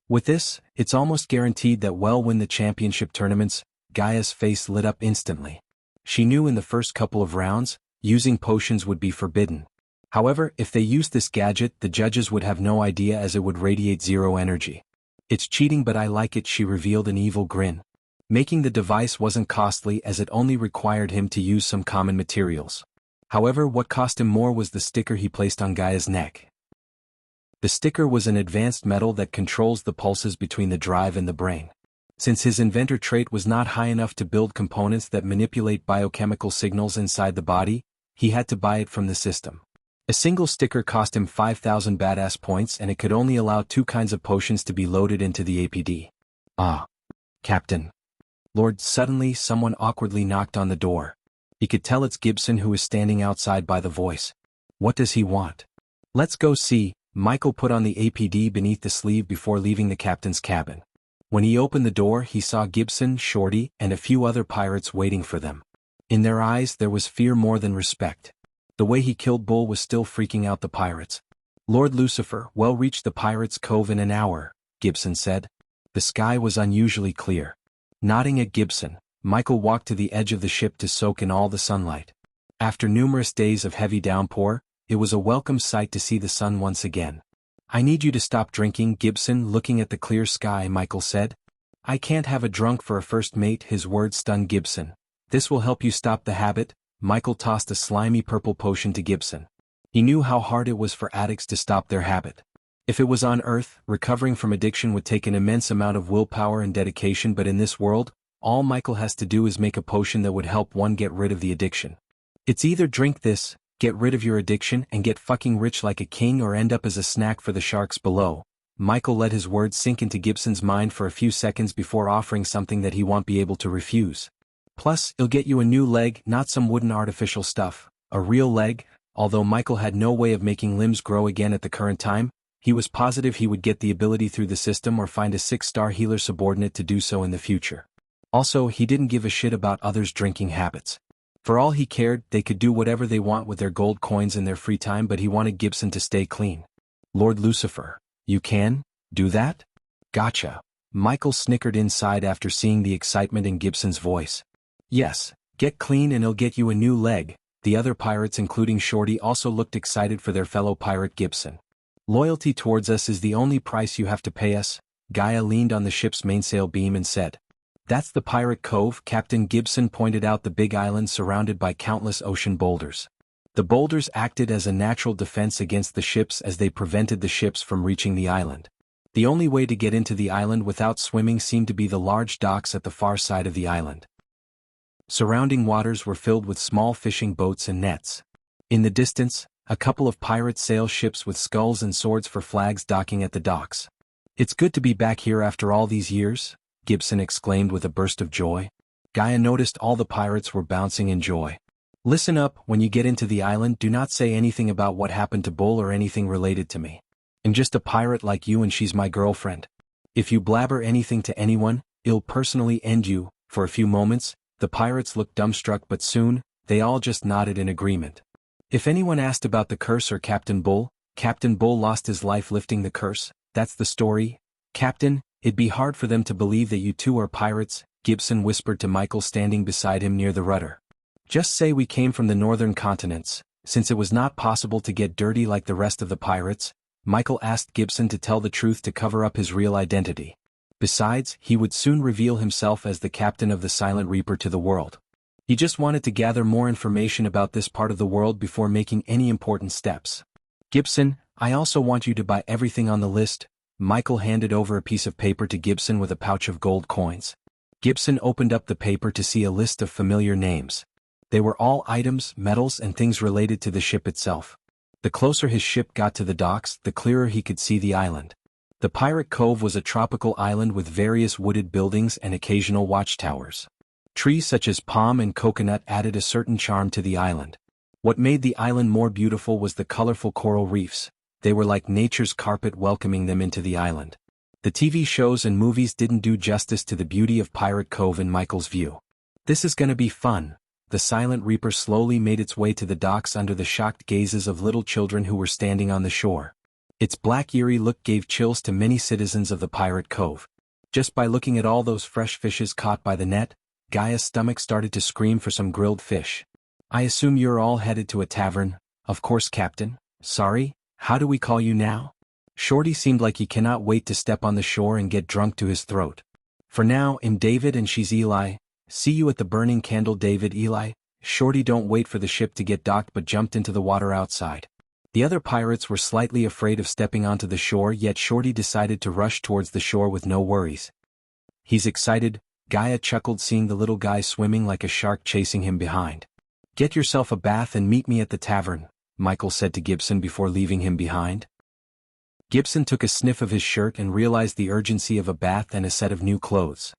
With this, it's almost guaranteed that we'll win the championship tournaments. Gaia's face lit up instantly. She knew in the first couple of rounds, using potions would be forbidden. However, if they used this gadget, the judges would have no idea as it would radiate 0 energy. It's cheating, but I like it, she revealed an evil grin. Making the device wasn't costly as it only required him to use some common materials. However, what cost him more was the sticker he placed on Gaia's neck. The sticker was an advanced metal that controls the pulses between the drive and the brain. Since his inventor trait was not high enough to build components that manipulate biochemical signals inside the body, he had to buy it from the system. A single sticker cost him 5,000 badass points, and it could only allow 2 kinds of potions to be loaded into the APD. Ah. Captain. Lord, suddenly someone awkwardly knocked on the door. He could tell it's Gibson, who was standing outside by the voice. What does he want? Let's go see. Michael put on the APD beneath the sleeve before leaving the captain's cabin. When he opened the door, he saw Gibson, Shorty, and a few other pirates waiting for them. In their eyes there was fear more than respect. The way he killed Bull was still freaking out the pirates. Lord Lucifer, we'll reach the Pirates' Cove in an hour, Gibson said. The sky was unusually clear. Nodding at Gibson, Michael walked to the edge of the ship to soak in all the sunlight. After numerous days of heavy downpour, it was a welcome sight to see the sun once again. I need you to stop drinking, Gibson, looking at the clear sky, Michael said. I can't have a drunk for a first mate, his words stunned Gibson. This will help you stop the habit, Michael tossed a slimy purple potion to Gibson. He knew how hard it was for addicts to stop their habit. If it was on Earth, recovering from addiction would take an immense amount of willpower and dedication, but in this world, all Michael has to do is make a potion that would help one get rid of the addiction. It's either drink this, get rid of your addiction and get fucking rich like a king, or end up as a snack for the sharks below. Michael let his words sink into Gibson's mind for a few seconds before offering something that he won't be able to refuse. Plus, it'll get you a new leg, not some wooden artificial stuff. A real leg. Although Michael had no way of making limbs grow again at the current time, he was positive he would get the ability through the system or find a 6-star healer subordinate to do so in the future. Also, he didn't give a shit about others' drinking habits. For all he cared, they could do whatever they want with their gold coins in their free time, but he wanted Gibson to stay clean. Lord Lucifer, you can do that? Gotcha. Michael snickered inside after seeing the excitement in Gibson's voice. Yes, get clean and it'll get you a new leg. The other pirates, including Shorty, also looked excited for their fellow pirate Gibson. Loyalty towards us is the only price you have to pay us. Gaia leaned on the ship's mainsail beam and said. That's the Pirate Cove. Captain Gibson pointed out the big island surrounded by countless ocean boulders. The boulders acted as a natural defense against the ships as they prevented the ships from reaching the island. The only way to get into the island without swimming seemed to be the large docks at the far side of the island. Surrounding waters were filled with small fishing boats and nets. In the distance, a couple of pirate sail ships with skulls and swords for flags docking at the docks. It's good to be back here after all these years, Gibson exclaimed with a burst of joy. Gaia noticed all the pirates were bouncing in joy. Listen up, when you get into the island, do not say anything about what happened to Bull or anything related to me. I'm just a pirate like you and she's my girlfriend. If you blabber anything to anyone, it'll personally end you. For a few moments, the pirates looked dumbstruck, but soon, they all just nodded in agreement. If anyone asked about the curse or Captain Bull lost his life lifting the curse. That's the story. Captain, it'd be hard for them to believe that you two are pirates, Gibson whispered to Michael standing beside him near the rudder. Just say we came from the northern continents, since it was not possible to get dirty like the rest of the pirates. Michael asked Gibson to tell the truth to cover up his real identity. Besides, he would soon reveal himself as the captain of the Silent Reaper to the world. He just wanted to gather more information about this part of the world before making any important steps. Gibson, I also want you to buy everything on the list. Michael handed over a piece of paper to Gibson with a pouch of gold coins. Gibson opened up the paper to see a list of familiar names. They were all items, metals, and things related to the ship itself. The closer his ship got to the docks, the clearer he could see the island. The Pirate Cove was a tropical island with various wooded buildings and occasional watchtowers. Trees such as palm and coconut added a certain charm to the island. What made the island more beautiful was the colorful coral reefs. They were like nature's carpet welcoming them into the island. The TV shows and movies didn't do justice to the beauty of Pirate Cove in Michael's view. This is gonna be fun. The Silent Reaper slowly made its way to the docks under the shocked gazes of little children who were standing on the shore. Its black eerie look gave chills to many citizens of the Pirate Cove. Just by looking at all those fresh fishes caught by the net, Gaia's stomach started to scream for some grilled fish. I assume you're all headed to a tavern. Of course, Captain. Sorry, how do we call you now? Shorty seemed like he cannot wait to step on the shore and get drunk to his throat. For now, I'm David and she's Eli. See you at the Burning Candle, David. Eli. Shorty don't wait for the ship to get docked but jumped into the water outside. The other pirates were slightly afraid of stepping onto the shore, yet Shorty decided to rush towards the shore with no worries. He's excited, Gaia chuckled seeing the little guy swimming like a shark chasing him behind. Get yourself a bath and meet me at the tavern, Michael said to Gibson before leaving him behind. Gibson took a sniff of his shirt and realized the urgency of a bath and a set of new clothes.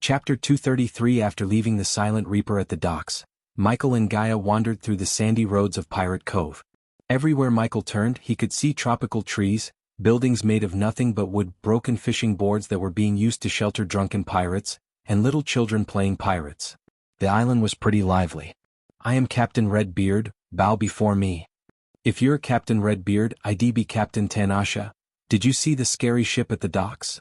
Chapter 233. After leaving the Silent Reaper at the docks, Michael and Gaia wandered through the sandy roads of Pirate Cove. Everywhere Michael turned, he could see tropical trees, buildings made of nothing but wood, broken fishing boards that were being used to shelter drunken pirates, and little children playing pirates. The island was pretty lively. I am Captain Redbeard, bow before me. If you're Captain Redbeard, I'd be Captain Tanasha. Did you see the scary ship at the docks?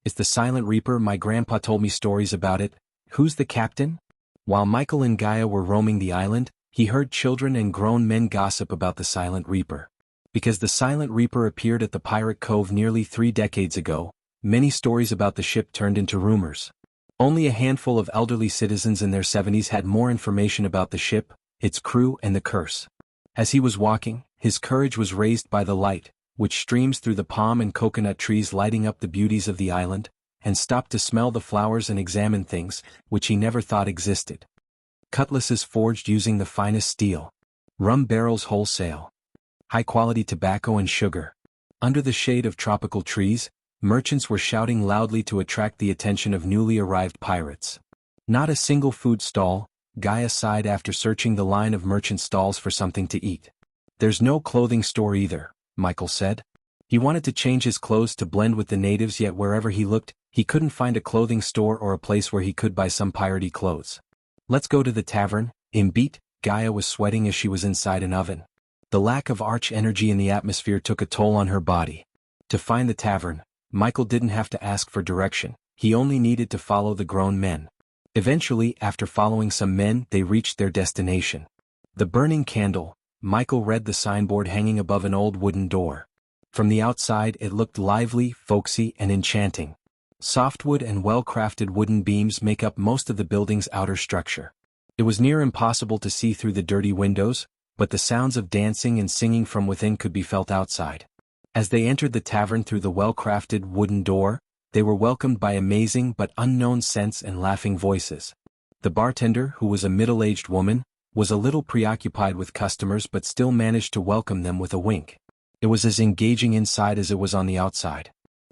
It's the Silent Reaper. My grandpa told me stories about it. Who's the captain? While Michael and Gaia were roaming the island, he heard children and grown men gossip about the Silent Reaper. Because the Silent Reaper appeared at the Pirate Cove nearly 3 decades ago, many stories about the ship turned into rumors. Only a handful of elderly citizens in their 70s had more information about the ship, its crew and the curse. As he was walking, his courage was raised by the light, which streams through the palm and coconut trees lighting up the beauties of the island, and stopped to smell the flowers and examine things, which he never thought existed. Cutlasses forged using the finest steel. Rum barrels wholesale. High-quality tobacco and sugar. Under the shade of tropical trees, merchants were shouting loudly to attract the attention of newly arrived pirates. Not a single food stall, Gaia sighed after searching the line of merchant stalls for something to eat. There's no clothing store either, Michael said. He wanted to change his clothes to blend with the natives, yet wherever he looked, he couldn't find a clothing store or a place where he could buy some piratey clothes. Let's go to the tavern, Imbit. Gaia was sweating as she was inside an oven. The lack of arch energy in the atmosphere took a toll on her body. To find the tavern, Michael didn't have to ask for direction, he only needed to follow the grown men. Eventually, after following some men, they reached their destination. The Burning Candle. Michael read the signboard hanging above an old wooden door. From the outside it looked lively, folksy, and enchanting. Softwood and well-crafted wooden beams make up most of the building's outer structure. It was near impossible to see through the dirty windows, but the sounds of dancing and singing from within could be felt outside. As they entered the tavern through the well-crafted wooden door, they were welcomed by amazing but unknown scents and laughing voices. The bartender, who was a middle-aged woman, was a little preoccupied with customers but still managed to welcome them with a wink. It was as engaging inside as it was on the outside.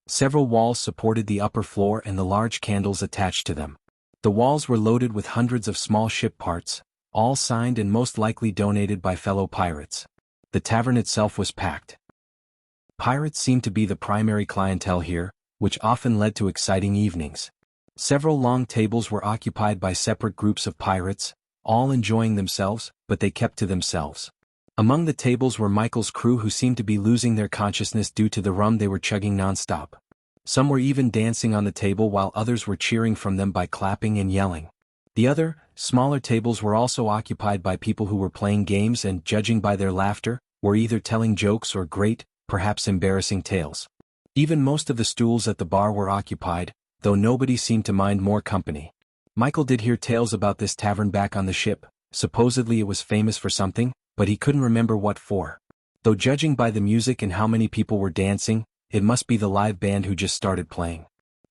Several walls supported the upper floor and the large candles attached to them. The walls were loaded with hundreds of small ship parts, all signed and most likely donated by fellow pirates. The tavern itself was packed. Pirates seemed to be the primary clientele here, which often led to exciting evenings. Several long tables were occupied by separate groups of pirates, all enjoying themselves, but they kept to themselves. Among the tables were Michael's crew, who seemed to be losing their consciousness due to the rum they were chugging non-stop. Some were even dancing on the table while others were cheering from them by clapping and yelling. The other, smaller tables were also occupied by people who were playing games and, judging by their laughter, were either telling jokes or great, perhaps embarrassing tales. Even most of the stools at the bar were occupied, though nobody seemed to mind more company. Michael did hear tales about this tavern back on the ship. Supposedly it was famous for something, but he couldn't remember what for. Though judging by the music and how many people were dancing, it must be the live band who just started playing.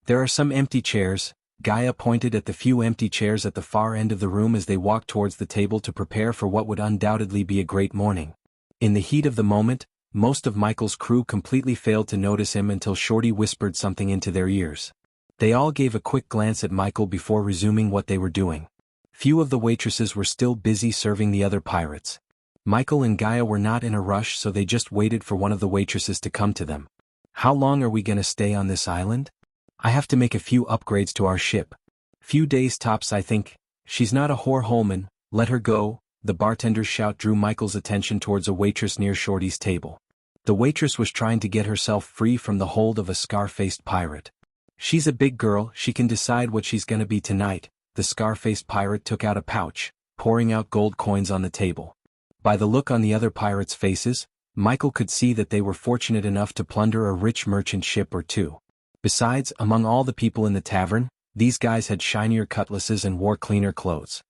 There are some empty chairs. Gaia pointed at the few empty chairs at the far end of the room as they walked towards the table to prepare for what would undoubtedly be a great morning. In the heat of the moment, most of Michael's crew completely failed to notice him until Shorty whispered something into their ears. They all gave a quick glance at Michael before resuming what they were doing. Few of the waitresses were still busy serving the other pirates. Michael and Gaia were not in a rush, so they just waited for one of the waitresses to come to them. How long are we gonna stay on this island? I have to make a few upgrades to our ship. Few days tops, I think. She's not a whore, Holman, let her go. The bartender's shout drew Michael's attention towards a waitress near Shorty's table. The waitress was trying to get herself free from the hold of a scar-faced pirate. She's a big girl, she can decide what she's gonna be tonight. The scar-faced pirate took out a pouch, pouring out gold coins on the table. By the look on the other pirates' faces, Michael could see that they were fortunate enough to plunder a rich merchant ship or two. Besides, among all the people in the tavern, these guys had shinier cutlasses and wore cleaner clothes.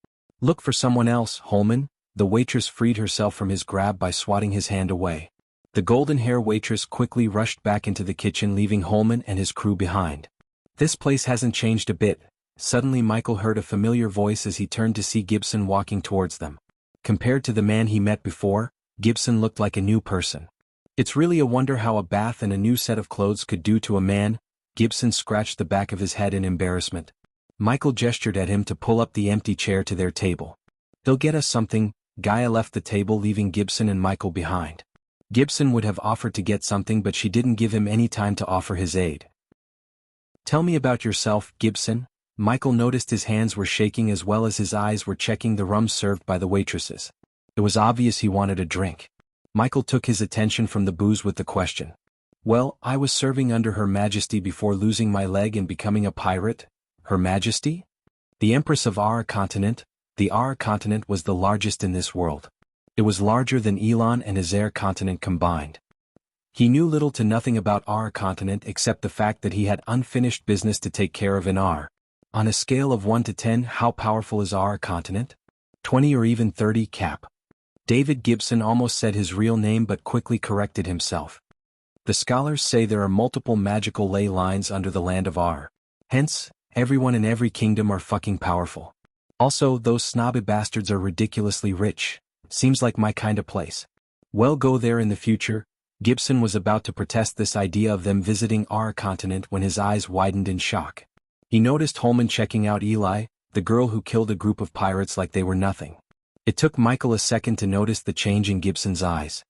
Look for someone else, Holman. The waitress freed herself from his grab by swatting his hand away. The golden-hair waitress quickly rushed back into the kitchen, leaving Holman and his crew behind. This place hasn't changed a bit. Suddenly Michael heard a familiar voice as he turned to see Gibson walking towards them. Compared to the man he met before, Gibson looked like a new person. It's really a wonder how a bath and a new set of clothes could do to a man. Gibson scratched the back of his head in embarrassment. Michael gestured at him to pull up the empty chair to their table. They'll get us something. Gaia left the table, leaving Gibson and Michael behind. Gibson would have offered to get something, but she didn't give him any time to offer his aid. Tell me about yourself, Gibson. Michael noticed his hands were shaking as well as his eyes were checking the rum served by the waitresses. It was obvious he wanted a drink. Michael took his attention from the booze with the question. Well, I was serving under Her Majesty before losing my leg and becoming a pirate. Her Majesty? The Empress of our continent. The Our continent was the largest in this world. It was larger than Elon and Azer continent combined. He knew little to nothing about our continent except the fact that he had unfinished business to take care of in our. On a scale of 1 to 10, how powerful is our continent? 20 or even 30, Cap. David Gibson almost said his real name but quickly corrected himself. The scholars say there are multiple magical ley lines under the land of R. Hence, everyone in every kingdom are fucking powerful. Also, those snobby bastards are ridiculously rich. Seems like my kind of place. Well, go there in the future. Gibson was about to protest this idea of them visiting our continent when his eyes widened in shock. He noticed Holman checking out Eli, the girl who killed a group of pirates like they were nothing. It took Michael a second to notice the change in Gibson's eyes.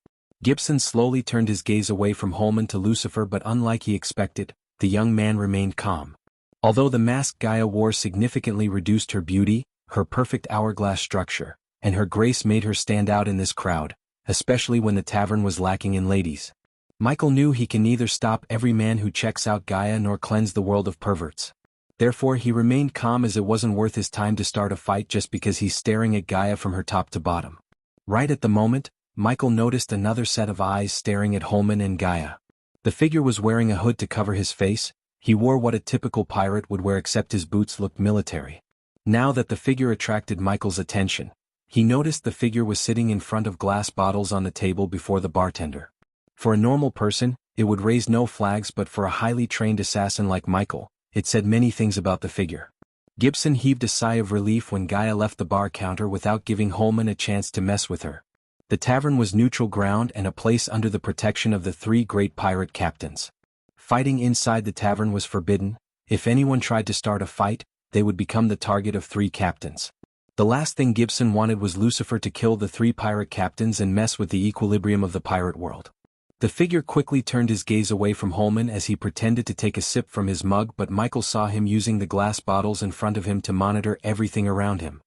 Gibson slowly turned his gaze away from Holman to Lucifer, but unlike he expected, the young man remained calm. Although the mask Gaia wore significantly reduced her beauty, her perfect hourglass structure, and her grace made her stand out in this crowd, especially when the tavern was lacking in ladies. Michael knew he can neither stop every man who checks out Gaia nor cleanse the world of perverts. Therefore he remained calm, as it wasn't worth his time to start a fight just because he's staring at Gaia from her top to bottom. Right at the moment, Michael noticed another set of eyes staring at Holman and Gaia. The figure was wearing a hood to cover his face. He wore what a typical pirate would wear, except his boots looked military. Now that the figure attracted Michael's attention, he noticed the figure was sitting in front of glass bottles on the table before the bartender. For a normal person, it would raise no flags, but for a highly trained assassin like Michael, it said many things about the figure. Gibson heaved a sigh of relief when Gaia left the bar counter without giving Holman a chance to mess with her. The tavern was neutral ground and a place under the protection of the three great pirate captains. Fighting inside the tavern was forbidden. If anyone tried to start a fight, they would become the target of three captains. The last thing Gibson wanted was Lucifer to kill the three pirate captains and mess with the equilibrium of the pirate world. The figure quickly turned his gaze away from Holman as he pretended to take a sip from his mug, but Michael saw him using the glass bottles in front of him to monitor everything around him.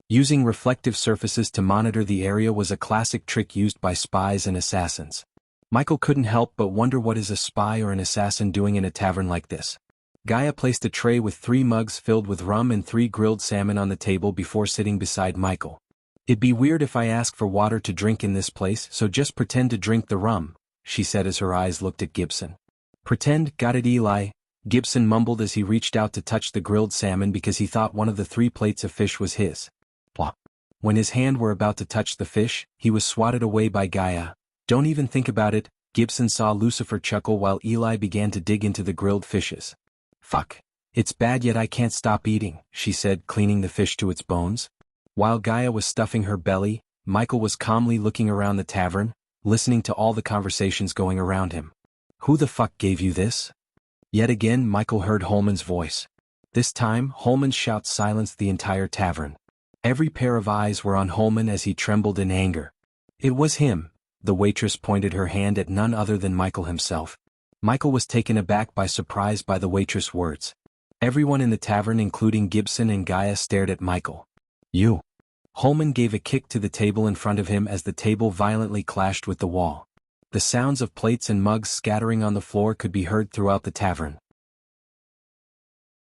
Using reflective surfaces to monitor the area was a classic trick used by spies and assassins. Michael couldn't help but wonder, what is a spy or an assassin doing in a tavern like this? Gaia placed a tray with 3 mugs filled with rum and 3 grilled salmon on the table before sitting beside Michael. "It'd be weird if I ask for water to drink in this place, so just pretend to drink the rum," she said as her eyes looked at Gibson. "Pretend, got it, Eli?" Gibson mumbled as he reached out to touch the grilled salmon because he thought one of the 3 plates of fish was his. Blah. When his hand were about to touch the fish, he was swatted away by Gaia. "Don't even think about it," Gibson saw Lucifer chuckle while Eli began to dig into the grilled fishes. "Fuck. It's bad, yet I can't stop eating," she said, cleaning the fish to its bones. While Gaia was stuffing her belly, Michael was calmly looking around the tavern, listening to all the conversations going around him. "Who the fuck gave you this?" Yet again Michael heard Holman's voice. This time, Holman's shout silenced the entire tavern. Every pair of eyes were on Holman as he trembled in anger. It was him. The waitress pointed her hand at none other than Michael himself. Michael was taken aback by surprise by the waitress' words. Everyone in the tavern, including Gibson and Gaia, stared at Michael. "You." Holman gave a kick to the table in front of him as the table violently clashed with the wall. The sounds of plates and mugs scattering on the floor could be heard throughout the tavern.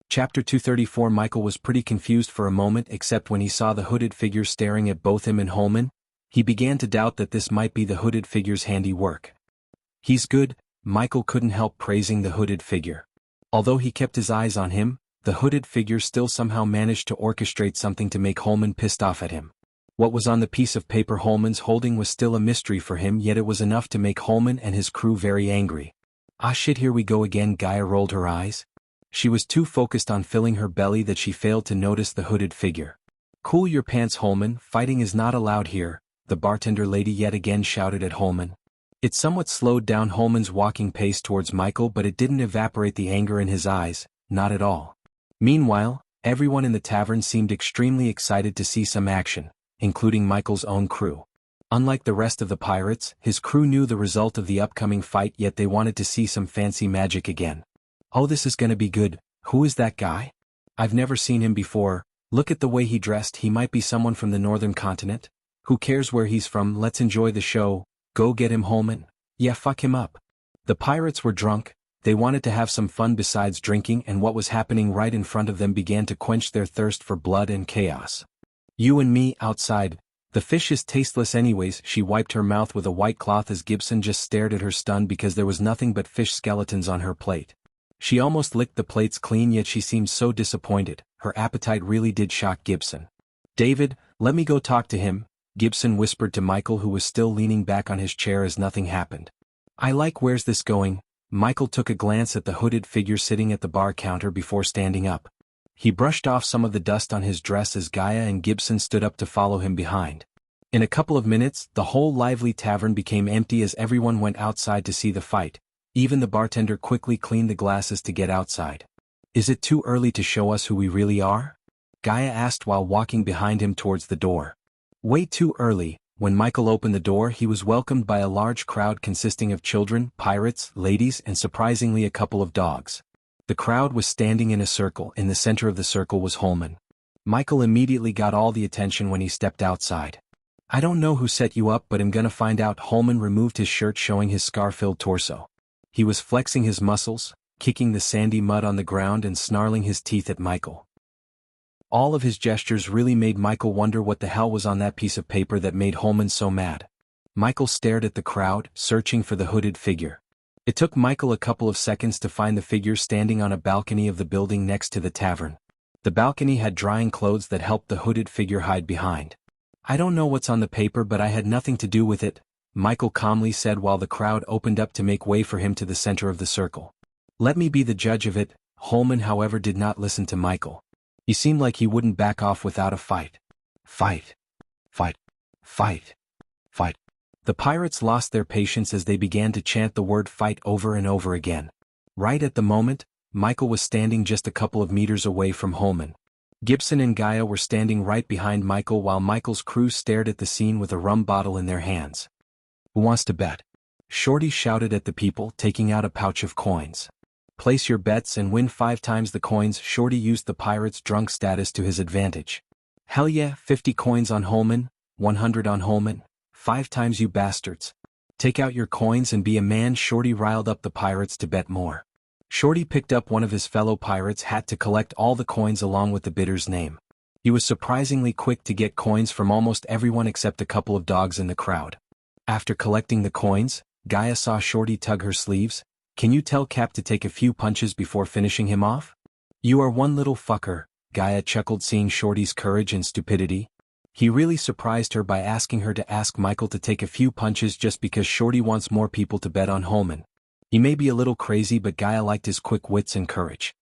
Chapter 234. Michael was pretty confused for a moment, except when he saw the hooded figure staring at both him and Holman. He began to doubt that this might be the hooded figure's handiwork. "He's good," Michael couldn't help praising the hooded figure. Although he kept his eyes on him, the hooded figure still somehow managed to orchestrate something to make Holman pissed off at him. What was on the piece of paper Holman's holding was still a mystery for him, yet it was enough to make Holman and his crew very angry. "Ah shit, here we go again." Gaia rolled her eyes. She was too focused on filling her belly that she failed to notice the hooded figure. "Cool your pants, Holman, fighting is not allowed here," the bartender lady yet again shouted at Holman. It somewhat slowed down Holman's walking pace towards Michael, but it didn't evaporate the anger in his eyes, not at all. Meanwhile, everyone in the tavern seemed extremely excited to see some action, including Michael's own crew. Unlike the rest of the pirates, his crew knew the result of the upcoming fight, yet they wanted to see some fancy magic again. "Oh, this is gonna be good. Who is that guy? I've never seen him before. Look at the way he dressed. He might be someone from the northern continent. Who cares where he's from? Let's enjoy the show. Go get him, Holman. Yeah, fuck him up." The pirates were drunk. They wanted to have some fun besides drinking, and what was happening right in front of them began to quench their thirst for blood and chaos. "You and me, outside. The fish is tasteless anyways." She wiped her mouth with a white cloth as Gibson just stared at her, stunned because there was nothing but fish skeletons on her plate. She almost licked the plates clean, yet she seemed so disappointed. Her appetite really did shock Gibson. "David, let me go talk to him," Gibson whispered to Michael, who was still leaning back on his chair as nothing happened. "I like where's this going?" Michael took a glance at the hooded figure sitting at the bar counter before standing up. He brushed off some of the dust on his dress as Gaia and Gibson stood up to follow him behind. In a couple of minutes, the whole lively tavern became empty as everyone went outside to see the fight. Even the bartender quickly cleaned the glasses to get outside. "Is it too early to show us who we really are?" Gaia asked while walking behind him towards the door. Way too early. When Michael opened the door, he was welcomed by a large crowd consisting of children, pirates, ladies, and surprisingly a couple of dogs. The crowd was standing in a circle. In the center of the circle was Holman. Michael immediately got all the attention when he stepped outside. "I don't know who set you up, but I'm gonna find out." Holman removed his shirt, showing his scar-filled torso. He was flexing his muscles, kicking the sandy mud on the ground and snarling his teeth at Michael. All of his gestures really made Michael wonder what the hell was on that piece of paper that made Holman so mad. Michael stared at the crowd, searching for the hooded figure. It took Michael a couple of seconds to find the figure standing on a balcony of the building next to the tavern. The balcony had drying clothes that helped the hooded figure hide behind. "I don't know what's on the paper, but I had nothing to do with it," Michael calmly said while the crowd opened up to make way for him to the center of the circle. "Let me be the judge of it." Holman, however, did not listen to Michael. He seemed like he wouldn't back off without a fight. Fight. Fight. Fight. Fight. The pirates lost their patience as they began to chant the word fight over and over again. Right at the moment, Michael was standing just a couple of meters away from Holman. Gibson and Gaia were standing right behind Michael while Michael's crew stared at the scene with a rum bottle in their hands. "Who wants to bet?" Shorty shouted at the people, taking out a pouch of coins. "Place your bets and win 5 times the coins." Shorty used the pirate's drunk status to his advantage. "Hell yeah, 50 coins on Holman, 100 on Holman, 5 times you bastards. Take out your coins and be a man." Shorty riled up the pirates to bet more. Shorty picked up one of his fellow pirates' hat to collect all the coins along with the bidder's name. He was surprisingly quick to get coins from almost everyone except a couple of dogs in the crowd. After collecting the coins, Gaia saw Shorty tug her sleeves. "Can you tell Cap to take a few punches before finishing him off?" "You are one little fucker," Gaia chuckled, seeing Shorty's courage and stupidity. He really surprised her by asking her to ask Michael to take a few punches just because Shorty wants more people to bet on Holman. He may be a little crazy, but Gaia liked his quick wits and courage.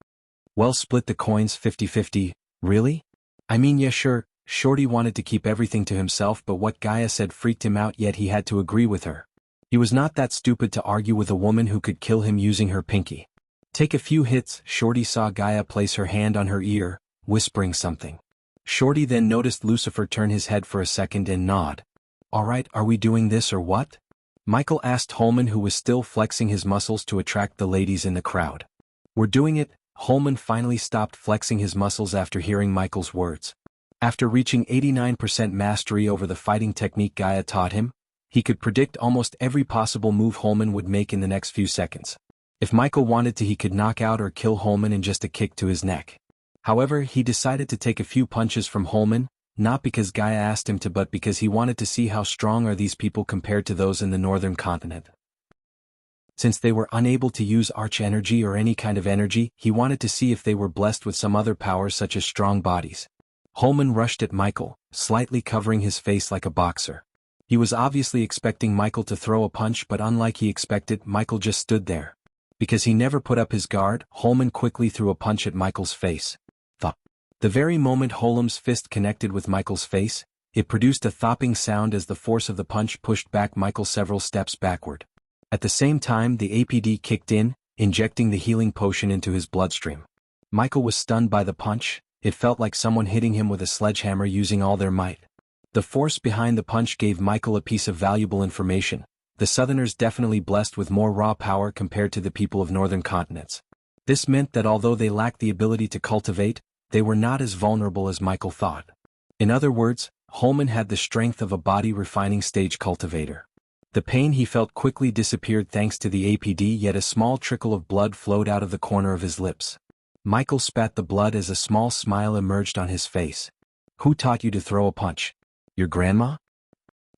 "Well, split the coins 50-50, really?" "I mean, yeah, sure." Shorty wanted to keep everything to himself, but what Gaia said freaked him out, yet he had to agree with her. He was not that stupid to argue with a woman who could kill him using her pinky. "Take a few hits." Shorty saw Gaia place her hand on her ear, whispering something. Shorty then noticed Lucifer turn his head for a second and nod. "All right, are we doing this or what?" Michael asked Holman, who was still flexing his muscles to attract the ladies in the crowd. "We're doing it." Holman finally stopped flexing his muscles after hearing Michael's words. After reaching 89% mastery over the fighting technique Gaia taught him, he could predict almost every possible move Holman would make in the next few seconds. If Michael wanted to, he could knock out or kill Holman in just a kick to his neck. However, he decided to take a few punches from Holman, not because Gaia asked him to, but because he wanted to see how strong are these people compared to those in the northern continent. Since they were unable to use arch energy or any kind of energy, he wanted to see if they were blessed with some other powers such as strong bodies. Holman rushed at Michael, slightly covering his face like a boxer. He was obviously expecting Michael to throw a punch, but unlike he expected, Michael just stood there. Because he never put up his guard, Holman quickly threw a punch at Michael's face. Thump. The very moment Holman's fist connected with Michael's face, it produced a thopping sound as the force of the punch pushed back Michael several steps backward. At the same time, the APD kicked in, injecting the healing potion into his bloodstream. Michael was stunned by the punch. It felt like someone hitting him with a sledgehammer using all their might. The force behind the punch gave Michael a piece of valuable information. The Southerners definitely blessed with more raw power compared to the people of northern continents. This meant that although they lacked the ability to cultivate, they were not as vulnerable as Michael thought. In other words, Holman had the strength of a body refining stage cultivator. The pain he felt quickly disappeared thanks to the APD, yet a small trickle of blood flowed out of the corner of his lips. Michael spat the blood as a small smile emerged on his face. "Who taught you to throw a punch? Your grandma?"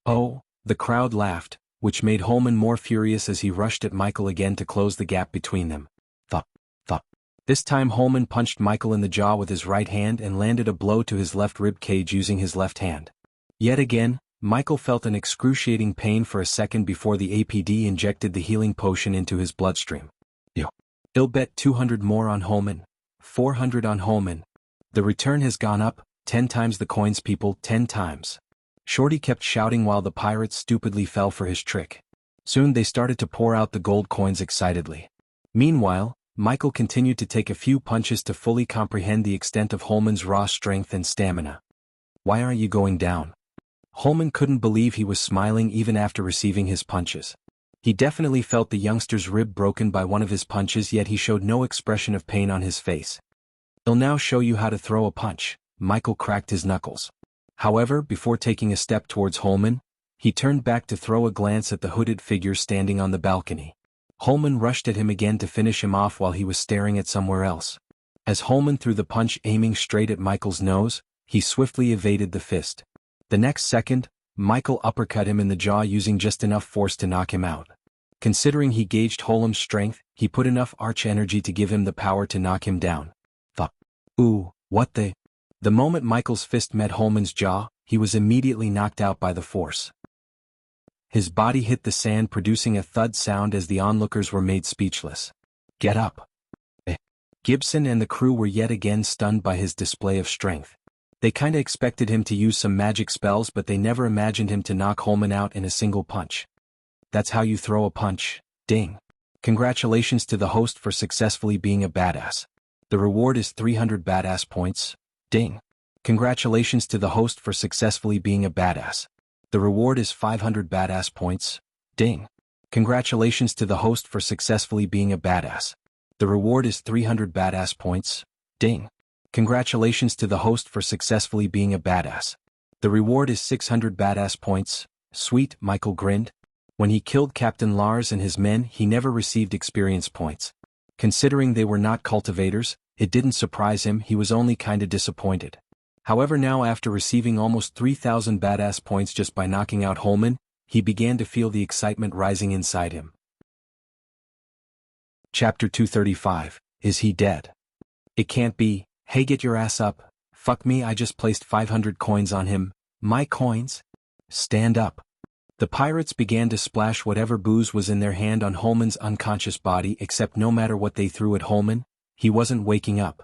"Oh," the crowd laughed, which made Holman more furious as he rushed at Michael again to close the gap between them. Thump. Thump. This time Holman punched Michael in the jaw with his right hand and landed a blow to his left rib cage using his left hand. Yet again, Michael felt an excruciating pain for a second before the APD injected the healing potion into his bloodstream. He'll bet 200 more on Holman. 400 on Holman. The return has gone up, 10 times the coins, people, 10 times. Shorty kept shouting while the pirates stupidly fell for his trick. Soon they started to pour out the gold coins excitedly. Meanwhile, Michael continued to take a few punches to fully comprehend the extent of Holman's raw strength and stamina. Why aren't you going down? Holman couldn't believe he was smiling even after receiving his punches. He definitely felt the youngster's rib broken by one of his punches, yet he showed no expression of pain on his face. I'll now show you how to throw a punch. Michael cracked his knuckles. However, before taking a step towards Holman, he turned back to throw a glance at the hooded figure standing on the balcony. Holman rushed at him again to finish him off while he was staring at somewhere else. As Holman threw the punch aiming straight at Michael's nose, he swiftly evaded the fist. The next second, Michael uppercut him in the jaw using just enough force to knock him out. Considering he gauged Holman's strength, he put enough arch energy to give him the power to knock him down. Thump. Ooh, what the? The moment Michael's fist met Holman's jaw, he was immediately knocked out by the force. His body hit the sand, producing a thud sound as the onlookers were made speechless. Get up. Gibson and the crew were yet again stunned by his display of strength. They kinda expected him to use some magic spells, but they never imagined him to knock Holman out in a single punch. That's how you throw a punch. Ding. Congratulations to the host for successfully being a badass. The reward is 300 badass points. Ding. Congratulations to the host for successfully being a badass. The reward is 500 badass points. Ding. Congratulations to the host for successfully being a badass. The reward is 300 badass points. Ding. Congratulations to the host for successfully being a badass. The reward is 600 badass points. Sweet, Michael grinned. When he killed Captain Lars and his men, he never received experience points. Considering they were not cultivators, it didn't surprise him, he was only kinda disappointed. However, now after receiving almost 3,000 badass points just by knocking out Holman, he began to feel the excitement rising inside him. Chapter 235, Is He Dead? It can't be. Hey, get your ass up. Fuck me, I just placed 500 coins on him. My coins? Stand up. The pirates began to splash whatever booze was in their hand on Holman's unconscious body, except no matter what they threw at Holman, he wasn't waking up.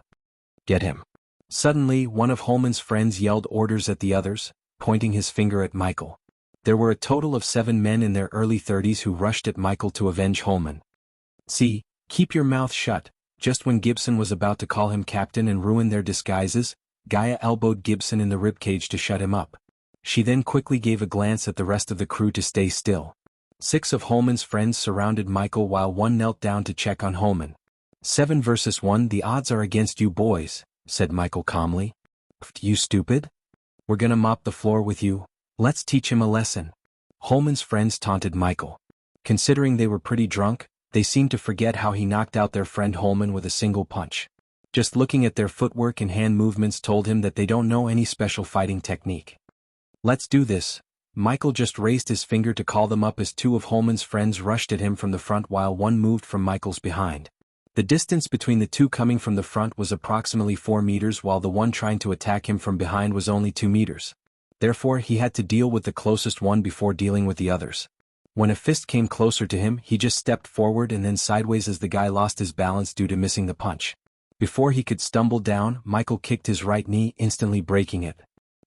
Get him. Suddenly, one of Holman's friends yelled orders at the others, pointing his finger at Michael. There were a total of 7 men in their early 30s who rushed at Michael to avenge Holman. See, keep your mouth shut. Just when Gibson was about to call him captain and ruin their disguises, Gaia elbowed Gibson in the ribcage to shut him up. She then quickly gave a glance at the rest of the crew to stay still. 6 of Holman's friends surrounded Michael while one knelt down to check on Holman. 7 versus 1, the odds are against you boys, said Michael calmly. You stupid? We're gonna mop the floor with you. Let's teach him a lesson. Holman's friends taunted Michael. Considering they were pretty drunk, they seemed to forget how he knocked out their friend Holman with a single punch. Just looking at their footwork and hand movements told him that they don't know any special fighting technique. Let's do this. Michael just raised his finger to call them up as 2 of Holman's friends rushed at him from the front while one moved from Michael's behind. The distance between the 2 coming from the front was approximately 4 meters while the one trying to attack him from behind was only 2 meters. Therefore, he had to deal with the closest one before dealing with the others. When a fist came closer to him, he just stepped forward and then sideways as the guy lost his balance due to missing the punch. Before he could stumble down, Michael kicked his right knee, instantly breaking it.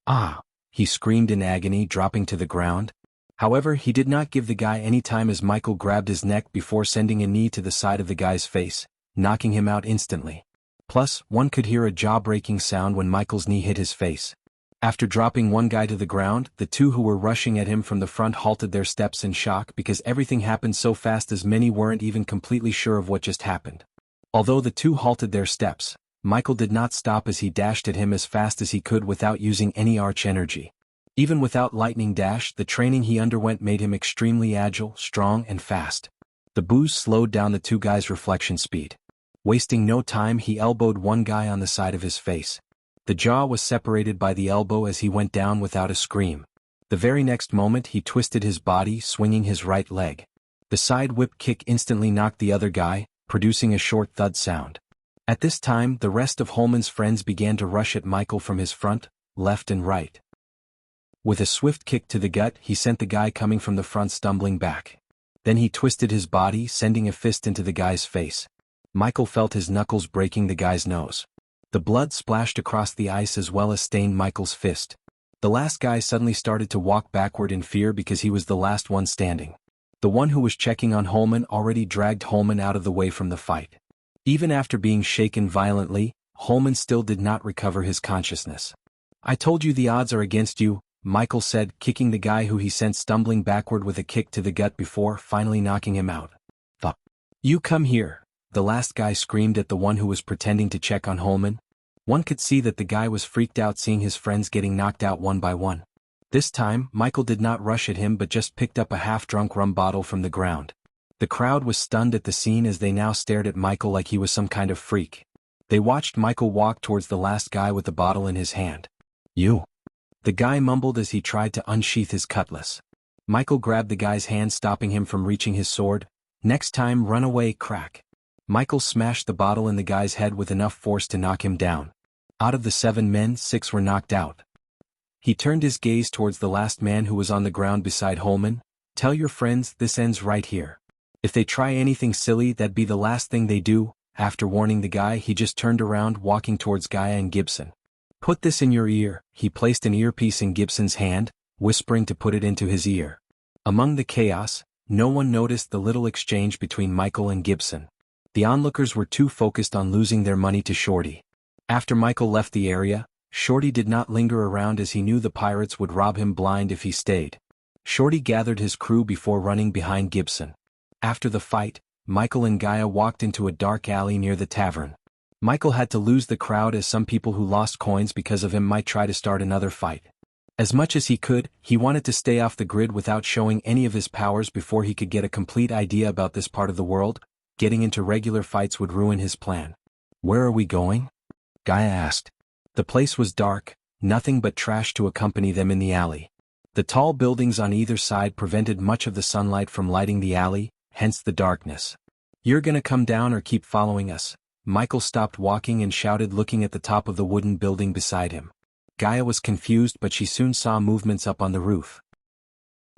Ah! He screamed in agony, dropping to the ground. However, he did not give the guy any time as Michael grabbed his neck before sending a knee to the side of the guy's face, knocking him out instantly. Plus, one could hear a jaw-breaking sound when Michael's knee hit his face. After dropping one guy to the ground, the 2 who were rushing at him from the front halted their steps in shock because everything happened so fast as many weren't even completely sure of what just happened. Although the 2 halted their steps, Michael did not stop as he dashed at him as fast as he could without using any arch energy. Even without lightning dash, the training he underwent made him extremely agile, strong, and fast. The booze slowed down the 2 guys' reflection speed. Wasting no time, he elbowed one guy on the side of his face. The jaw was separated by the elbow as he went down without a scream. The very next moment he twisted his body, swinging his right leg. The side whip kick instantly knocked the other guy, producing a short thud sound. At this time, the rest of Holman's friends began to rush at Michael from his front, left and right. With a swift kick to the gut, he sent the guy coming from the front stumbling back. Then he twisted his body, sending a fist into the guy's face. Michael felt his knuckles breaking the guy's nose. The blood splashed across the ice as well as stained Michael's fist. The last guy suddenly started to walk backward in fear because he was the last one standing. The one who was checking on Holman already dragged Holman out of the way from the fight. Even after being shaken violently, Holman still did not recover his consciousness. "I told you the odds are against you," Michael said, kicking the guy who he sent stumbling backward with a kick to the gut before finally knocking him out. "Fuck. You come here," the last guy screamed at the one who was pretending to check on Holman. One could see that the guy was freaked out seeing his friends getting knocked out one by one. This time, Michael did not rush at him but just picked up a half-drunk rum bottle from the ground. The crowd was stunned at the scene as they now stared at Michael like he was some kind of freak. They watched Michael walk towards the last guy with the bottle in his hand. "You," the guy mumbled as he tried to unsheath his cutlass. Michael grabbed the guy's hand, stopping him from reaching his sword. "Next time, run away, crack." Michael smashed the bottle in the guy's head with enough force to knock him down. Out of the 7 men, 6 were knocked out. He turned his gaze towards the last man who was on the ground beside Holman. "Tell your friends this ends right here. If they try anything silly, that'd be the last thing they do." After warning the guy, he just turned around, walking towards Gaia and Gibson. "Put this in your ear." He placed an earpiece in Gibson's hand, whispering to put it into his ear. Among the chaos, no one noticed the little exchange between Michael and Gibson. The onlookers were too focused on losing their money to Shorty. After Michael left the area, Shorty did not linger around as he knew the pirates would rob him blind if he stayed. Shorty gathered his crew before running behind Gibson. After the fight, Michael and Gaia walked into a dark alley near the tavern. Michael had to lose the crowd as some people who lost coins because of him might try to start another fight. As much as he could, he wanted to stay off the grid without showing any of his powers before he could get a complete idea about this part of the world. Getting into regular fights would ruin his plan. "Where are we going?" Gaia asked. The place was dark, nothing but trash to accompany them in the alley. The tall buildings on either side prevented much of the sunlight from lighting the alley, hence the darkness. "You're gonna come down or keep following us?" Michael stopped walking and shouted, looking at the top of the wooden building beside him. Gaia was confused, but she soon saw movements up on the roof.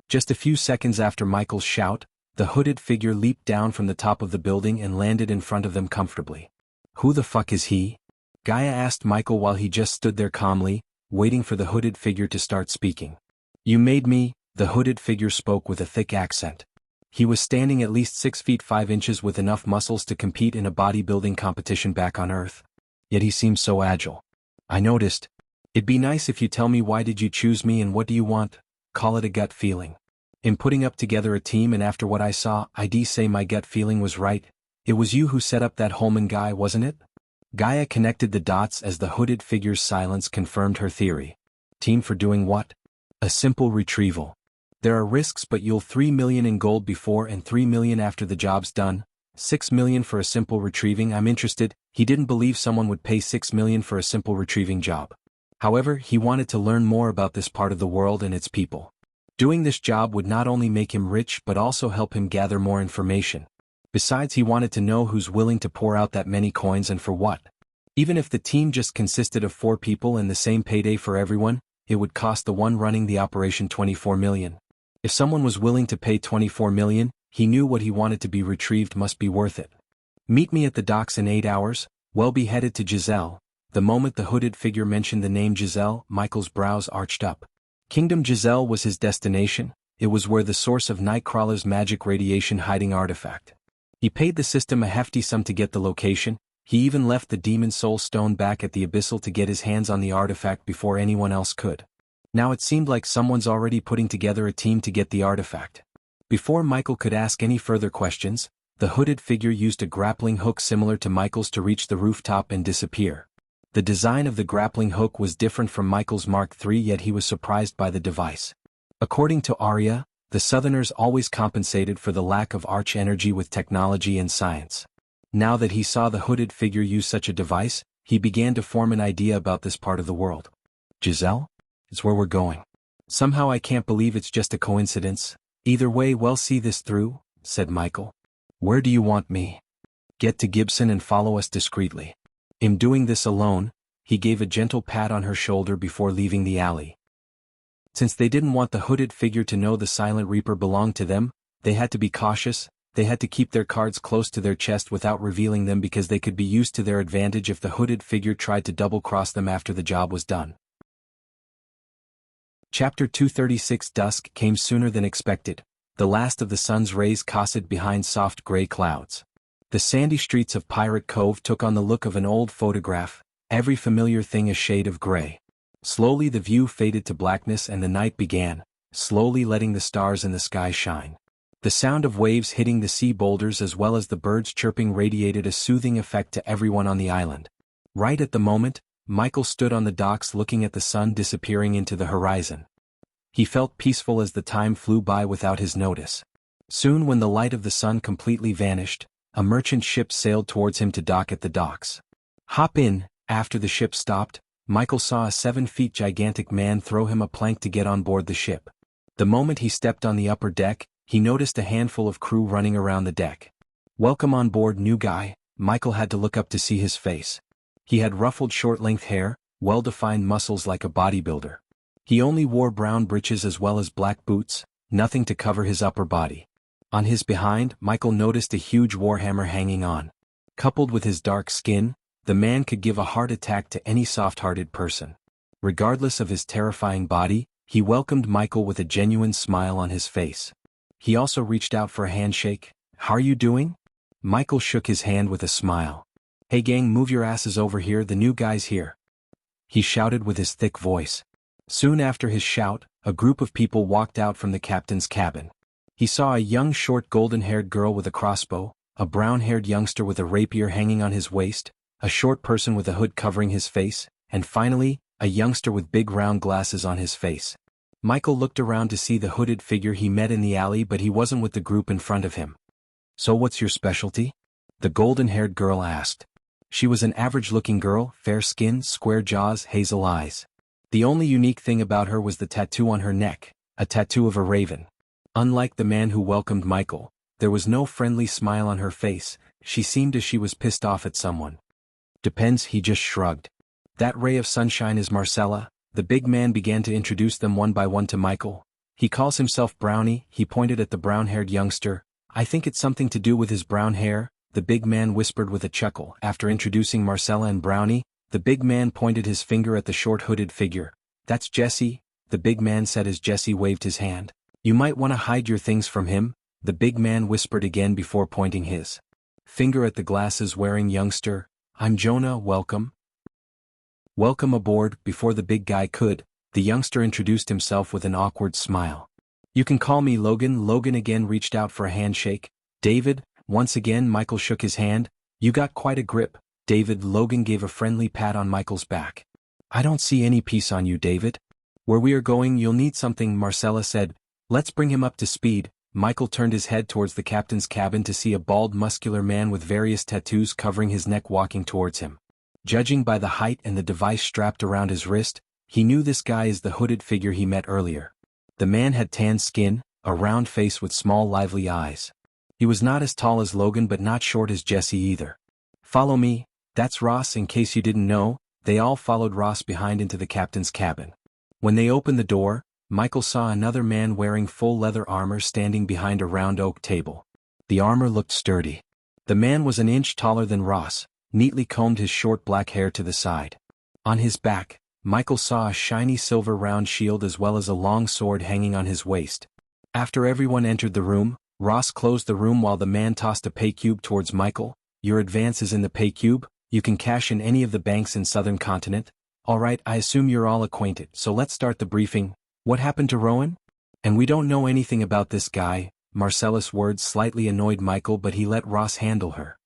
Just a few seconds after Michael's shout, the hooded figure leaped down from the top of the building and landed in front of them comfortably. "Who the fuck is he?" Gaia asked Michael while he just stood there calmly, waiting for the hooded figure to start speaking. "You made me," the hooded figure spoke with a thick accent. He was standing at least 6 feet 5 inches with enough muscles to compete in a bodybuilding competition back on Earth. Yet he seemed so agile. "I noticed. It'd be nice if you tell me why did you choose me and what do you want? Call it a gut feeling. In putting up together a team and after what I saw, I'd say my gut feeling was right. It was you who set up that Holman guy, wasn't it?" Gaia connected the dots as the hooded figure's silence confirmed her theory. "Team for doing what?" "A simple retrieval. There are risks, but you'll 3 million in gold before and 3 million after the job's done. 6 million for a simple retrieving. I'm interested." He didn't believe someone would pay 6 million for a simple retrieving job. However, he wanted to learn more about this part of the world and its people. Doing this job would not only make him rich but also help him gather more information. Besides, he wanted to know who's willing to pour out that many coins and for what. Even if the team just consisted of 4 people and the same payday for everyone, it would cost the one running the operation 24 million. If someone was willing to pay 24 million, he knew what he wanted to be retrieved must be worth it. "Meet me at the docks in 8 hours, we'll be headed to Giselle." The moment the hooded figure mentioned the name Giselle, Michael's brows arched up. Kingdom Giselle was his destination. It was where the source of Nightcrawler's magic radiation hiding artifact. He paid the system a hefty sum to get the location. He even left the Demon Soul Stone back at the Abyssal to get his hands on the artifact before anyone else could. Now it seemed like someone's already putting together a team to get the artifact. Before Michael could ask any further questions, the hooded figure used a grappling hook similar to Michael's to reach the rooftop and disappear. The design of the grappling hook was different from Michael's Mark III, yet he was surprised by the device. According to Arya, the Southerners always compensated for the lack of arch energy with technology and science. Now that he saw the hooded figure use such a device, he began to form an idea about this part of the world. "Giselle? It's where we're going. Somehow I can't believe it's just a coincidence. Either way, we'll see this through," said Michael. "Where do you want me?" "Get to Gibson and follow us discreetly. In doing this alone, he gave a gentle pat on her shoulder before leaving the alley. Since they didn't want the hooded figure to know the Silent Reaper belonged to them, they had to be cautious. They had to keep their cards close to their chest without revealing them because they could be used to their advantage if the hooded figure tried to double-cross them after the job was done. Chapter 236. Dusk came sooner than expected. The last of the sun's rays cast behind soft gray clouds. The sandy streets of Pirate Cove took on the look of an old photograph, every familiar thing a shade of gray. Slowly the view faded to blackness and the night began, slowly letting the stars in the sky shine. The sound of waves hitting the sea boulders as well as the birds chirping radiated a soothing effect to everyone on the island. Right at the moment, Michael stood on the docks looking at the sun disappearing into the horizon. He felt peaceful as the time flew by without his notice. Soon when the light of the sun completely vanished, a merchant ship sailed towards him to dock at the docks. "Hop in." After the ship stopped, Michael saw a 7 feet gigantic man throw him a plank to get on board the ship. The moment he stepped on the upper deck, he noticed a handful of crew running around the deck. "Welcome on board, new guy." Michael had to look up to see his face. He had ruffled short-length hair, well-defined muscles like a bodybuilder. He only wore brown breeches as well as black boots, nothing to cover his upper body. On his behind, Michael noticed a huge warhammer hanging on. Coupled with his dark skin, the man could give a heart attack to any soft-hearted person. Regardless of his terrifying body, he welcomed Michael with a genuine smile on his face. He also reached out for a handshake. "How're you doing?" Michael shook his hand with a smile. "Hey gang, move your asses over here, the new guy's here," he shouted with his thick voice. Soon after his shout, a group of people walked out from the captain's cabin. He saw a young short golden-haired girl with a crossbow, a brown-haired youngster with a rapier hanging on his waist, a short person with a hood covering his face, and finally, a youngster with big round glasses on his face. Michael looked around to see the hooded figure he met in the alley, but he wasn't with the group in front of him. "So what's your specialty?" the golden-haired girl asked. She was an average-looking girl, fair skin, square jaws, hazel eyes. The only unique thing about her was the tattoo on her neck, a tattoo of a raven. Unlike the man who welcomed Michael, there was no friendly smile on her face. She seemed as she was pissed off at someone. "Depends," he just shrugged. "That ray of sunshine is Marcella." The big man began to introduce them one by one to Michael. "He calls himself Brownie," he pointed at the brown-haired youngster. "I think it's something to do with his brown hair," the big man whispered with a chuckle. After introducing Marcella and Brownie, the big man pointed his finger at the short hooded figure. "That's Jesse," the big man said as Jesse waved his hand. "You might want to hide your things from him," the big man whispered again before pointing his finger at the glasses-wearing youngster. "I'm Jonah, welcome." "Welcome aboard." Before the big guy could, the youngster introduced himself with an awkward smile. "You can call me Logan." Logan again reached out for a handshake. "David." Once again Michael shook his hand. "You got quite a grip, David." Logan gave a friendly pat on Michael's back. "I don't see any piece on you, David." "Where we are going you'll need something," Marcella said. "Let's bring him up to speed." Michael turned his head towards the captain's cabin to see a bald muscular man with various tattoos covering his neck walking towards him. Judging by the height and the device strapped around his wrist, he knew this guy is the hooded figure he met earlier. The man had tan skin, a round face with small lively eyes. He was not as tall as Logan but not short as Jesse either. "Follow me." "That's Ross." In case you didn't know, they all followed Ross behind into the captain's cabin. When they opened the door, Michael saw another man wearing full leather armor standing behind a round oak table. The armor looked sturdy. The man was an inch taller than Ross, neatly combed his short black hair to the side. On his back, Michael saw a shiny silver round shield as well as a long sword hanging on his waist. After everyone entered the room, Ross closed the room while the man tossed a pay cube towards Michael. "Your advance is in the pay cube. You can cash in any of the banks in Southern Continent." "Alright, I assume you're all acquainted, so let's start the briefing. What happened to Rowan?" "And we don't know anything about this guy." Marcella's words slightly annoyed Michael but he let Ross handle her.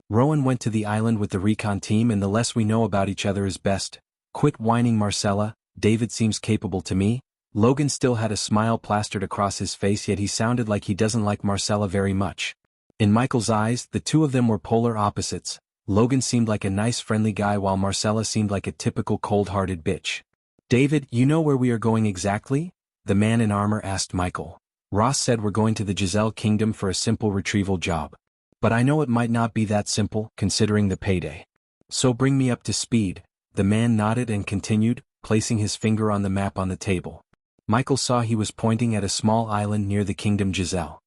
"Rowan went to the island with the recon team and the less we know about each other is best." "Quit whining, Marcella. David seems capable to me." Logan still had a smile plastered across his face yet he sounded like he doesn't like Marcella very much. In Michael's eyes, the two of them were polar opposites. Logan seemed like a nice friendly guy while Marcella seemed like a typical cold-hearted bitch. "David, you know where we are going exactly?" the man in armor asked Michael. "Ross said we're going to the Giselle Kingdom for a simple retrieval job. But I know it might not be that simple, considering the payday. So bring me up to speed. The man nodded and continued, placing his finger on the map on the table. Michael saw he was pointing at a small island near the Kingdom Giselle.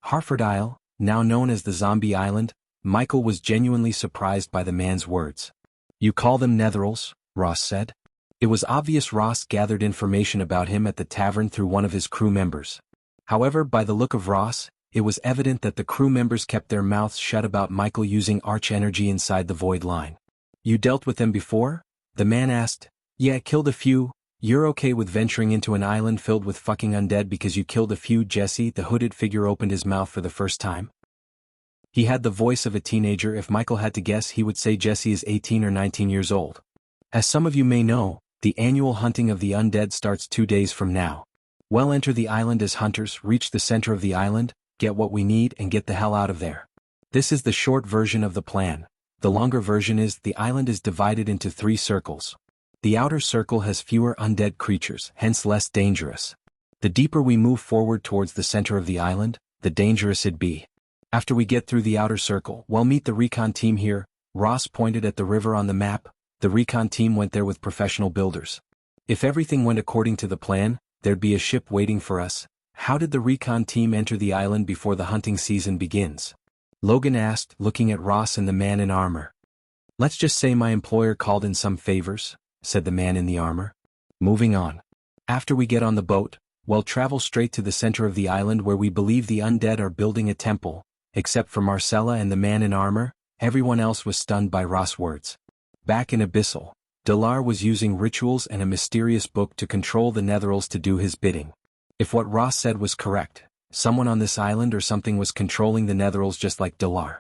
Harford Isle, now known as the Zombie Island. Michael was genuinely surprised by the man's words. You call them Netherals, Ross said. It was obvious Ross gathered information about him at the tavern through one of his crew members. However, by the look of Ross, it was evident that the crew members kept their mouths shut about Michael using arch energy inside the void line. You dealt with them before? The man asked. Yeah, killed a few. You're okay with venturing into an island filled with fucking undead because you killed a few? Jesse, the hooded figure, opened his mouth for the first time. He had the voice of a teenager. If Michael had to guess, he would say Jesse is 18 or 19 years old. As some of you may know, the annual hunting of the undead starts 2 days from now. We'll enter the island as hunters, reach the center of the island, get what we need, and get the hell out of there. This is the short version of the plan. The longer version is, the island is divided into 3 circles. The outer circle has fewer undead creatures, hence less dangerous. The deeper we move forward towards the center of the island, the dangerous it'd be. After we get through the outer circle, we'll meet the recon team here. Ross pointed at the river on the map. The recon team went there with professional builders. If everything went according to the plan, there'd be a ship waiting for us. How did the recon team enter the island before the hunting season begins? Logan asked, looking at Ross and the man in armor. Let's just say my employer called in some favors, said the man in the armor. Moving on. After we get on the boat, we'll travel straight to the center of the island where we believe the undead are building a temple. Except for Marcella and the man in armor, everyone else was stunned by Ross' words. Back in Abyssal, Dalar was using rituals and a mysterious book to control the Netherals to do his bidding. If what Ross said was correct, someone on this island or something was controlling the Netherals just like Dalar.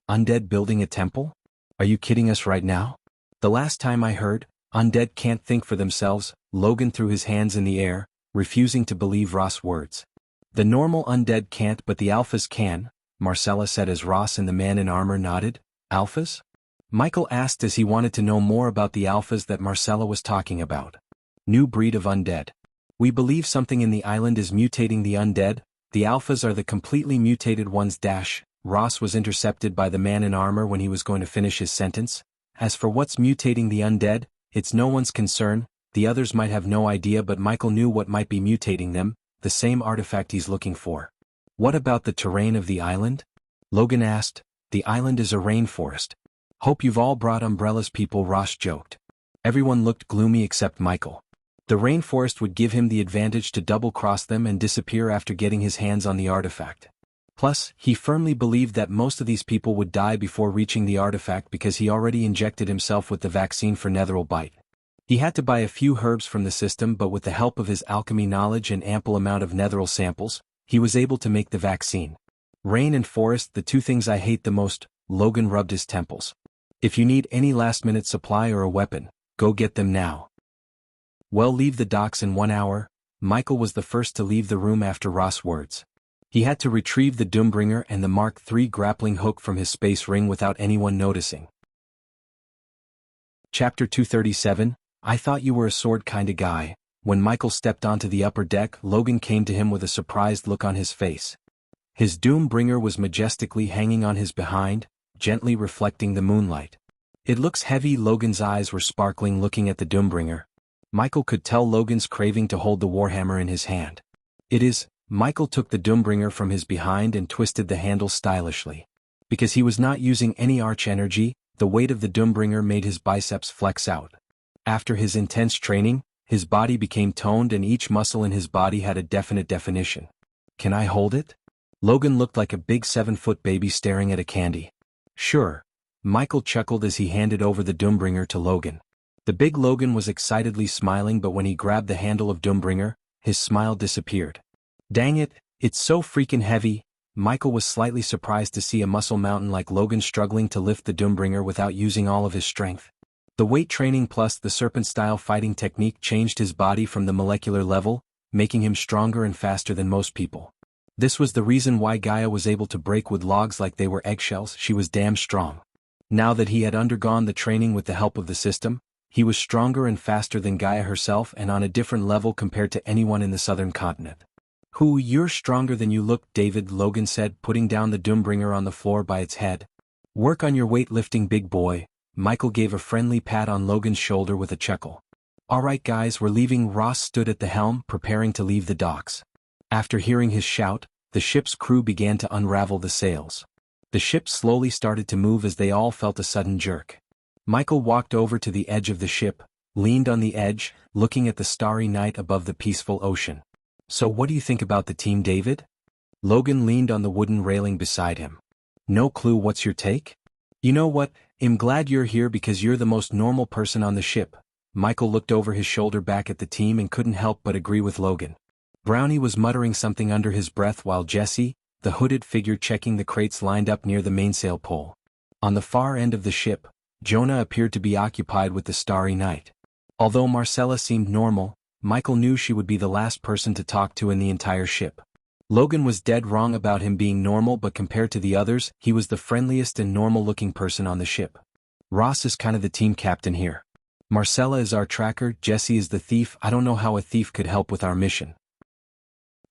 Undead building a temple? Are you kidding us right now? The last time I heard, undead can't think for themselves. Logan threw his hands in the air, refusing to believe Ross' words. The normal undead can't, but the alphas can, Marcella said as Ross and the man in armor nodded. Alphas? Michael asked as he wanted to know more about the alphas that Marcella was talking about. New breed of undead. We believe something in the island is mutating the undead. The alphas are the completely mutated ones. Ross was intercepted by the man in armor when he was going to finish his sentence. As for what's mutating the undead, it's no one's concern. The others might have no idea, but Michael knew what might be mutating them, the same artifact he's looking for. What about the terrain of the island? Logan asked. The island is a rainforest. Hope you've all brought umbrellas, people, Ross joked. Everyone looked gloomy except Michael. The rainforest would give him the advantage to double-cross them and disappear after getting his hands on the artifact. Plus, he firmly believed that most of these people would die before reaching the artifact because he already injected himself with the vaccine for Netheral Bite. He had to buy a few herbs from the system, but with the help of his alchemy knowledge and ample amount of Netheral samples, he was able to make the vaccine. Rain and forest, the 2 things I hate the most. Logan rubbed his temples. If you need any last-minute supply or a weapon, go get them now. Well, leave the docks in 1 hour. Michael was the first to leave the room after Ross' words. He had to retrieve the Doombringer and the Mark III grappling hook from his space ring without anyone noticing. Chapter 237, I thought you were a sword kinda guy. When Michael stepped onto the upper deck, Logan came to him with a surprised look on his face. His Doombringer was majestically hanging on his behind, gently reflecting the moonlight. It looks heavy. Logan's eyes were sparkling looking at the Doombringer. Michael could tell Logan's craving to hold the warhammer in his hand. It is. Michael took the Doombringer from his behind and twisted the handle stylishly. Because he was not using any arch energy, the weight of the Doombringer made his biceps flex out. After his intense training, his body became toned and each muscle in his body had a definite definition. Can I hold it? Logan looked like a big 7-foot baby staring at a candy. Sure. Michael chuckled as he handed over the Doombringer to Logan. The big Logan was excitedly smiling, but when he grabbed the handle of Doombringer, his smile disappeared. Dang it, it's so freaking heavy. Michael was slightly surprised to see a muscle mountain like Logan struggling to lift the Doombringer without using all of his strength. The weight training plus the serpent-style fighting technique changed his body from the molecular level, making him stronger and faster than most people. This was the reason why Gaia was able to break wood logs like they were eggshells. She was damn strong. Now that he had undergone the training with the help of the system, he was stronger and faster than Gaia herself and on a different level compared to anyone in the southern continent. You're stronger than you look, David, Logan said, putting down the Doombringer on the floor by its head. Work on your weightlifting, big boy. Michael gave a friendly pat on Logan's shoulder with a chuckle. "Alright guys, we're leaving." Ross stood at the helm, preparing to leave the docks. After hearing his shout, the ship's crew began to unravel the sails. The ship slowly started to move as they all felt a sudden jerk. Michael walked over to the edge of the ship, leaned on the edge, looking at the starry night above the peaceful ocean. "So what do you think about the team, David?" Logan leaned on the wooden railing beside him. "No clue. What's your take?" "You know what, I'm glad you're here because you're the most normal person on the ship." Michael looked over his shoulder back at the team and couldn't help but agree with Logan. Brownie was muttering something under his breath while Jesse, the hooded figure checking the crates lined up near the mainsail pole. On the far end of the ship, Jonah appeared to be occupied with the starry night. Although Marcella seemed normal, Michael knew she would be the last person to talk to in the entire ship. Logan was dead wrong about him being normal, but compared to the others, he was the friendliest and normal-looking person on the ship. Ross is kind of the team captain here. Marcella is our tracker, Jesse is the thief. I don't know how a thief could help with our mission.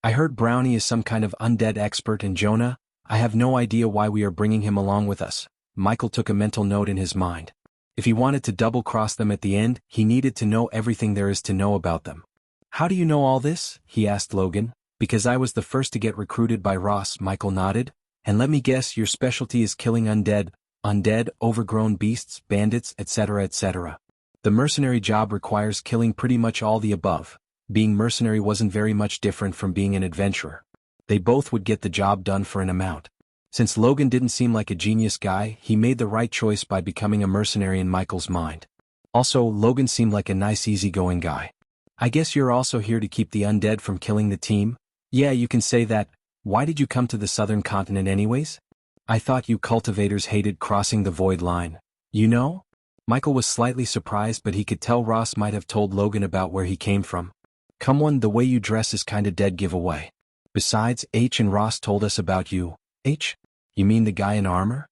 I heard Brownie is some kind of undead expert, and Jonah, I have no idea why we are bringing him along with us. Michael took a mental note in his mind. If he wanted to double-cross them at the end, he needed to know everything there is to know about them. "How do you know all this?" he asked Logan. "Because I was the first to get recruited by Ross." Michael nodded. "And let me guess, your specialty is killing undead, overgrown beasts, bandits, etc., etc. The mercenary job requires killing pretty much all the above. Being mercenary wasn't very much different from being an adventurer. They both would get the job done for an amount. Since Logan didn't seem like a genius guy, he made the right choice by becoming a mercenary in Michael's mind. Also, Logan seemed like a nice easygoing guy. "I guess you're also here to keep the undead from killing the team?" "Yeah, you can say that. Why did you come to the southern continent anyways?" "I thought you cultivators hated crossing the void line. You know?" Michael was slightly surprised, but he could tell Ross might have told Logan about where he came from. "Come on, the way you dress is kinda dead giveaway. Besides, H and Ross told us about you." "H? You mean the guy in armor?"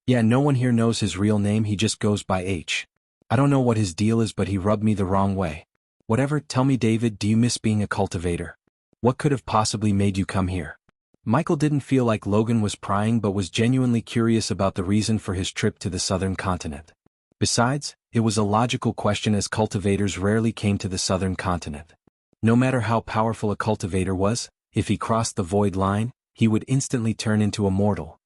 "Yeah, no one here knows his real name, he just goes by H. I don't know what his deal is, but he rubbed me the wrong way." "Whatever, tell me, David, do you miss being a cultivator? What could have possibly made you come here?" Michael didn't feel like Logan was prying, but was genuinely curious about the reason for his trip to the southern continent. Besides, it was a logical question as cultivators rarely came to the southern continent. No matter how powerful a cultivator was, if he crossed the void line, he would instantly turn into a mortal.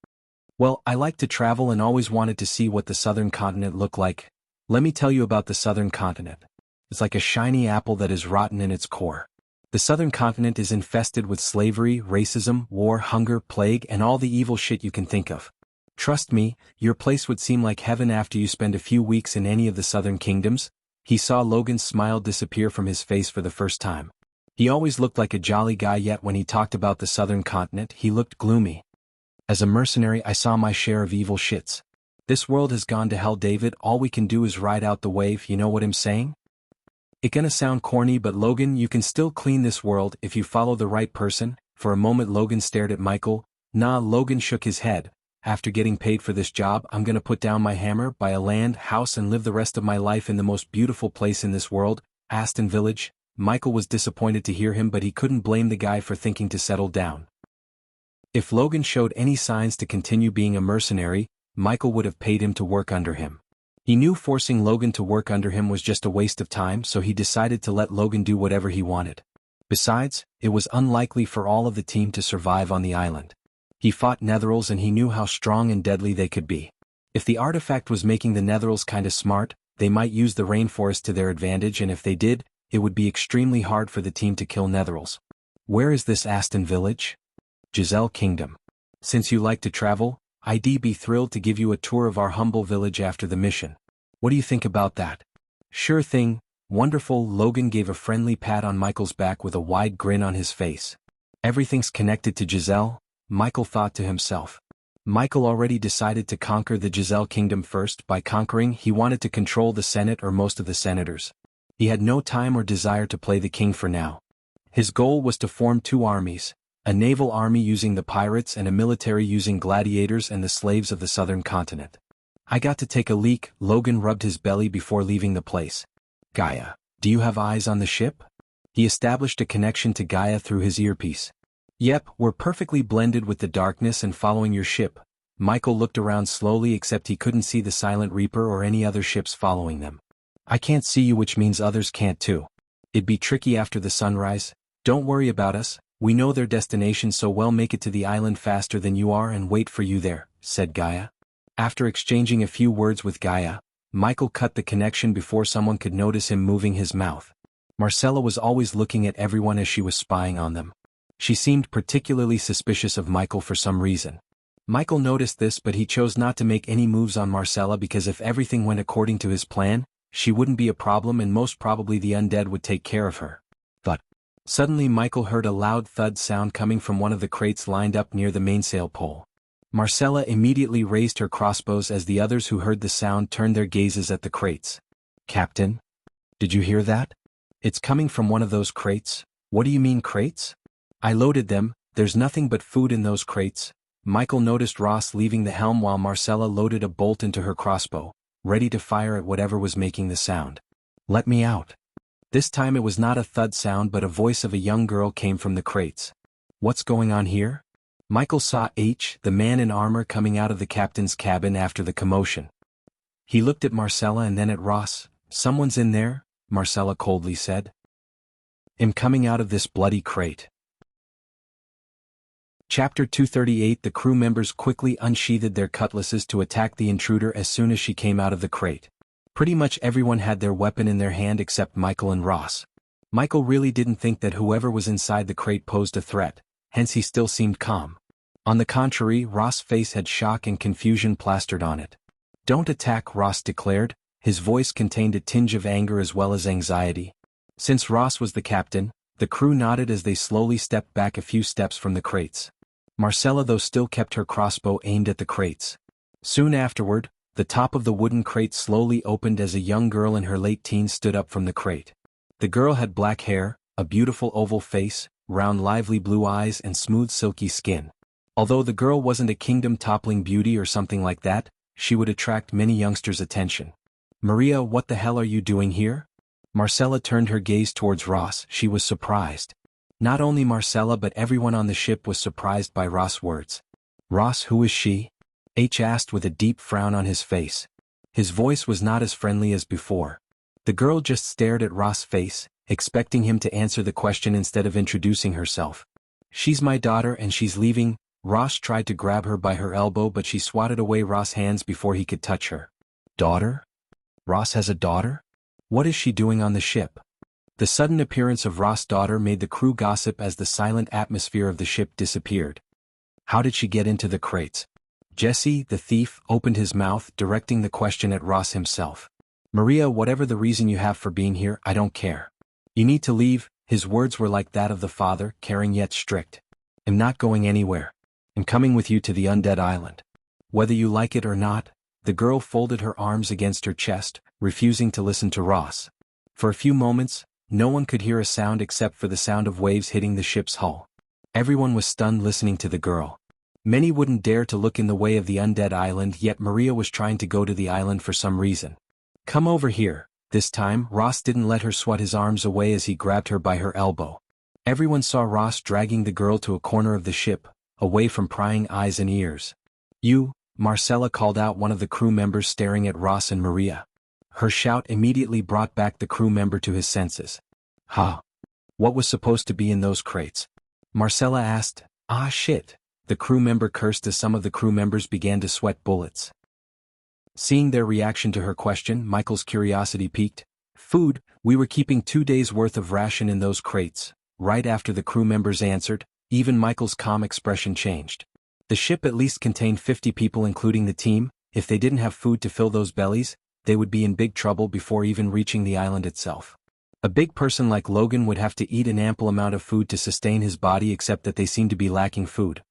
"Well, I like to travel and always wanted to see what the southern continent looked like. Let me tell you about the southern continent. It's like a shiny apple that is rotten in its core. The southern continent is infested with slavery, racism, war, hunger, plague, and all the evil shit you can think of. Trust me, your place would seem like heaven after you spend a few weeks in any of the southern kingdoms." He saw Logan's smile disappear from his face for the first time. He always looked like a jolly guy, yet when he talked about the southern continent, he looked gloomy. "As a mercenary, I saw my share of evil shits. This world has gone to hell, David. All we can do is ride out the wave, you know what I'm saying? It gonna sound corny, but Logan, you can still clean this world if you follow the right person." For a moment Logan stared at Michael. "Nah," Logan shook his head. "After getting paid for this job, I'm gonna put down my hammer, buy a land, house, and live the rest of my life in the most beautiful place in this world, Aston Village." Michael was disappointed to hear him, but he couldn't blame the guy for thinking to settle down. If Logan showed any signs to continue being a mercenary, Michael would have paid him to work under him. He knew forcing Logan to work under him was just a waste of time, so he decided to let Logan do whatever he wanted. Besides, it was unlikely for all of the team to survive on the island. He fought Netherals and he knew how strong and deadly they could be. If the artifact was making the Netherals kinda smart, they might use the rainforest to their advantage, and if they did, it would be extremely hard for the team to kill Netherals. "Where is this Aston Village?" "Giselle Kingdom. Since you like to travel, I'd be thrilled to give you a tour of our humble village after the mission. What do you think about that?" "Sure thing, wonderful." Logan gave a friendly pat on Michael's back with a wide grin on his face. Everything's connected to Giselle, Michael thought to himself. Michael already decided to conquer the Giselle Kingdom first. By conquering, he wanted to control the Senate or most of the senators. He had no time or desire to play the king for now. His goal was to form two armies, a naval army using the pirates and a military using gladiators and the slaves of the southern continent. "I got to take a leak." Logan rubbed his belly before leaving the place. "Gaia, do you have eyes on the ship?" He established a connection to Gaia through his earpiece. "Yep, we're perfectly blended with the darkness and following your ship." Michael looked around slowly except he couldn't see the Silent Reaper or any other ships following them. I can't see you, which means others can't too. It'd be tricky after the sunrise. Don't worry about us, we know their destination, so we'll make it to the island faster than you are and wait for you there, said Gaia. After exchanging a few words with Gaia, Michael cut the connection before someone could notice him moving his mouth. Marcella was always looking at everyone as she was spying on them. She seemed particularly suspicious of Michael for some reason. Michael noticed this, but he chose not to make any moves on Marcella because if everything went according to his plan, she wouldn't be a problem and most probably the undead would take care of her. But suddenly Michael heard a loud thud sound coming from one of the crates lined up near the mainsail pole. Marcella immediately raised her crossbows as the others who heard the sound turned their gazes at the crates. Captain? Did you hear that? It's coming from one of those crates. What do you mean crates? I loaded them, there's nothing but food in those crates. Michael noticed Ross leaving the helm while Marcella loaded a bolt into her crossbow, ready to fire at whatever was making the sound. Let me out. This time it was not a thud sound but a voice of a young girl came from the crates. What's going on here? Michael saw the man in armor, coming out of the captain's cabin after the commotion. He looked at Marcella and then at Ross. Someone's in there, Marcella coldly said. I'm coming out of this bloody crate. Chapter 238. The crew members quickly unsheathed their cutlasses to attack the intruder as soon as she came out of the crate. Pretty much everyone had their weapon in their hand except Michael and Ross. Michael really didn't think that whoever was inside the crate posed a threat, hence he still seemed calm. On the contrary, Ross' face had shock and confusion plastered on it. Don't attack, Ross declared. His voice contained a tinge of anger as well as anxiety. Since Ross was the captain, the crew nodded as they slowly stepped back a few steps from the crates. Marcella, though, still kept her crossbow aimed at the crates. Soon afterward, the top of the wooden crate slowly opened as a young girl in her late teens stood up from the crate. The girl had black hair, a beautiful oval face, round lively blue eyes and smooth silky skin. Although the girl wasn't a kingdom-toppling beauty or something like that, she would attract many youngsters' attention. Maria, what the hell are you doing here? Marcella turned her gaze towards Ross. She was surprised. Not only Marcella but everyone on the ship was surprised by Ross' words. Ross, who is she? Asked with a deep frown on his face. His voice was not as friendly as before. The girl just stared at Ross' face, expecting him to answer the question instead of introducing herself. She's my daughter and she's leaving. Ross tried to grab her by her elbow but she swatted away Ross' hands before he could touch her. Daughter? Ross has a daughter? What is she doing on the ship? The sudden appearance of Ross' daughter made the crew gossip as the silent atmosphere of the ship disappeared. How did she get into the crates? Jesse, the thief, opened his mouth, directing the question at Ross himself. Maria, whatever the reason you have for being here, I don't care. You need to leave. His words were like that of the father, caring yet strict. I'm not going anywhere. I'm coming with you to the undead island. Whether you like it or not. The girl folded her arms against her chest, refusing to listen to Ross. For a few moments, no one could hear a sound except for the sound of waves hitting the ship's hull. Everyone was stunned listening to the girl. Many wouldn't dare to look in the way of the undead island, yet Maria was trying to go to the island for some reason. Come over here. This time, Ross didn't let her swat his arms away as he grabbed her by her elbow. Everyone saw Ross dragging the girl to a corner of the ship, away from prying eyes and ears. You, Marcella called out, one of the crew members staring at Ross and Maria. Her shout immediately brought back the crew member to his senses. Ha! What was supposed to be in those crates? Marcella asked. Ah shit! The crew member cursed as some of the crew members began to sweat bullets. Seeing their reaction to her question, Michael's curiosity piqued. Food, we were keeping 2 days' worth of ration in those crates. Right after the crew members answered, even Michael's calm expression changed. The ship at least contained 50 people including the team. If they didn't have food to fill those bellies, they would be in big trouble before even reaching the island itself. A big person like Logan would have to eat an ample amount of food to sustain his body, except that they seem to be lacking food.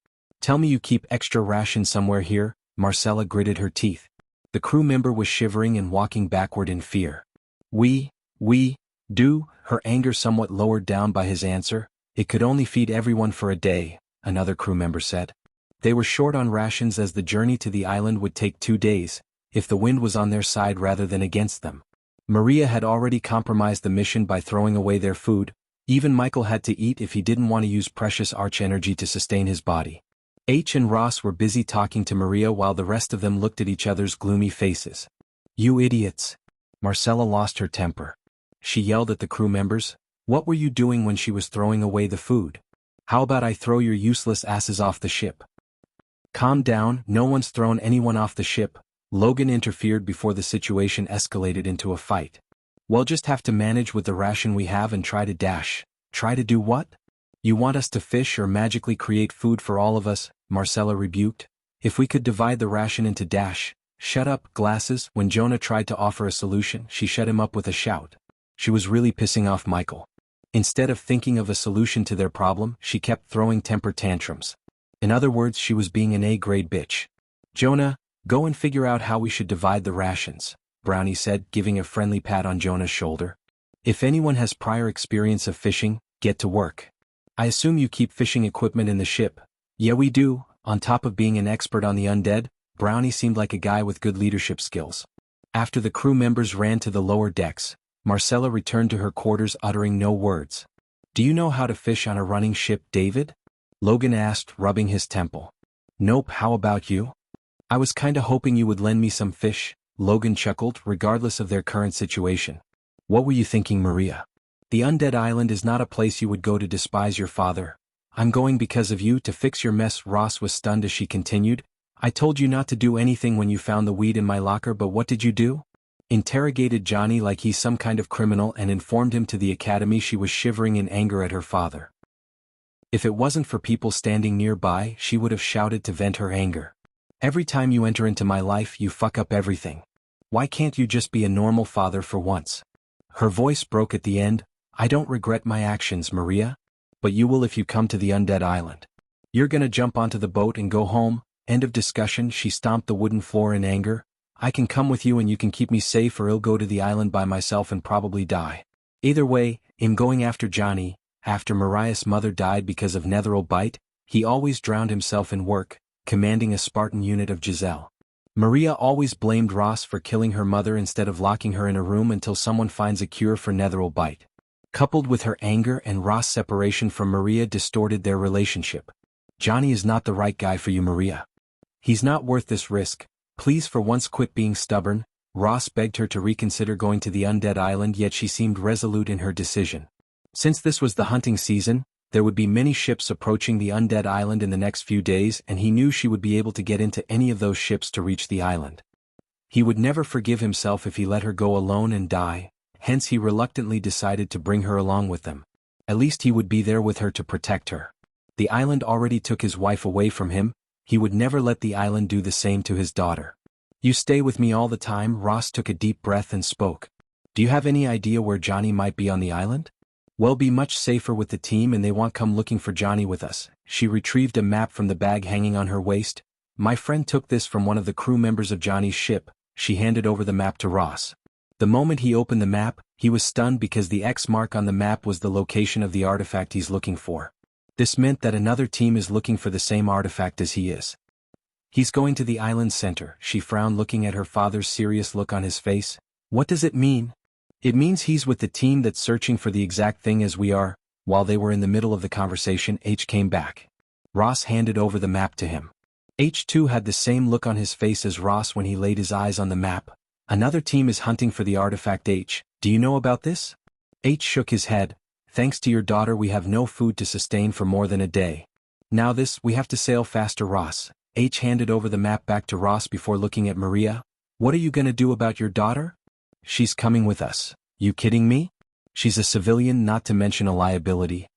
Tell me you keep extra rations somewhere here, Marcella gritted her teeth. The crew member was shivering and walking backward in fear. We do, her anger somewhat lowered down by his answer. It could only feed everyone for a day, another crew member said. They were short on rations as the journey to the island would take 2 days, if the wind was on their side rather than against them. Maria had already compromised the mission by throwing away their food. Even Michael had to eat if he didn't want to use precious arch energy to sustain his body. H and Ross were busy talking to Maria while the rest of them looked at each other's gloomy faces. "You idiots!" Marcella lost her temper. She yelled at the crew members, "What were you doing when she was throwing away the food? How about I throw your useless asses off the ship?" "Calm down, no one's thrown anyone off the ship," Logan interfered before the situation escalated into a fight. "We'll just have to manage with the ration we have and try to dash." "Try to do what? You want us to fish or magically create food for all of us?" Marcella rebuked. "If we could divide the ration into dash." "Shut up, glasses." When Jonah tried to offer a solution, she shut him up with a shout. She was really pissing off Michael. Instead of thinking of a solution to their problem, she kept throwing temper tantrums. In other words, she was being an A-grade bitch. "Jonah, go and figure out how we should divide the rations," Brownie said, giving a friendly pat on Jonah's shoulder. "If anyone has prior experience of fishing, get to work. I assume you keep fishing equipment in the ship." "Yeah, we do." On top of being an expert on the undead, Brownie seemed like a guy with good leadership skills. After the crew members ran to the lower decks, Marcella returned to her quarters uttering no words. "Do you know how to fish on a running ship, David?" Logan asked, rubbing his temple. "Nope, how about you?" "I was kinda hoping you would lend me some fish," Logan chuckled, regardless of their current situation. "What were you thinking, Maria? The undead island is not a place you would go to despise your father. I'm going because of you to fix your mess." Ross was stunned as she continued. "I told you not to do anything when you found the weed in my locker, but what did you do?" Interrogated Johnny like he's some kind of criminal and informed him to the academy she was shivering in anger at her father. If it wasn't for people standing nearby, she would have shouted to vent her anger. "Every time you enter into my life, you fuck up everything. Why can't you just be a normal father for once?" Her voice broke at the end. "I don't regret my actions, Maria. But you will if you come to the undead island. You're gonna jump onto the boat and go home." End of discussion. She stomped the wooden floor in anger. "I can come with you and you can keep me safe, or I'll go to the island by myself and probably die. Either way, I'm going after Johnny." After Mariah's mother died because of Netheril bite, he always drowned himself in work, commanding a Spartan unit of Giselle. Maria always blamed Ross for killing her mother instead of locking her in a room until someone finds a cure for Netheril bite. Coupled with her anger and Ross' separation from Maria distorted their relationship. "Johnny is not the right guy for you, Maria. He's not worth this risk. Please for once quit being stubborn." Ross begged her to reconsider going to the undead island, yet she seemed resolute in her decision. Since this was the hunting season, there would be many ships approaching the undead island in the next few days, and he knew she would be able to get into any of those ships to reach the island. He would never forgive himself if he let her go alone and die, hence he reluctantly decided to bring her along with them. At least he would be there with her to protect her. The island already took his wife away from him. He would never let the island do the same to his daughter. "You stay with me all the time." Ross took a deep breath and spoke. "Do you have any idea where Johnny might be on the island?" "We'll be much safer with the team and they won't come looking for Johnny with us." She retrieved a map from the bag hanging on her waist. "My friend took this from one of the crew members of Johnny's ship." She handed over the map to Ross. The moment he opened the map, he was stunned because the X mark on the map was the location of the artifact he's looking for. This meant that another team is looking for the same artifact as he is. "He's going to the island center." She frowned, looking at her father's serious look on his face. "What does it mean?" "It means he's with the team that's searching for the exact thing as we are." While they were in the middle of the conversation, H came back. Ross handed over the map to him. H2 had the same look on his face as Ross when he laid his eyes on the map. "Another team is hunting for the artifact, H. Do you know about this?" H shook his head. "Thanks to your daughter, we have no food to sustain for more than a day. Now we have to sail faster." Ross. H handed over the map back to Ross before looking at Maria. "What are you gonna do about your daughter?" "She's coming with us." "You kidding me? She's a civilian, not to mention a liability.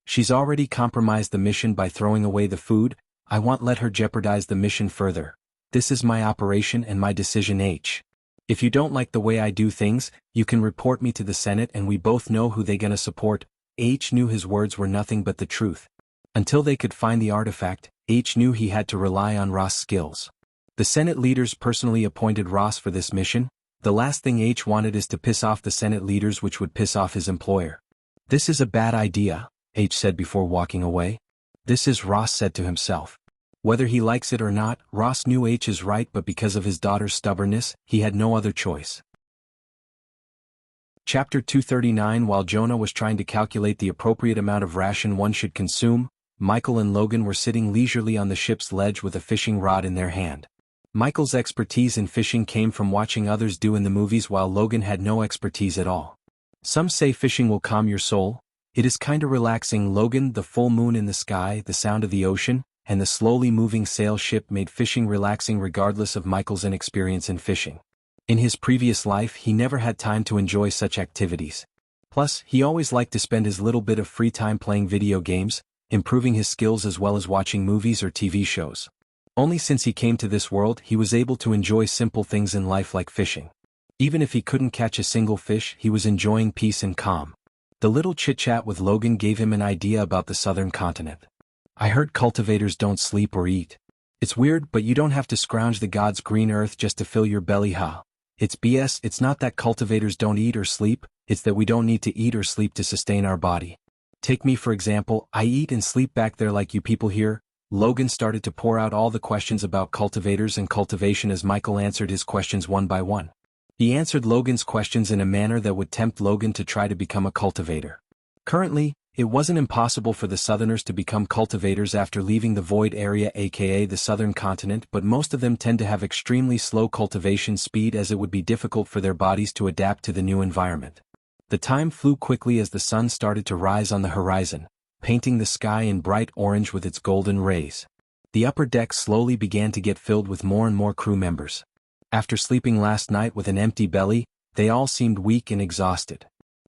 She's already compromised the mission by throwing away the food. I won't let her jeopardize the mission further. This is my operation and my decision, H. If you don't like the way I do things, you can report me to the Senate and we both know who they gonna support." H knew his words were nothing but the truth. Until they could find the artifact, H knew he had to rely on Ross' skills. The Senate leaders personally appointed Ross for this mission. The last thing H wanted is to piss off the Senate leaders, which would piss off his employer. "This is a bad idea," H said before walking away. "This is," Ross said to himself. Whether he likes it or not, Ross knew H is right, but because of his daughter's stubbornness, he had no other choice. Chapter 239. While Jonah was trying to calculate the appropriate amount of ration one should consume, Michael and Logan were sitting leisurely on the ship's ledge with a fishing rod in their hand. Michael's expertise in fishing came from watching others do in the movies, while Logan had no expertise at all. Some say fishing will calm your soul. It is kinda relaxing. Logan, the full moon in the sky, the sound of the ocean, and the slowly moving sail ship made fishing relaxing regardless of Michael's inexperience in fishing. In his previous life he never had time to enjoy such activities. Plus, he always liked to spend his little bit of free time playing video games, improving his skills as well as watching movies or TV shows. Only since he came to this world he was able to enjoy simple things in life like fishing. Even if he couldn't catch a single fish, he was enjoying peace and calm. The little chit-chat with Logan gave him an idea about the southern continent. I heard cultivators don't sleep or eat. It's weird, but you don't have to scrounge the god's green earth just to fill your belly, huh? It's BS. It's not that cultivators don't eat or sleep, it's that we don't need to eat or sleep to sustain our body. Take me for example, I eat and sleep back there like you people here. Logan started to pour out all the questions about cultivators and cultivation as Michael answered his questions one by one. He answered Logan's questions in a manner that would tempt Logan to try to become a cultivator. Currently, it wasn't impossible for the Southerners to become cultivators after leaving the void area, aka the southern continent, but most of them tend to have extremely slow cultivation speed as it would be difficult for their bodies to adapt to the new environment. The time flew quickly as the sun started to rise on the horizon, painting the sky in bright orange with its golden rays. The upper deck slowly began to get filled with more and more crew members. After sleeping last night with an empty belly, they all seemed weak and exhausted.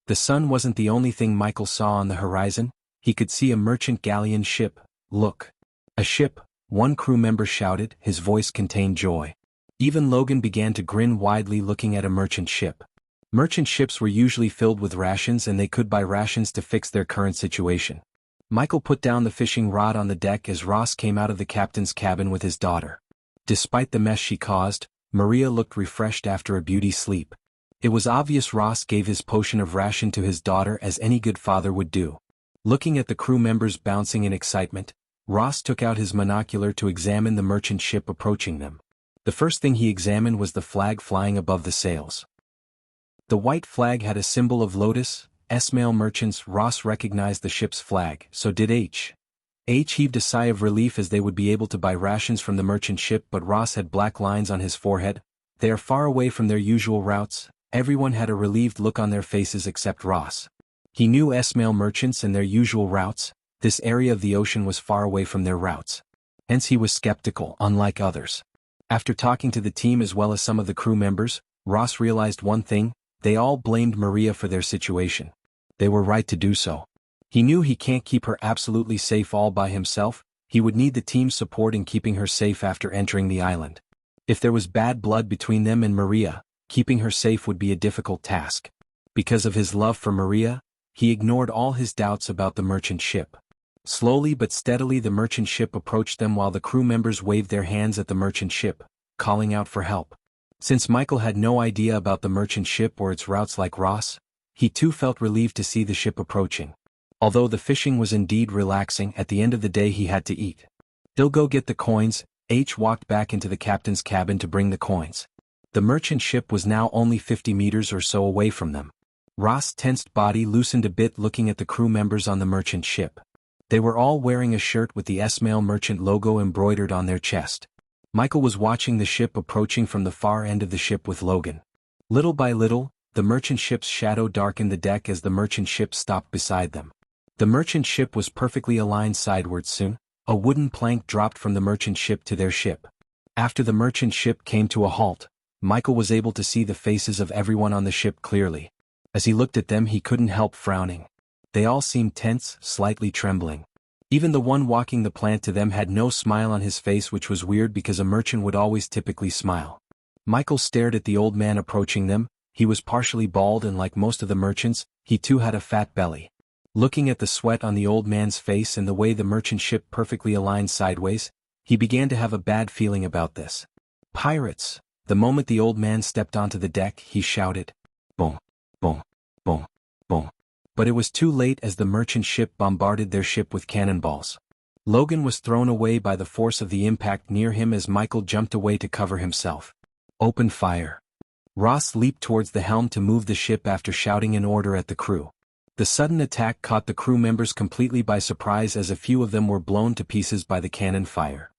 The sun wasn't the only thing Michael saw on the horizon. He could see a merchant galleon ship. Look. A ship, one crew member shouted, his voice contained joy. Even Logan began to grin widely looking at a merchant ship. Merchant ships were usually filled with rations and they could buy rations to fix their current situation. Michael put down the fishing rod on the deck as Ross came out of the captain's cabin with his daughter. Despite the mess she caused, Maria looked refreshed after a beauty sleep. It was obvious Ross gave his potion of ration to his daughter as any good father would do. Looking at the crew members bouncing in excitement, Ross took out his monocular to examine the merchant ship approaching them. The first thing he examined was the flag flying above the sails. The white flag had a symbol of lotus. Male merchants. Ross recognized the ship's flag, so did H. H heaved a sigh of relief as they would be able to buy rations from the merchant ship, but Ross had black lines on his forehead. They are far away from their usual routes. Everyone had a relieved look on their faces except Ross. He knew male merchants and their usual routes. This area of the ocean was far away from their routes. Hence he was skeptical, unlike others. After talking to the team as well as some of the crew members, Ross realized one thing: they all blamed Maria for their situation. They were right to do so. He knew he can't keep her absolutely safe all by himself. He would need the team's support in keeping her safe after entering the island. If there was bad blood between them and Maria, keeping her safe would be a difficult task. Because of his love for Maria, he ignored all his doubts about the merchant ship. Slowly but steadily the merchant ship approached them while the crew members waved their hands at the merchant ship, calling out for help. Since Michael had no idea about the merchant ship or its routes like Ross, he too felt relieved to see the ship approaching. Although the fishing was indeed relaxing, at the end of the day he had to eat. "He'll go get the coins." H walked back into the captain's cabin to bring the coins. The merchant ship was now only 50 meters or so away from them. Ross' tensed body loosened a bit looking at the crew members on the merchant ship. They were all wearing a shirt with the male merchant logo embroidered on their chest. Michael was watching the ship approaching from the far end of the ship with Logan. Little by little, the merchant ship's shadow darkened the deck as the merchant ship stopped beside them. The merchant ship was perfectly aligned sidewards. Soon, a wooden plank dropped from the merchant ship to their ship. After the merchant ship came to a halt, Michael was able to see the faces of everyone on the ship clearly. As he looked at them he couldn't help frowning. They all seemed tense, slightly trembling. Even the one walking the plant to them had no smile on his face, which was weird because a merchant would always typically smile. Michael stared at the old man approaching them. He was partially bald and like most of the merchants, he too had a fat belly. Looking at the sweat on the old man's face and the way the merchant ship perfectly aligned sideways, he began to have a bad feeling about this. "Pirates!" The moment the old man stepped onto the deck, he shouted, "Boom, boom, boom, boom." But it was too late as the merchant ship bombarded their ship with cannonballs. Logan was thrown away by the force of the impact near him as Michael jumped away to cover himself. "Open fire." Ross leaped towards the helm to move the ship after shouting an order at the crew. The sudden attack caught the crew members completely by surprise as a few of them were blown to pieces by the cannon fire.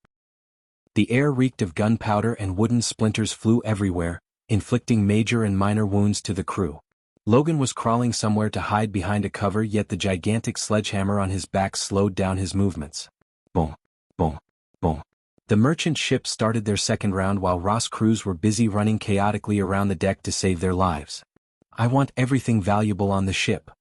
The air reeked of gunpowder and wooden splinters flew everywhere, inflicting major and minor wounds to the crew. Logan was crawling somewhere to hide behind a cover, yet the gigantic sledgehammer on his back slowed down his movements. Boom, boom, boom. The merchant ship started their second round while Ross' crews were busy running chaotically around the deck to save their lives. "I want everything valuable on the ship."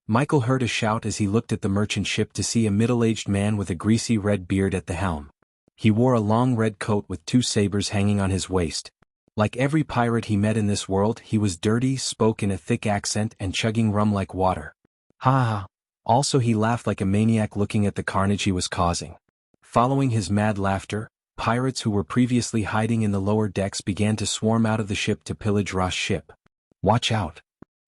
Michael heard a shout as he looked at the merchant ship to see a middle-aged man with a greasy red beard at the helm. He wore a long red coat with 2 sabers hanging on his waist. Like every pirate he met in this world, he was dirty, spoke in a thick accent and chugging rum like water. Ha ha. Also he laughed like a maniac looking at the carnage he was causing. Following his mad laughter, pirates who were previously hiding in the lower decks began to swarm out of the ship to pillage Ross' ship. "Watch out!"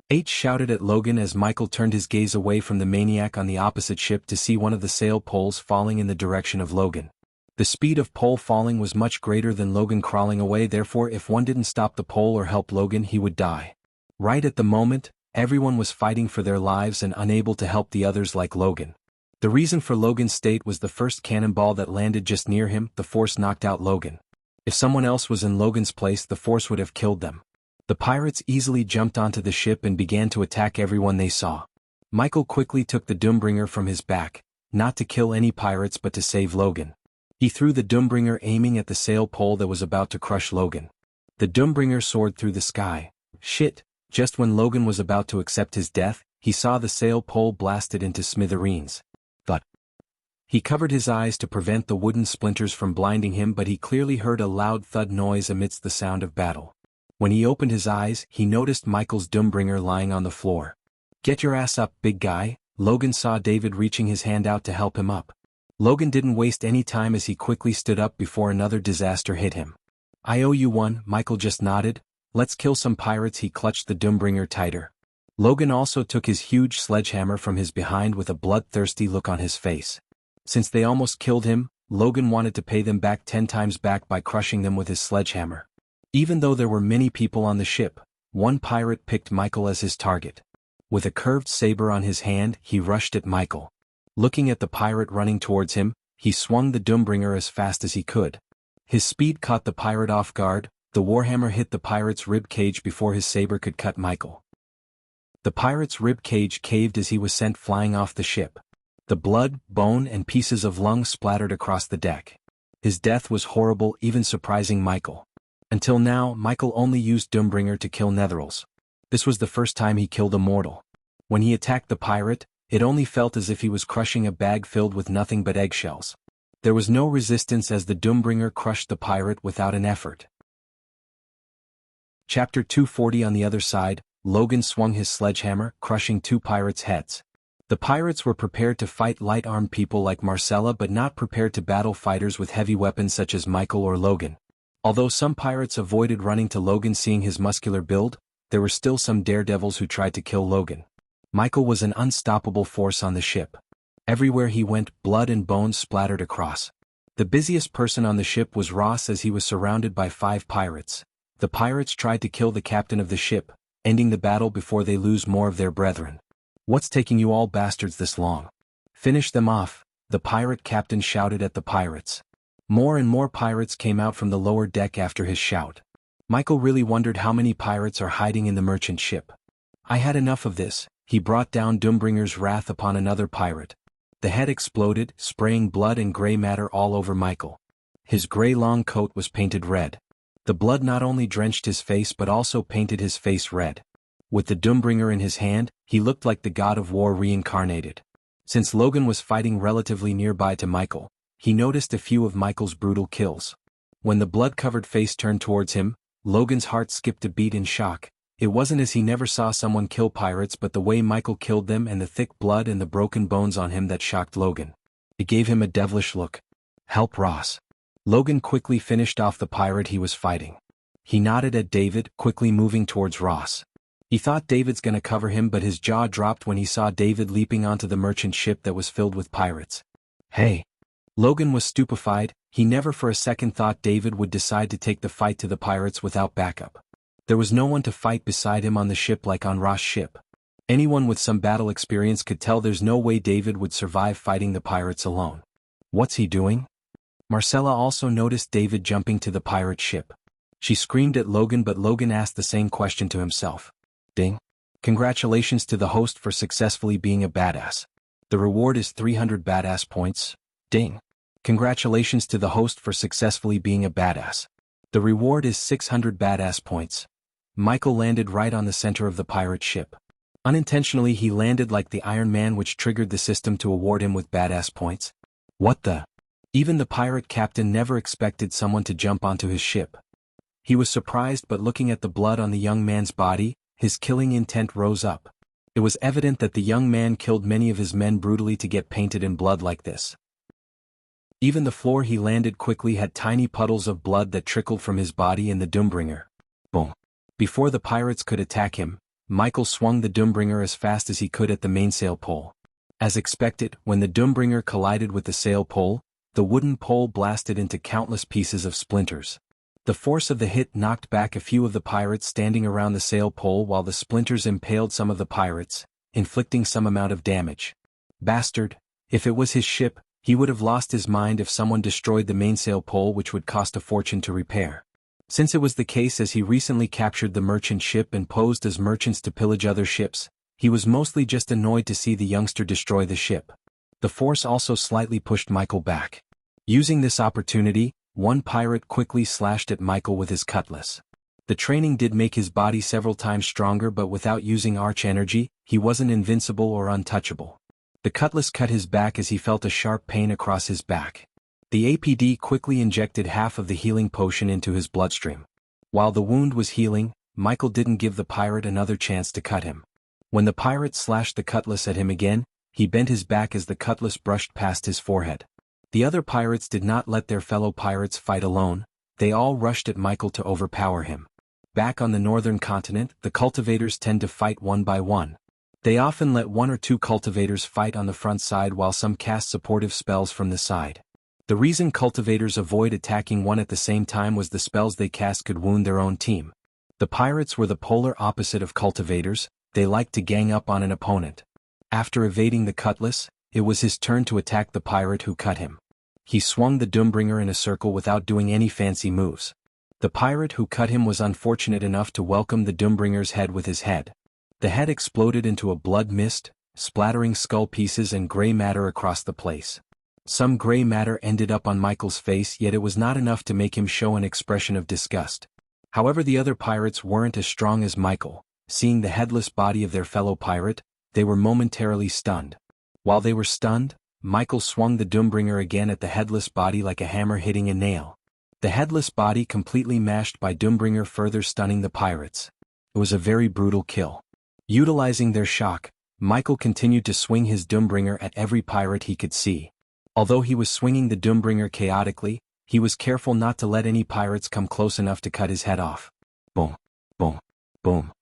H shouted at Logan as Michael turned his gaze away from the maniac on the opposite ship to see one of the sail poles falling in the direction of Logan. The speed of pole falling was much greater than Logan crawling away, therefore if one didn't stop the pole or help Logan he would die. Right at the moment, everyone was fighting for their lives and unable to help the others like Logan. The reason for Logan's state was the first cannonball that landed just near him. The force knocked out Logan. If someone else was in Logan's place, the force would have killed them. The pirates easily jumped onto the ship and began to attack everyone they saw. Michael quickly took the Doombringer from his back, not to kill any pirates but to save Logan. He threw the Doombringer aiming at the sail pole that was about to crush Logan. The Doombringer soared through the sky. Shit, just when Logan was about to accept his death, he saw the sail pole blasted into smithereens. Thud. He covered his eyes to prevent the wooden splinters from blinding him, but he clearly heard a loud thud noise amidst the sound of battle. When he opened his eyes, he noticed Michael's Doombringer lying on the floor. "Get your ass up, big guy." Logan saw David reaching his hand out to help him up. Logan didn't waste any time as he quickly stood up before another disaster hit him. "I owe you one," Michael just nodded. "Let's kill some pirates." He clutched the Doombringer tighter. Logan also took his huge sledgehammer from his behind with a bloodthirsty look on his face. Since they almost killed him, Logan wanted to pay them back 10 times back by crushing them with his sledgehammer. Even though there were many people on the ship, one pirate picked Michael as his target. With a curved saber on his hand, he rushed at Michael. Looking at the pirate running towards him, he swung the Doombringer as fast as he could. His speed caught the pirate off guard. The warhammer hit the pirate's rib cage before his saber could cut Michael. The pirate's rib cage caved as he was sent flying off the ship. The blood, bone and pieces of lung splattered across the deck. His death was horrible, even surprising Michael. Until now, Michael only used Doombringer to kill Netherals. This was the first time he killed a mortal. When he attacked the pirate, it only felt as if he was crushing a bag filled with nothing but eggshells. There was no resistance as the Doombringer crushed the pirate without an effort. Chapter 240. On the other side, Logan swung his sledgehammer, crushing 2 pirates' heads. The pirates were prepared to fight light-armed people like Marcella but not prepared to battle fighters with heavy weapons such as Michael or Logan. Although some pirates avoided running to Logan seeing his muscular build, there were still some daredevils who tried to kill Logan. Michael was an unstoppable force on the ship. Everywhere he went, blood and bones splattered across. The busiest person on the ship was Ross as he was surrounded by 5 pirates. The pirates tried to kill the captain of the ship, ending the battle before they lose more of their brethren. "What's taking you all bastards this long? Finish them off," the pirate captain shouted at the pirates. More and more pirates came out from the lower deck after his shout. Michael really wondered how many pirates are hiding in the merchant ship. "I had enough of this." He brought down Doombringer's wrath upon another pirate. The head exploded, spraying blood and gray matter all over Michael. His gray long coat was painted red. The blood not only drenched his face but also painted his face red. With the Doombringer in his hand, he looked like the god of war reincarnated. Since Logan was fighting relatively nearby to Michael, he noticed a few of Michael's brutal kills. When the blood-covered face turned towards him, Logan's heart skipped a beat in shock. It wasn't as he never saw someone kill pirates but the way Michael killed them and the thick blood and the broken bones on him that shocked Logan. It gave him a devilish look. "Help Ross." Logan quickly finished off the pirate he was fighting. He nodded at David, quickly moving towards Ross. He thought David's gonna cover him but his jaw dropped when he saw David leaping onto the merchant ship that was filled with pirates. "Hey!" Logan was stupefied. He never for a second thought David would decide to take the fight to the pirates without backup. There was no one to fight beside him on the ship like on Ross' ship. Anyone with some battle experience could tell there's no way David would survive fighting the pirates alone. What's he doing? Marcella also noticed David jumping to the pirate ship. She screamed at Logan, but Logan asked the same question to himself. Ding. Congratulations to the host for successfully being a badass. The reward is 300 badass points. Ding. Congratulations to the host for successfully being a badass. The reward is 600 badass points. Michael landed right on the center of the pirate ship. Unintentionally, he landed like the Iron Man, which triggered the system to award him with badass points. What the? Even the pirate captain never expected someone to jump onto his ship. He was surprised, but looking at the blood on the young man's body, his killing intent rose up. It was evident that the young man killed many of his men brutally to get painted in blood like this. Even the floor he landed quickly had tiny puddles of blood that trickled from his body in the Doombringer. Boom. Before the pirates could attack him, Michael swung the Doombringer as fast as he could at the mainsail pole. As expected, when the Doombringer collided with the sail pole, the wooden pole blasted into countless pieces of splinters. The force of the hit knocked back a few of the pirates standing around the sail pole, while the splinters impaled some of the pirates, inflicting some amount of damage. Bastard! If it was his ship, he would have lost his mind if someone destroyed the mainsail pole, which would cost a fortune to repair. Since it was the case, as he recently captured the merchant ship and posed as merchants to pillage other ships, he was mostly just annoyed to see the youngster destroy the ship. The force also slightly pushed Michael back. Using this opportunity, one pirate quickly slashed at Michael with his cutlass. The training did make his body several times stronger, but without using arch energy, he wasn't invincible or untouchable. The cutlass cut his back as he felt a sharp pain across his back. The APD quickly injected half of the healing potion into his bloodstream. While the wound was healing, Michael didn't give the pirate another chance to cut him. When the pirate slashed the cutlass at him again, he bent his back as the cutlass brushed past his forehead. The other pirates did not let their fellow pirates fight alone, they all rushed at Michael to overpower him. Back on the northern continent, the cultivators tend to fight one by one. They often let one or two cultivators fight on the front side while some cast supportive spells from the side. The reason cultivators avoid attacking one at the same time was the spells they cast could wound their own team. The pirates were the polar opposite of cultivators, they liked to gang up on an opponent. After evading the cutlass, it was his turn to attack the pirate who cut him. He swung the Doombringer in a circle without doing any fancy moves. The pirate who cut him was unfortunate enough to welcome the Doombringer's head with his head. The head exploded into a blood mist, splattering skull pieces and gray matter across the place. Some gray matter ended up on Michael's face, yet it was not enough to make him show an expression of disgust. However, the other pirates weren't as strong as Michael. Seeing the headless body of their fellow pirate, they were momentarily stunned. While they were stunned, Michael swung the Doombringer again at the headless body like a hammer hitting a nail. The headless body completely mashed by Doombringer, further stunning the pirates. It was a very brutal kill. Utilizing their shock, Michael continued to swing his Doombringer at every pirate he could see. Although he was swinging the Doombringer chaotically, he was careful not to let any pirates come close enough to cut his head off. Boom, boom, boom.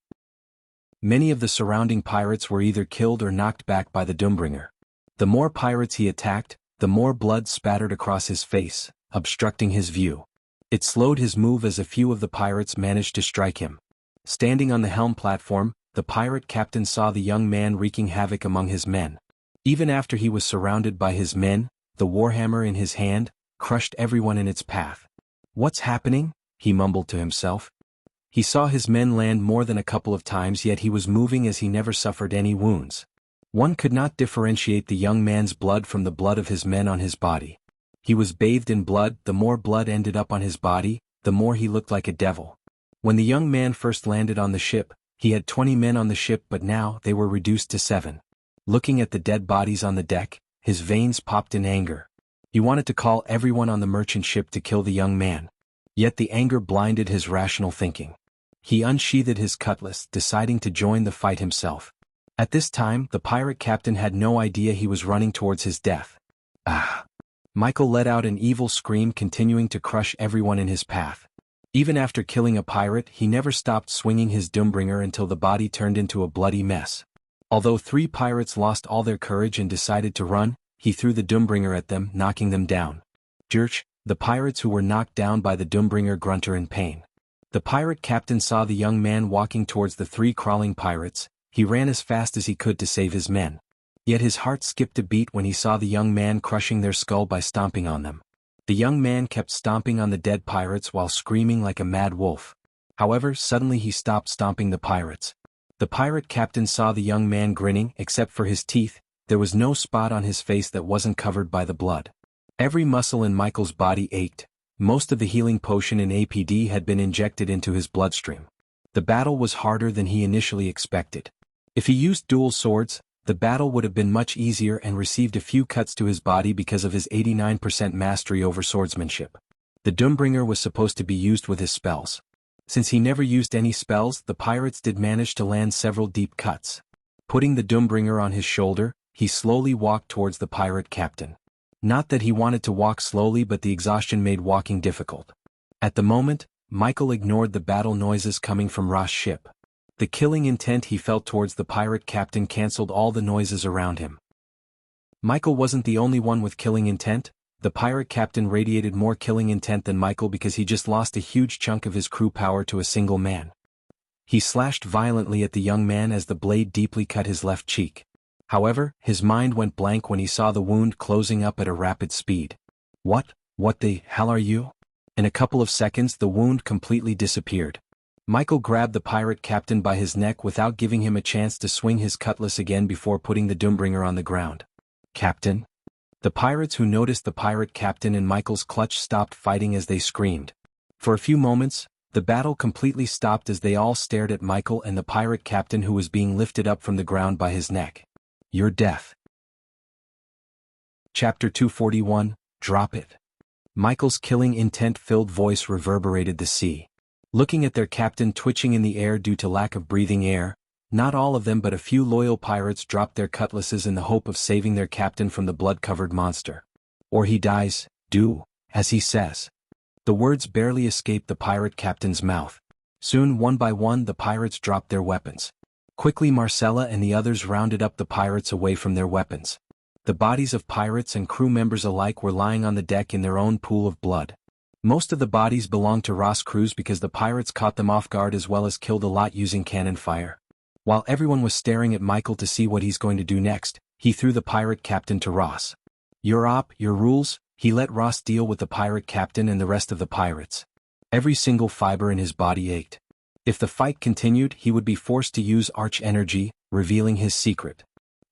Many of the surrounding pirates were either killed or knocked back by the Doombringer. The more pirates he attacked, the more blood spattered across his face, obstructing his view. It slowed his move as a few of the pirates managed to strike him. Standing on the helm platform, the pirate captain saw the young man wreaking havoc among his men. Even after he was surrounded by his men, the warhammer in his hand crushed everyone in its path. "What's happening?" he mumbled to himself. He saw his men land more than a couple of times, yet he was moving as he never suffered any wounds. One could not differentiate the young man's blood from the blood of his men on his body. He was bathed in blood. The more blood ended up on his body, the more he looked like a devil. When the young man first landed on the ship, he had 20 men on the ship, but now they were reduced to 7. Looking at the dead bodies on the deck, his veins popped in anger. He wanted to call everyone on the merchant ship to kill the young man. Yet the anger blinded his rational thinking. He unsheathed his cutlass, deciding to join the fight himself. At this time, the pirate captain had no idea he was running towards his death. Ah! Michael let out an evil scream, continuing to crush everyone in his path. Even after killing a pirate, he never stopped swinging his Doombringer until the body turned into a bloody mess. Although 3 pirates lost all their courage and decided to run, he threw the Doombringer at them, knocking them down. Dirch, the pirates who were knocked down by the Doombringer grunted in pain. The pirate captain saw the young man walking towards the 3 crawling pirates. he ran as fast as he could to save his men. Yet his heart skipped a beat when he saw the young man crushing their skull by stomping on them. The young man kept stomping on the dead pirates while screaming like a mad wolf. However, suddenly he stopped stomping the pirates. The pirate captain saw the young man grinning. Except for his teeth, there was no spot on his face that wasn't covered by the blood. Every muscle in Michael's body ached. Most of the healing potion in APD had been injected into his bloodstream. The battle was harder than he initially expected. If he used dual swords, the battle would have been much easier and received a few cuts to his body because of his 89% mastery over swordsmanship. The Doombringer was supposed to be used with his spells. Since he never used any spells, the pirates did manage to land several deep cuts. Putting the Doombringer on his shoulder, he slowly walked towards the pirate captain. Not that he wanted to walk slowly, but the exhaustion made walking difficult. At the moment, Michael ignored the battle noises coming from Ross' ship. The killing intent he felt towards the pirate captain cancelled all the noises around him. Michael wasn't the only one with killing intent. The pirate captain radiated more killing intent than Michael because he just lost a huge chunk of his crew power to a single man. He slashed violently at the young man as the blade deeply cut his left cheek. However, his mind went blank when he saw the wound closing up at a rapid speed. What the hell are you? In a couple of seconds the wound completely disappeared. Michael grabbed the pirate captain by his neck without giving him a chance to swing his cutlass again before putting the Doombringer on the ground. Captain? The pirates who noticed the pirate captain in Michael's clutch stopped fighting as they screamed. For a few moments, the battle completely stopped as they all stared at Michael and the pirate captain who was being lifted up from the ground by his neck. Your death. Chapter 241, Drop It. Michael's killing intent-filled voice reverberated the sea. Looking at their captain twitching in the air due to lack of breathing air, not all of them but a few loyal pirates dropped their cutlasses in the hope of saving their captain from the blood-covered monster. Or he dies, do, as he says. The words barely escaped the pirate captain's mouth. Soon, one by one, the pirates dropped their weapons. Quickly Marcella and the others rounded up the pirates away from their weapons. The bodies of pirates and crew members alike were lying on the deck in their own pool of blood. Most of the bodies belonged to Ross' crews because the pirates caught them off guard as well as killed a lot using cannon fire. While everyone was staring at Michael to see what he's going to do next, he threw the pirate captain to Ross. Your op, your rules. He let Ross deal with the pirate captain and the rest of the pirates. Every single fiber in his body ached. If the fight continued, he would be forced to use arch energy, revealing his secret.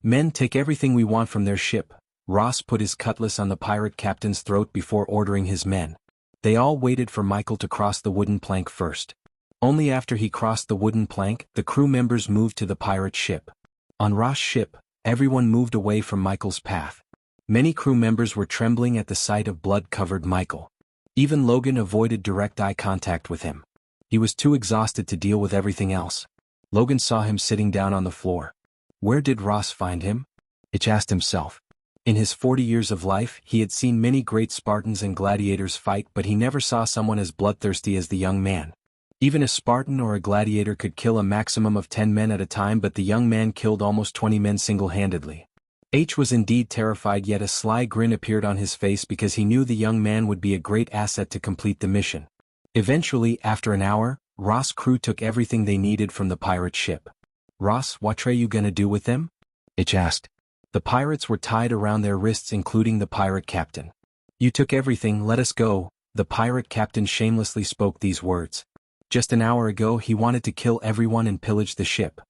Men take everything we want from their ship. Ross put his cutlass on the pirate captain's throat before ordering his men. They all waited for Michael to cross the wooden plank first. Only after he crossed the wooden plank, the crew members moved to the pirate ship. On Ross' ship, everyone moved away from Michael's path. Many crew members were trembling at the sight of blood-covered Michael. Even Logan avoided direct eye contact with him. He was too exhausted to deal with everything else. Logan saw him sitting down on the floor. Where did Ross find him? Itch asked himself. In his 40 years of life, he had seen many great Spartans and gladiators fight, but he never saw someone as bloodthirsty as the young man. Even a Spartan or a gladiator could kill a maximum of 10 men at a time, but the young man killed almost 20 men single-handedly. H was indeed terrified, yet a sly grin appeared on his face because he knew the young man would be a great asset to complete the mission. Eventually, after an hour, Ross' crew took everything they needed from the pirate ship. Ross, what are you gonna do with them? H asked. The pirates were tied around their wrists, including the pirate captain. You took everything, let us go. The pirate captain shamelessly spoke these words. Just an hour ago he wanted to kill everyone and pillage the ship.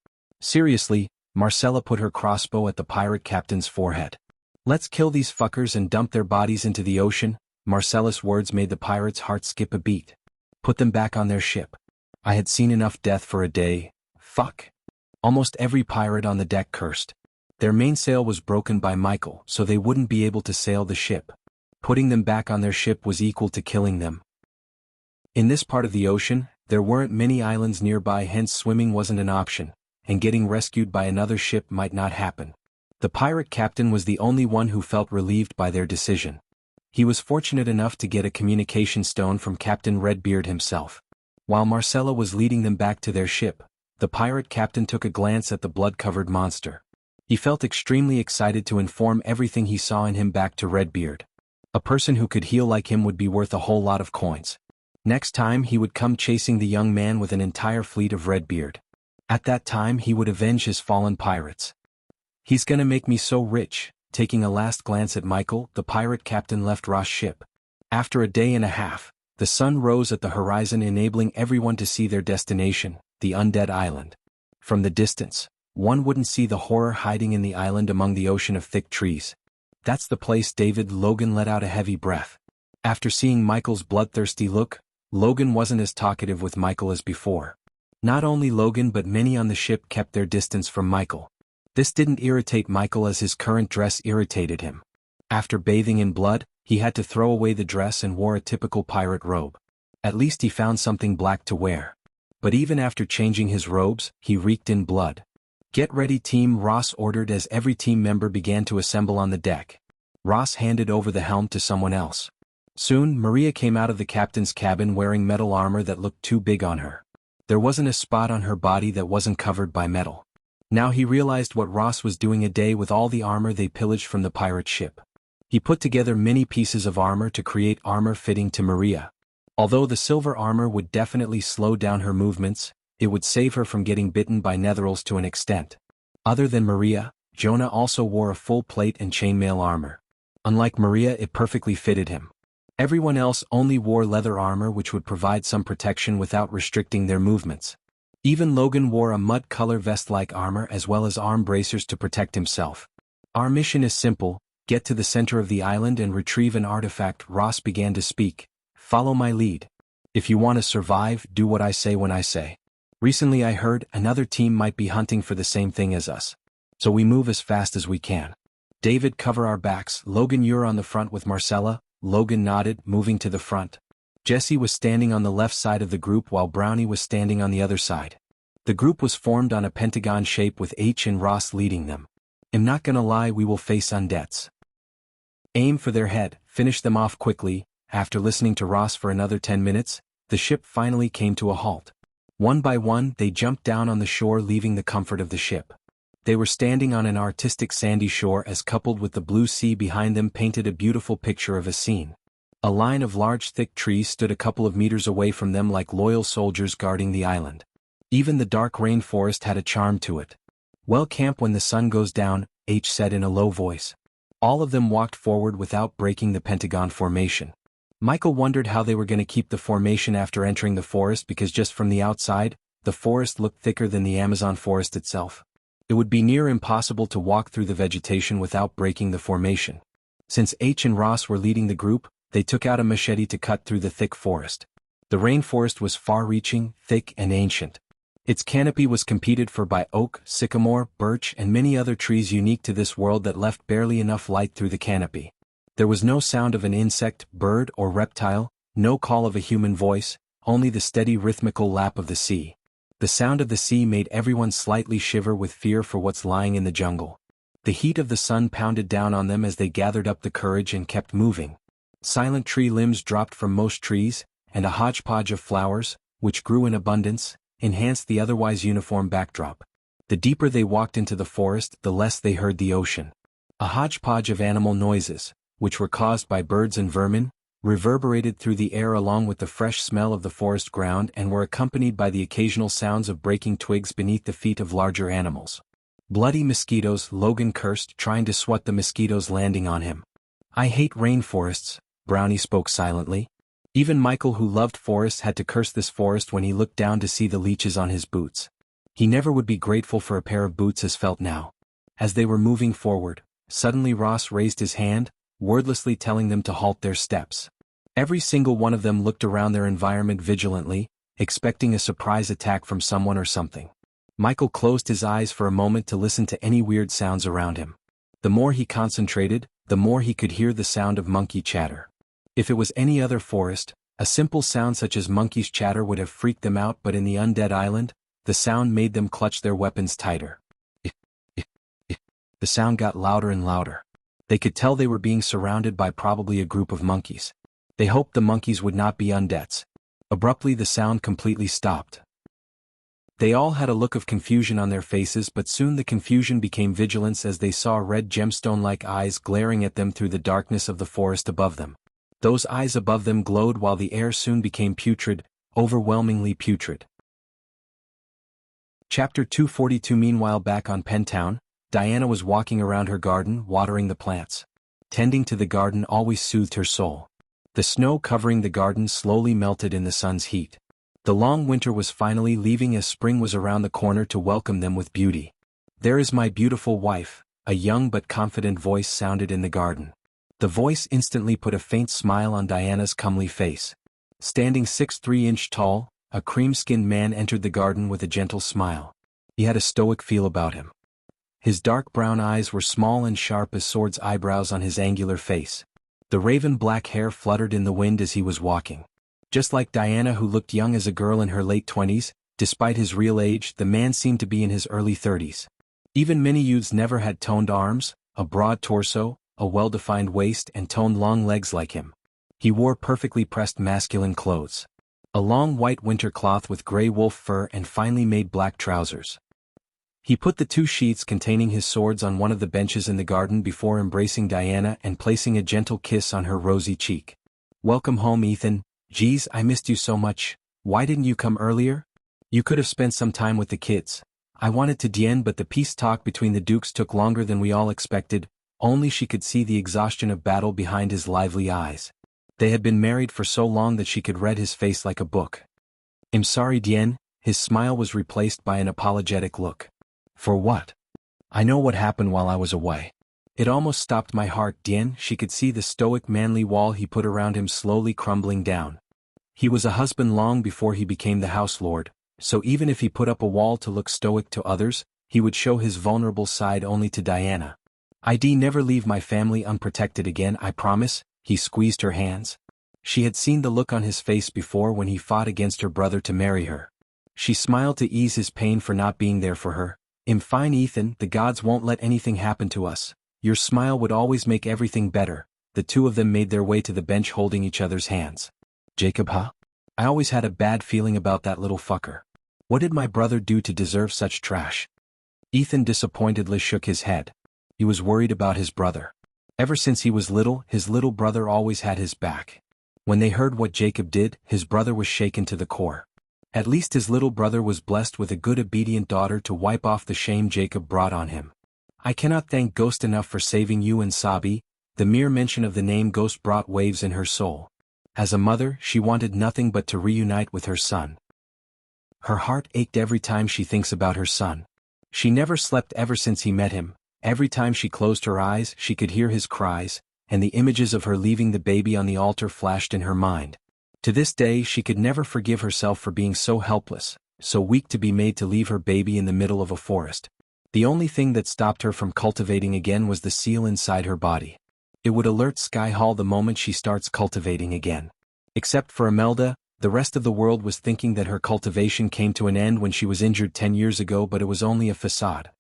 Seriously, Marcella put her crossbow at the pirate captain's forehead. Let's kill these fuckers and dump their bodies into the ocean. Marcella's words made the pirate's heart skip a beat. Put them back on their ship. I had seen enough death for a day. Fuck. Almost every pirate on the deck cursed. Their mainsail was broken by Michael, so they wouldn't be able to sail the ship. Putting them back on their ship was equal to killing them. In this part of the ocean, there weren't many islands nearby, hence swimming wasn't an option, and getting rescued by another ship might not happen. The pirate captain was the only one who felt relieved by their decision. He was fortunate enough to get a communication stone from Captain Redbeard himself. While Marcella was leading them back to their ship, the pirate captain took a glance at the blood-covered monster. He felt extremely excited to inform everything he saw in him back to Redbeard. A person who could heal like him would be worth a whole lot of coins. Next time he would come chasing the young man with an entire fleet of Redbeard. At that time he would avenge his fallen pirates. He's gonna make me so rich. Taking a last glance at Michael, the pirate captain left Ross' ship. After a day and a half, the sun rose at the horizon, enabling everyone to see their destination, the undead island. From the distance, one wouldn't see the horror hiding in the island among the ocean of thick trees. That's the place. Logan let out a heavy breath. After seeing Michael's bloodthirsty look, Logan wasn't as talkative with Michael as before. Not only Logan but many on the ship kept their distance from Michael. This didn't irritate Michael as his current dress irritated him. After bathing in blood, he had to throw away the dress and wore a typical pirate robe. At least he found something black to wear. But even after changing his robes, he reeked in blood. "Get ready, team," Ross ordered as every team member began to assemble on the deck. Ross handed over the helm to someone else. Soon, Maria came out of the captain's cabin wearing metal armor that looked too big on her. There wasn't a spot on her body that wasn't covered by metal. Now he realized what Ross was doing a day with all the armor they pillaged from the pirate ship. He put together many pieces of armor to create armor fitting to Maria. Although the silver armor would definitely slow down her movements, it would save her from getting bitten by netherils to an extent. Other than Maria, Jonah also wore a full plate and chainmail armor. Unlike Maria, it perfectly fitted him. Everyone else only wore leather armor, which would provide some protection without restricting their movements. Even Logan wore a mud-color vest-like armor as well as arm bracers to protect himself. "Our mission is simple: get to the center of the island and retrieve an artifact." Ross began to speak. "Follow my lead. If you want to survive, do what I say when I say. Recently I heard another team might be hunting for the same thing as us. So we move as fast as we can. David, cover our backs. Logan, you're on the front with Marcella." Logan nodded, moving to the front. Jesse was standing on the left side of the group while Brownie was standing on the other side. The group was formed on a pentagon shape with H and Ross leading them. "I'm not gonna lie, we will face undeads. Aim for their head, finish them off quickly." After listening to Ross for another 10 minutes, the ship finally came to a halt. One by one, they jumped down on the shore, leaving the comfort of the ship. They were standing on an artistic sandy shore as, coupled with the blue sea behind them, painted a beautiful picture of a scene. A line of large thick trees stood a couple of meters away from them like loyal soldiers guarding the island. Even the dark rainforest had a charm to it. "Well, camp when the sun goes down," H said in a low voice. All of them walked forward without breaking the pentagon formation. Michael wondered how they were going to keep the formation after entering the forest, because just from the outside, the forest looked thicker than the Amazon forest itself. It would be near impossible to walk through the vegetation without breaking the formation. Since H and Ross were leading the group, they took out a machete to cut through the thick forest. The rainforest was far-reaching, thick, and ancient. Its canopy was competed for by oak, sycamore, birch, and many other trees unique to this world that left barely enough light through the canopy. There was no sound of an insect, bird, or reptile, no call of a human voice, only the steady rhythmical lap of the sea. The sound of the sea made everyone slightly shiver with fear for what's lying in the jungle. The heat of the sun pounded down on them as they gathered up the courage and kept moving. Silent tree limbs dropped from most trees, and a hodgepodge of flowers, which grew in abundance, enhanced the otherwise uniform backdrop. The deeper they walked into the forest, the less they heard the ocean. A hodgepodge of animal noises, which were caused by birds and vermin, reverberated through the air along with the fresh smell of the forest ground and were accompanied by the occasional sounds of breaking twigs beneath the feet of larger animals. "Bloody mosquitoes," Logan cursed, trying to swat the mosquitoes landing on him. "I hate rainforests," Brownie spoke silently. Even Michael, who loved forests, had to curse this forest when he looked down to see the leeches on his boots. He never would be grateful for a pair of boots as felt now. As they were moving forward, suddenly Ross raised his hand, wordlessly telling them to halt their steps. Every single one of them looked around their environment vigilantly, expecting a surprise attack from someone or something. Michael closed his eyes for a moment to listen to any weird sounds around him. The more he concentrated, the more he could hear the sound of monkey chatter. If it was any other forest, a simple sound such as monkeys' chatter would have freaked them out, but in the undead island, the sound made them clutch their weapons tighter. The sound got louder and louder. They could tell they were being surrounded by probably a group of monkeys. They hoped the monkeys would not be undeads. Abruptly the sound completely stopped. They all had a look of confusion on their faces, but soon the confusion became vigilance as they saw red gemstone-like eyes glaring at them through the darkness of the forest above them. Those eyes above them glowed while the air soon became putrid, overwhelmingly putrid. Chapter 242. Meanwhile, back on Pentown, Diana was walking around her garden, watering the plants. Tending to the garden always soothed her soul. The snow covering the garden slowly melted in the sun's heat. The long winter was finally leaving as spring was around the corner to welcome them with beauty. "There is my beautiful wife," a young but confident voice sounded in the garden. The voice instantly put a faint smile on Diana's comely face. Standing 6'3" tall, a cream-skinned man entered the garden with a gentle smile. He had a stoic feel about him. His dark brown eyes were small and sharp as swords' eyebrows on his angular face. The raven-black hair fluttered in the wind as he was walking. Just like Diana, who looked young as a girl in her late 20s, despite his real age, the man seemed to be in his early 30s. Even many youths never had toned arms, a broad torso, a well-defined waist, and toned long legs like him. He wore perfectly pressed masculine clothes. A long white winter cloth with gray wolf fur and finely made black trousers. He put the 2 sheaths containing his swords on one of the benches in the garden before embracing Diana and placing a gentle kiss on her rosy cheek. "Welcome home, Ethan. Geez, I missed you so much. Why didn't you come earlier? You could have spent some time with the kids." "I wanted to, Diane, but the peace talk between the dukes took longer than we all expected." Only she could see the exhaustion of battle behind his lively eyes. They had been married for so long that she could read his face like a book. "I'm sorry, Diane." His smile was replaced by an apologetic look. "For what?" "I know what happened while I was away. It almost stopped my heart, Diane." She could see the stoic manly wall he put around him slowly crumbling down. He was a husband long before he became the house lord, so even if he put up a wall to look stoic to others, he would show his vulnerable side only to Diana. "I'd never leave my family unprotected again, I promise." He squeezed her hands. She had seen the look on his face before when he fought against her brother to marry her. She smiled to ease his pain for not being there for her. "I'm fine, Ethan. The gods won't let anything happen to us. Your smile would always make everything better." The two of them made their way to the bench holding each other's hands. "Jacob, huh? I always had a bad feeling about that little fucker. What did my brother do to deserve such trash?" Ethan disappointedly shook his head. He was worried about his brother. Ever since he was little, his little brother always had his back. When they heard what Jacob did, his brother was shaken to the core. At least his little brother was blessed with a good obedient daughter to wipe off the shame Jacob brought on him. "I cannot thank Ghost enough for saving you and Sabi." The mere mention of the name Ghost brought waves in her soul. As a mother, she wanted nothing but to reunite with her son. Her heart ached every time she thinks about her son. She never slept ever since he met him. Every time she closed her eyes, she could hear his cries, and the images of her leaving the baby on the altar flashed in her mind. To this day, she could never forgive herself for being so helpless, so weak to be made to leave her baby in the middle of a forest. The only thing that stopped her from cultivating again was the seal inside her body. It would alert Sky Hall the moment she starts cultivating again. Except for Imelda, the rest of the world was thinking that her cultivation came to an end when she was injured 10 years ago, but it was only a facade.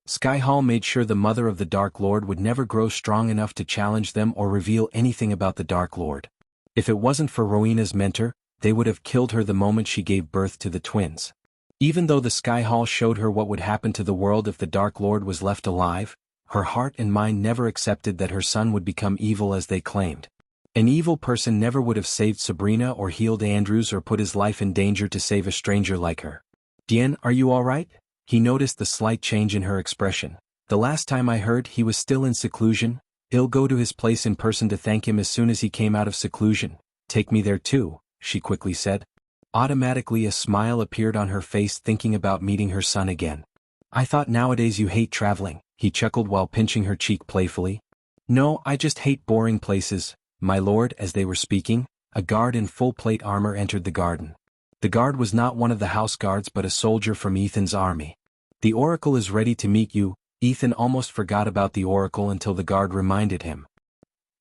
Sky Hall made sure the mother of the Dark Lord would never grow strong enough to challenge them or reveal anything about the Dark Lord. If it wasn't for Rowena's mentor, they would have killed her the moment she gave birth to the twins. Even though the Sky Hall showed her what would happen to the world if the Dark Lord was left alive, her heart and mind never accepted that her son would become evil as they claimed. An evil person never would have saved Sabrina or healed Andrews or put his life in danger to save a stranger like her. "Diane, are you all right?" He noticed the slight change in her expression. "The last time I heard, he was still in seclusion." "I'll go to his place in person to thank him as soon as he came out of seclusion." "Take me there too," she quickly said. Automatically a smile appeared on her face thinking about meeting her son again. "I thought nowadays you hate traveling," he chuckled while pinching her cheek playfully. "No, I just hate boring places, my lord." As they were speaking, a guard in full plate armor entered the garden. The guard was not one of the house guards but a soldier from Ethan's army. "The Oracle is ready to meet you." Ethan almost forgot about the Oracle until the guard reminded him.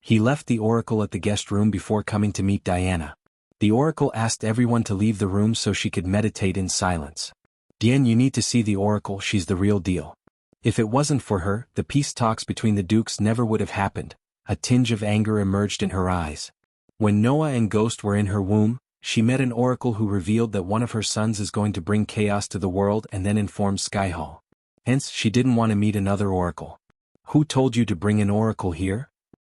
He left the Oracle at the guest room before coming to meet Diana. The Oracle asked everyone to leave the room so she could meditate in silence. "Diane, you need to see the Oracle, she's the real deal." If it wasn't for her, the peace talks between the dukes never would have happened. A tinge of anger emerged in her eyes. When Noah and Ghost were in her womb, she met an oracle who revealed that one of her sons is going to bring chaos to the world and then informed Sky Hall. Hence, she didn't want to meet another oracle. "Who told you to bring an oracle here?"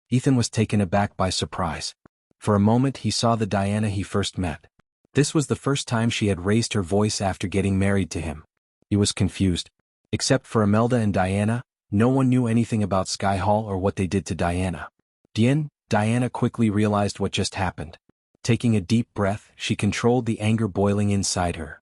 Ethan was taken aback by surprise. For a moment he saw the Diana he first met. This was the first time she had raised her voice after getting married to him. He was confused. Except for Imelda and Diana, no one knew anything about Sky Hall or what they did to Diana. Diana quickly realized what just happened. Taking a deep breath, she controlled the anger boiling inside her.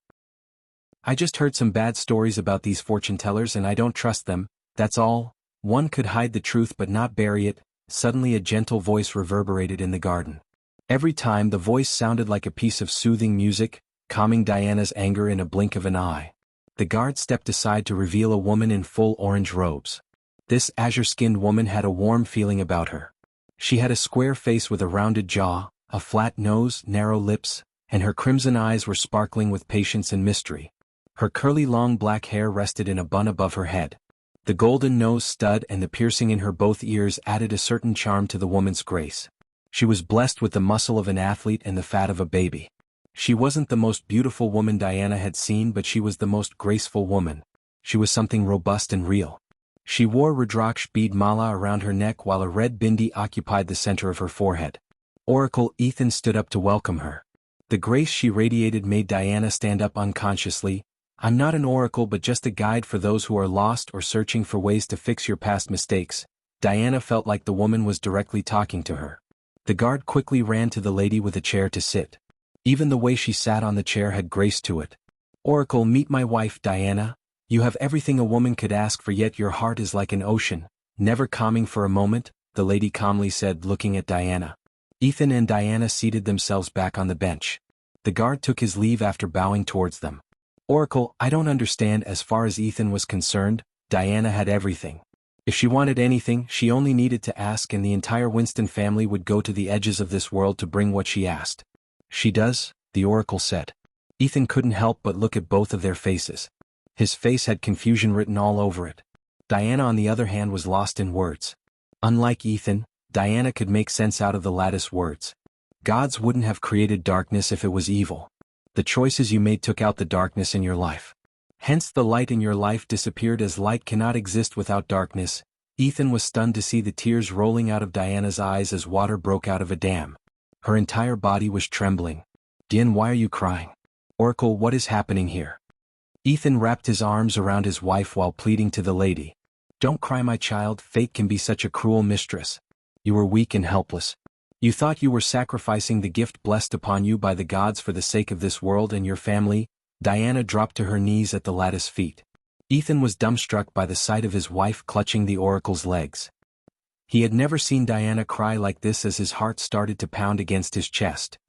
I just heard some bad stories about these fortune tellers and I don't trust them, that's all. One could hide the truth but not bury it. Suddenly a gentle voice reverberated in the garden. Every time the voice sounded like a piece of soothing music, calming Diana's anger in a blink of an eye. The guard stepped aside to reveal a woman in full orange robes. This azure-skinned woman had a warm feeling about her. She had a square face with a rounded jaw, a flat nose, narrow lips, and her crimson eyes were sparkling with patience and mystery. Her curly long black hair rested in a bun above her head. The golden nose stud and the piercing in her both ears added a certain charm to the woman's grace. She was blessed with the muscle of an athlete and the fat of a baby. She wasn't the most beautiful woman Diana had seen, but she was the most graceful woman. She was something robust and real. She wore Rudraksh bead mala around her neck while a red bindi occupied the center of her forehead. Oracle Ethan stood up to welcome her. The grace she radiated made Diana stand up unconsciously. I'm not an oracle but just a guide for those who are lost or searching for ways to fix your past mistakes. Diana felt like the woman was directly talking to her. The guard quickly ran to the lady with a chair to sit. Even the way she sat on the chair had grace to it. Oracle, meet my wife Diana. You have everything a woman could ask for, yet your heart is like an ocean, never calming for a moment, the lady calmly said, looking at Diana. Ethan and Diana seated themselves back on the bench. The guard took his leave after bowing towards them. Oracle, I don't understand. As far as Ethan was concerned, Diana had everything. If she wanted anything, she only needed to ask and the entire Winston family would go to the edges of this world to bring what she asked. She does, the oracle said. Ethan couldn't help but look at both of their faces. His face had confusion written all over it. Diana on the other hand was lost in words. Unlike Ethan, Diana could make sense out of the lattice words. Gods wouldn't have created darkness if it was evil. The choices you made took out the darkness in your life. Hence the light in your life disappeared, as light cannot exist without darkness. Ethan was stunned to see the tears rolling out of Diana's eyes as water broke out of a dam. Her entire body was trembling. Dian, why are you crying? Oracle, what is happening here? Ethan wrapped his arms around his wife while pleading to the lady. Don't cry, my child, fate can be such a cruel mistress. You were weak and helpless. You thought you were sacrificing the gift blessed upon you by the gods for the sake of this world and your family. Diana dropped to her knees at the lattice feet. Ethan was dumbstruck by the sight of his wife clutching the oracle's legs. He had never seen Diana cry like this as his heart started to pound against his chest.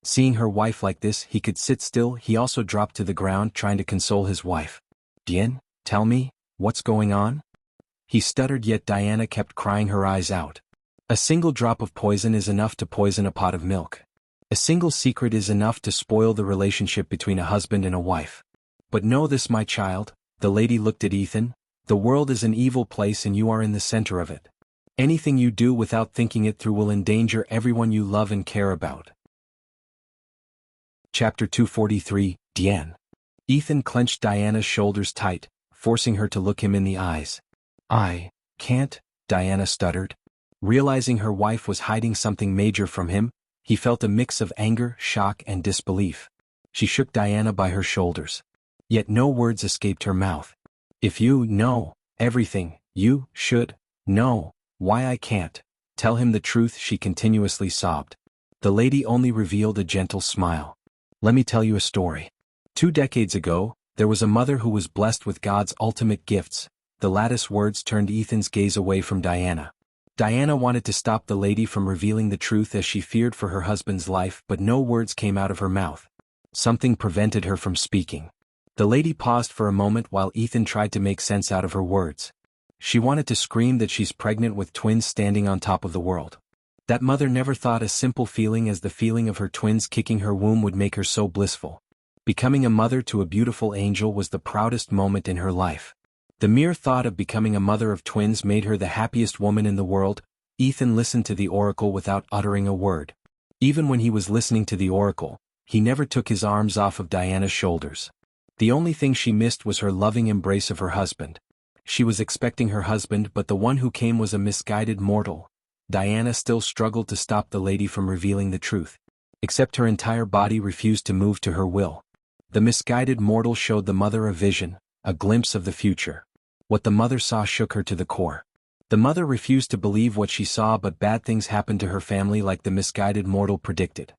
Seeing her wife like this, he could sit still. He also dropped to the ground trying to console his wife. Dian, tell me, what's going on? He stuttered, yet Diana kept crying her eyes out. A single drop of poison is enough to poison a pot of milk. A single secret is enough to spoil the relationship between a husband and a wife. But know this, my child, the lady looked at Ethan, the world is an evil place and you are in the center of it. Anything you do without thinking it through will endanger everyone you love and care about. Chapter 243, Dian. Ethan clenched Diana's shoulders tight, forcing her to look him in the eyes. I can't, Diana stuttered. Realizing her wife was hiding something major from him, he felt a mix of anger, shock, and disbelief. She shook Diana by her shoulders. Yet no words escaped her mouth. If you know everything, you should know why I can't. Tell him the truth, she continuously sobbed. The lady only revealed a gentle smile. Let me tell you a story. 2 decades ago, there was a mother who was blessed with God's ultimate gifts. The lattice words turned Ethan's gaze away from Diana. Diana wanted to stop the lady from revealing the truth as she feared for her husband's life, but no words came out of her mouth. Something prevented her from speaking. The lady paused for a moment while Ethan tried to make sense out of her words. She wanted to scream that she's pregnant with twins standing on top of the world. That mother never thought a simple feeling as the feeling of her twins kicking her womb would make her so blissful. Becoming a mother to a beautiful angel was the proudest moment in her life. The mere thought of becoming a mother of twins made her the happiest woman in the world. Ethan listened to the oracle without uttering a word. Even when he was listening to the oracle, he never took his arms off of Diana's shoulders. The only thing she missed was her loving embrace of her husband. She was expecting her husband, but the one who came was a misguided mortal. Diana still struggled to stop the lady from revealing the truth. Except her entire body refused to move to her will. The misguided mortal showed the mother a vision, a glimpse of the future. What the mother saw shook her to the core. The mother refused to believe what she saw, but bad things happened to her family like the misguided mortal predicted.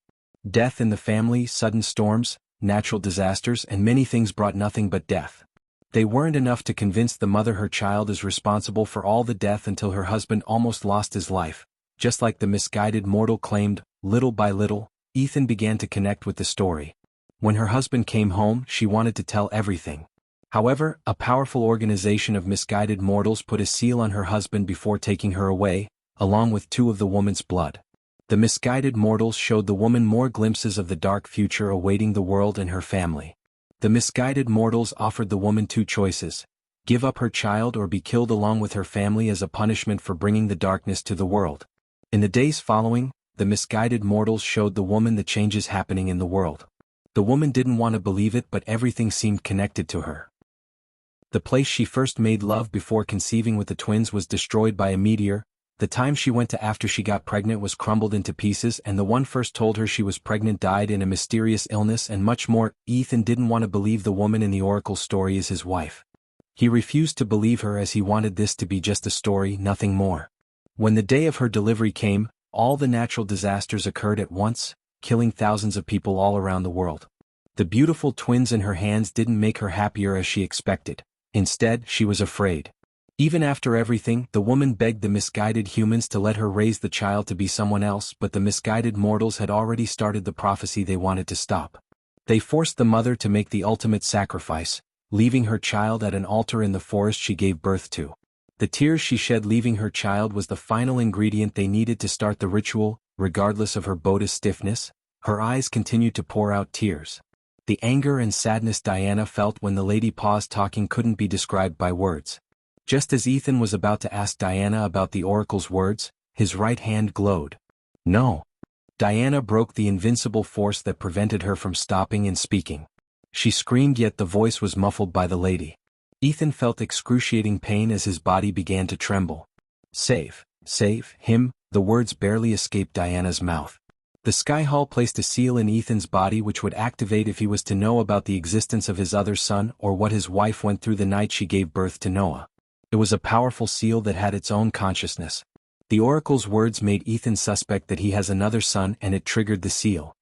Death in the family, sudden storms, natural disasters, and many things brought nothing but death. They weren't enough to convince the mother her child is responsible for all the death until her husband almost lost his life. Just like the misguided mortal claimed, little by little, Ethan began to connect with the story. When her husband came home, she wanted to tell everything. However, a powerful organization of misguided mortals put a seal on her husband before taking her away, along with 2 of the woman's blood. The misguided mortals showed the woman more glimpses of the dark future awaiting the world and her family. The misguided mortals offered the woman 2 choices: give up her child or be killed along with her family as a punishment for bringing the darkness to the world. In the days following, the misguided mortals showed the woman the changes happening in the world. The woman didn't want to believe it, but everything seemed connected to her. The place she first made love before conceiving with the twins was destroyed by a meteor. The time she went to after she got pregnant was crumbled into pieces, and the one first told her she was pregnant died in a mysterious illness, and much more. Ethan didn't want to believe the woman in the oracle story is his wife. He refused to believe her as he wanted this to be just a story, nothing more. When the day of her delivery came, all the natural disasters occurred at once, killing thousands of people all around the world. The beautiful twins in her hands didn't make her happier as she expected. Instead, she was afraid. Even after everything, the woman begged the misguided humans to let her raise the child to be someone else, but the misguided mortals had already started the prophecy they wanted to stop. They forced the mother to make the ultimate sacrifice, leaving her child at an altar in the forest she gave birth to. The tears she shed leaving her child was the final ingredient they needed to start the ritual. Regardless of her body's stiffness, her eyes continued to pour out tears. The anger and sadness Diana felt when the lady paused talking couldn't be described by words. Just as Ethan was about to ask Diana about the oracle's words, his right hand glowed. No. Diana broke the invincible force that prevented her from stopping and speaking. She screamed, yet the voice was muffled by the lady. Ethan felt excruciating pain as his body began to tremble. Save him, the words barely escaped Diana's mouth. The Sky Hall placed a seal in Ethan's body which would activate if he was to know about the existence of his other son or what his wife went through the night she gave birth to Noah. It was a powerful seal that had its own consciousness. The oracle's words made Ethan suspect that he has another son, and it triggered the seal.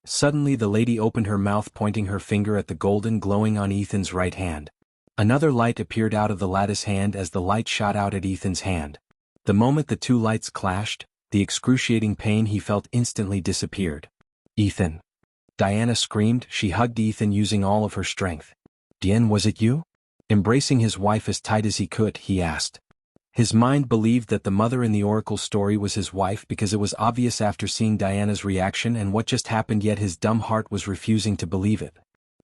Suddenly the lady opened her mouth, pointing her finger at the golden glowing on Ethan's right hand. Another light appeared out of the lattice hand as the light shot out at Ethan's hand. The moment the 2 lights clashed, the excruciating pain he felt instantly disappeared. Ethan! Diana screamed. She hugged Ethan using all of her strength. Dien, was it you? Embracing his wife as tight as he could, he asked. His mind believed that the mother in the oracle story was his wife because it was obvious after seeing Diana's reaction and what just happened, yet his dumb heart was refusing to believe it.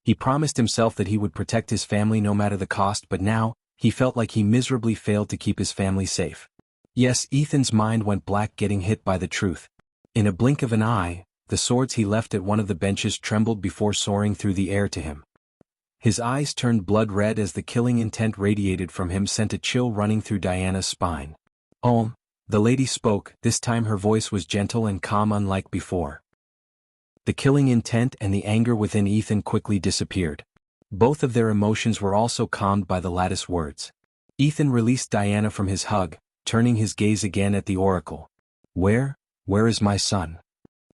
He promised himself that he would protect his family no matter the cost, but now, he felt like he miserably failed to keep his family safe. Yes, Ethan's mind went black, getting hit by the truth. In a blink of an eye, the swords he left at one of the benches trembled before soaring through the air to him. His eyes turned blood red as the killing intent radiated from him, sent a chill running through Diana's spine. The lady spoke. This time her voice was gentle and calm, unlike before. The killing intent and the anger within Ethan quickly disappeared. Both of their emotions were also calmed by the lattice words. Ethan released Diana from his hug, turning his gaze again at the oracle. Where is my son?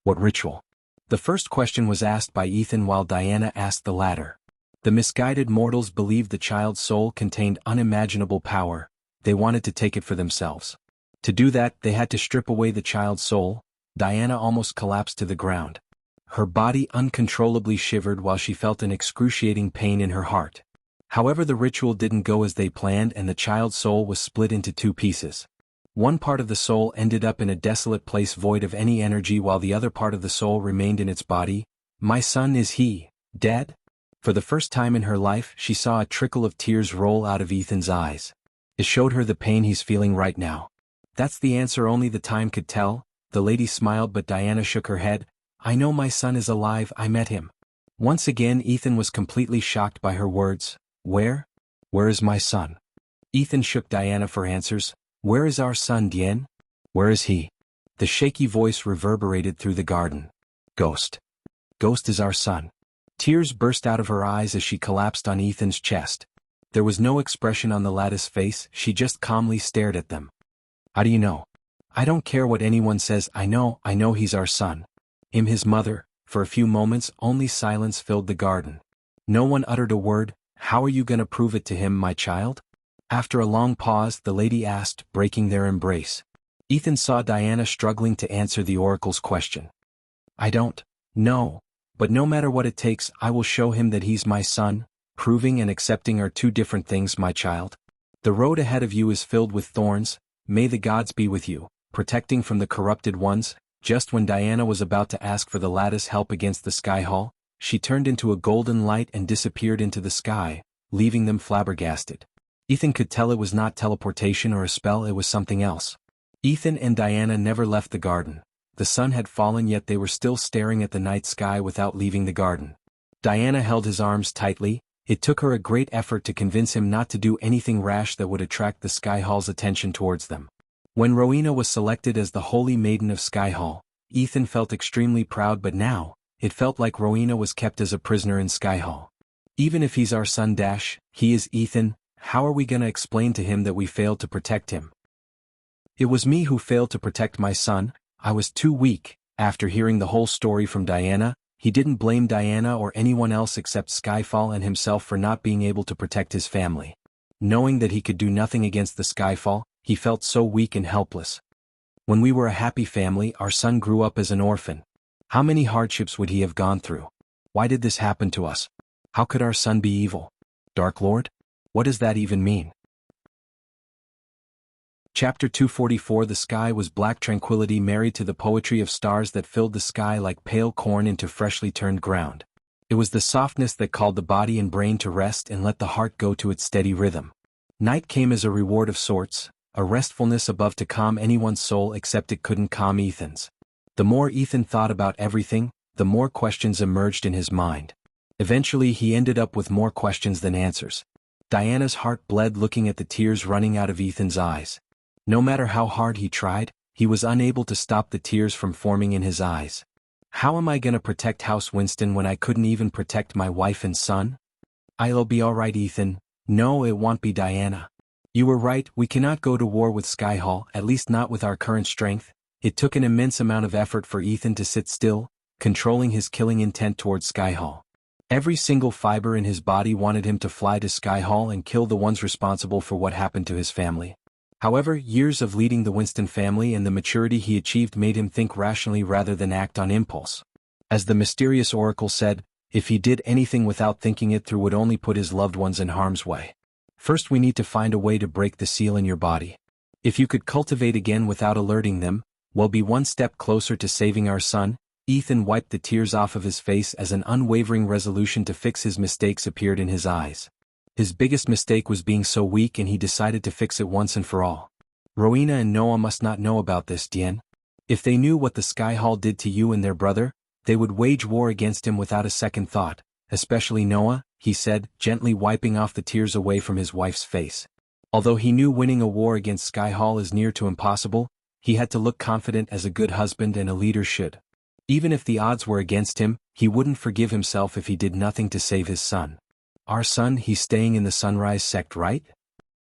What ritual? The first question was asked by Ethan while Diana asked the latter. The misguided mortals believed the child's soul contained unimaginable power. They wanted to take it for themselves. To do that, they had to strip away the child's soul. Diana almost collapsed to the ground. Her body uncontrollably shivered while she felt an excruciating pain in her heart. However, the ritual didn't go as they planned, and the child's soul was split into 2 pieces. One part of the soul ended up in a desolate place void of any energy, while the other part of the soul remained in its body. My son, is he dead? For the first time in her life, she saw a trickle of tears roll out of Ethan's eyes. It showed her the pain he's feeling right now. That's the answer only the time could tell. The lady smiled, but Diana shook her head. I know my son is alive, I met him. Once again Ethan was completely shocked by her words. Where is my son? Ethan shook Diana for answers. Where is our son, Dien? Where is he? The shaky voice reverberated through the garden. Ghost is our son. Tears burst out of her eyes as she collapsed on Ethan's chest. There was no expression on the lattice's face, she just calmly stared at them. How do you know? I don't care what anyone says, I know he's our son. His mother. For a few moments only silence filled the garden. No one uttered a word. How are you gonna prove it to him, my child? After a long pause, the lady asked, breaking their embrace. Ethan saw Diana struggling to answer the oracle's question. I don't know, but no matter what it takes, I will show him that he's my son. Proving and accepting are two different things, my child. The road ahead of you is filled with thorns. May the gods be with you, protecting from the corrupted ones. Just when Diana was about to ask for the lattice help against the sky hall, she turned into a golden light and disappeared into the sky, leaving them flabbergasted. Ethan could tell it was not teleportation or a spell, it was something else. Ethan and Diana never left the garden. The sun had fallen, yet they were still staring at the night sky without leaving the garden. Diana held his arms tightly. It took her a great effort to convince him not to do anything rash that would attract the Sky Hall's attention towards them. When Rowena was selected as the Holy Maiden of Sky Hall, Ethan felt extremely proud, but now, it felt like Rowena was kept as a prisoner in Sky Hall. Even if he's our son, he is Ethan, how are we gonna explain to him that we failed to protect him? It was me who failed to protect my son, I was too weak. After hearing the whole story from Diana, he didn't blame Diana or anyone else except Skyfall and himself for not being able to protect his family. Knowing that he could do nothing against the Skyfall, he felt so weak and helpless. When we were a happy family, our son grew up as an orphan. How many hardships would he have gone through? Why did this happen to us? How could our son be evil? Dark Lord? What does that even mean? Chapter 244. The sky was black tranquility married to the poetry of stars that filled the sky like pale corn into freshly turned ground. It was the softness that called the body and brain to rest and let the heart go to its steady rhythm. Night came as a reward of sorts, a restfulness above to calm anyone's soul, except it couldn't calm Ethan's. The more Ethan thought about everything, the more questions emerged in his mind. Eventually he ended up with more questions than answers. Diana's heart bled looking at the tears running out of Ethan's eyes. No matter how hard he tried, he was unable to stop the tears from forming in his eyes. How am I gonna protect House Winston when I couldn't even protect my wife and son? I'll be alright, Ethan. No, it won't be, Diana. You were right, we cannot go to war with Sky Hall, at least not with our current strength. It took an immense amount of effort for Ethan to sit still, controlling his killing intent towards Sky Hall. Every single fiber in his body wanted him to fly to Sky Hall and kill the ones responsible for what happened to his family. However, years of leading the Winston family and the maturity he achieved made him think rationally rather than act on impulse. As the mysterious oracle said, if he did anything without thinking it through would only put his loved ones in harm's way. First we need to find a way to break the seal in your body. If you could cultivate again without alerting them, we'll be one step closer to saving our son. Ethan wiped the tears off of his face as an unwavering resolution to fix his mistakes appeared in his eyes. His biggest mistake was being so weak, and he decided to fix it once and for all. Rowena and Noah must not know about this, Dien. If they knew what the Sky Hall did to you and their brother, they would wage war against him without a second thought, especially Noah, he said, gently wiping off the tears away from his wife's face. Although he knew winning a war against Sky Hall is near to impossible, he had to look confident as a good husband and a leader should. Even if the odds were against him, he wouldn't forgive himself if he did nothing to save his son. Our son, he's staying in the Sunrise sect, right?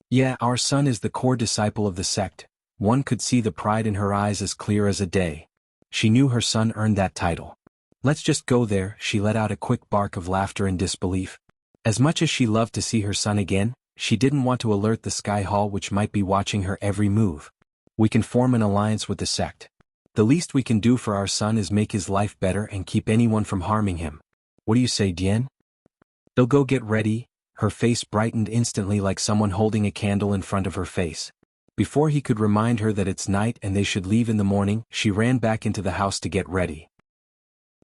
Yeah, our son is the core disciple of the sect. One could see the pride in her eyes as clear as a day. She knew her son earned that title. Let's just go there. She let out a quick bark of laughter and disbelief. As much as she loved to see her son again, she didn't want to alert the Sky Hall, which might be watching her every move. We can form an alliance with the sect. The least we can do for our son is make his life better and keep anyone from harming him. What do you say, Dien? They'll go get ready. Her face brightened instantly like someone holding a candle in front of her face. Before he could remind her that it's night and they should leave in the morning, she ran back into the house to get ready.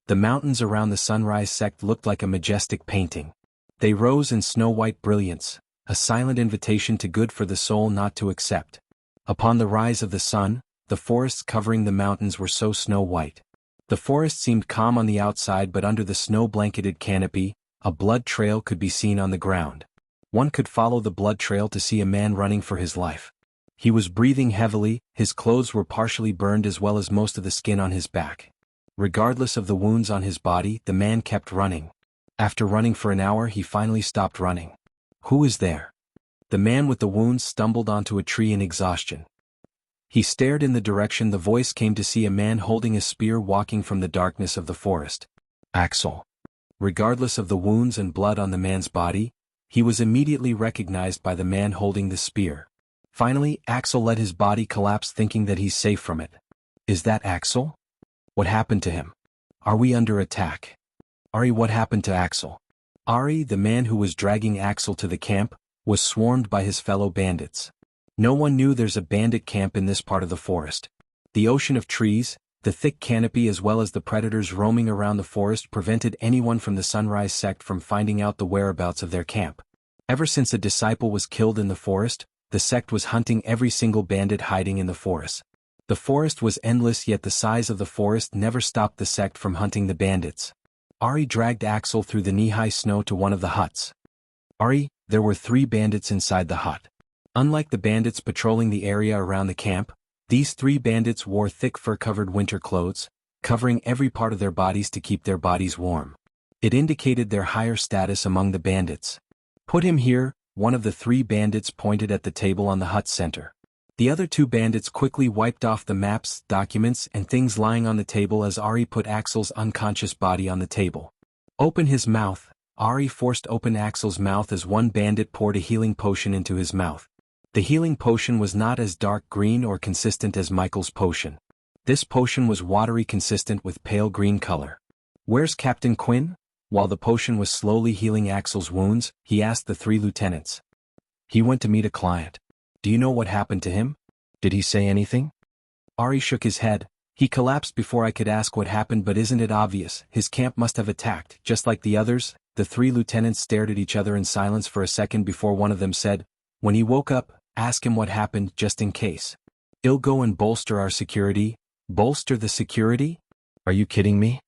The mountains around the Sunrise sect looked like a majestic painting. They rose in snow-white brilliance, a silent invitation to good for the soul not to accept. Upon the rise of the sun, the forests covering the mountains were so snow-white. The forest seemed calm on the outside, but under the snow-blanketed canopy, a blood trail could be seen on the ground. One could follow the blood trail to see a man running for his life. He was breathing heavily, his clothes were partially burned as well as most of the skin on his back. Regardless of the wounds on his body, the man kept running. After running for an hour, he finally stopped running. Who is there? The man with the wounds stumbled onto a tree in exhaustion. He stared in the direction the voice came to see a man holding a spear walking from the darkness of the forest. Axel. Regardless of the wounds and blood on the man's body, he was immediately recognized by the man holding the spear. Finally, Axel let his body collapse, thinking that he's safe from it. Is that Axel? What happened to him? Are we under attack? Ari, what happened to Axel? Ari, the man who was dragging Axel to the camp, was swarmed by his fellow bandits. No one knew there's a bandit camp in this part of the forest. The ocean of trees, the thick canopy, as well as the predators roaming around the forest prevented anyone from the Sunrise sect from finding out the whereabouts of their camp. Ever since a disciple was killed in the forest, the sect was hunting every single bandit hiding in the forest. The forest was endless, yet the size of the forest never stopped the sect from hunting the bandits. Ari dragged Axel through the knee-high snow to one of the huts. Ari, there were 3 bandits inside the hut. Unlike the bandits patrolling the area around the camp, these 3 bandits wore thick fur-covered winter clothes, covering every part of their bodies to keep their bodies warm. It indicated their higher status among the bandits. Put him here, one of the 3 bandits pointed at the table on the hut's center. The other 2 bandits quickly wiped off the maps, documents, and things lying on the table as Ari put Axel's unconscious body on the table. Open his mouth. Ari forced open Axel's mouth as one bandit poured a healing potion into his mouth. The healing potion was not as dark green or consistent as Michael's potion. This potion was watery, consistent with pale green color. Where's Captain Quinn? While the potion was slowly healing Axel's wounds, he asked the 3 lieutenants. He went to meet a client. Do you know what happened to him? Did he say anything? Ari shook his head. He collapsed before I could ask what happened, but isn't it obvious? His camp must have attacked, just like the others. The 3 lieutenants stared at each other in silence for a second before one of them said, when he woke up, ask him what happened, just in case. He'll go and bolster our security. Bolster the security? Are you kidding me?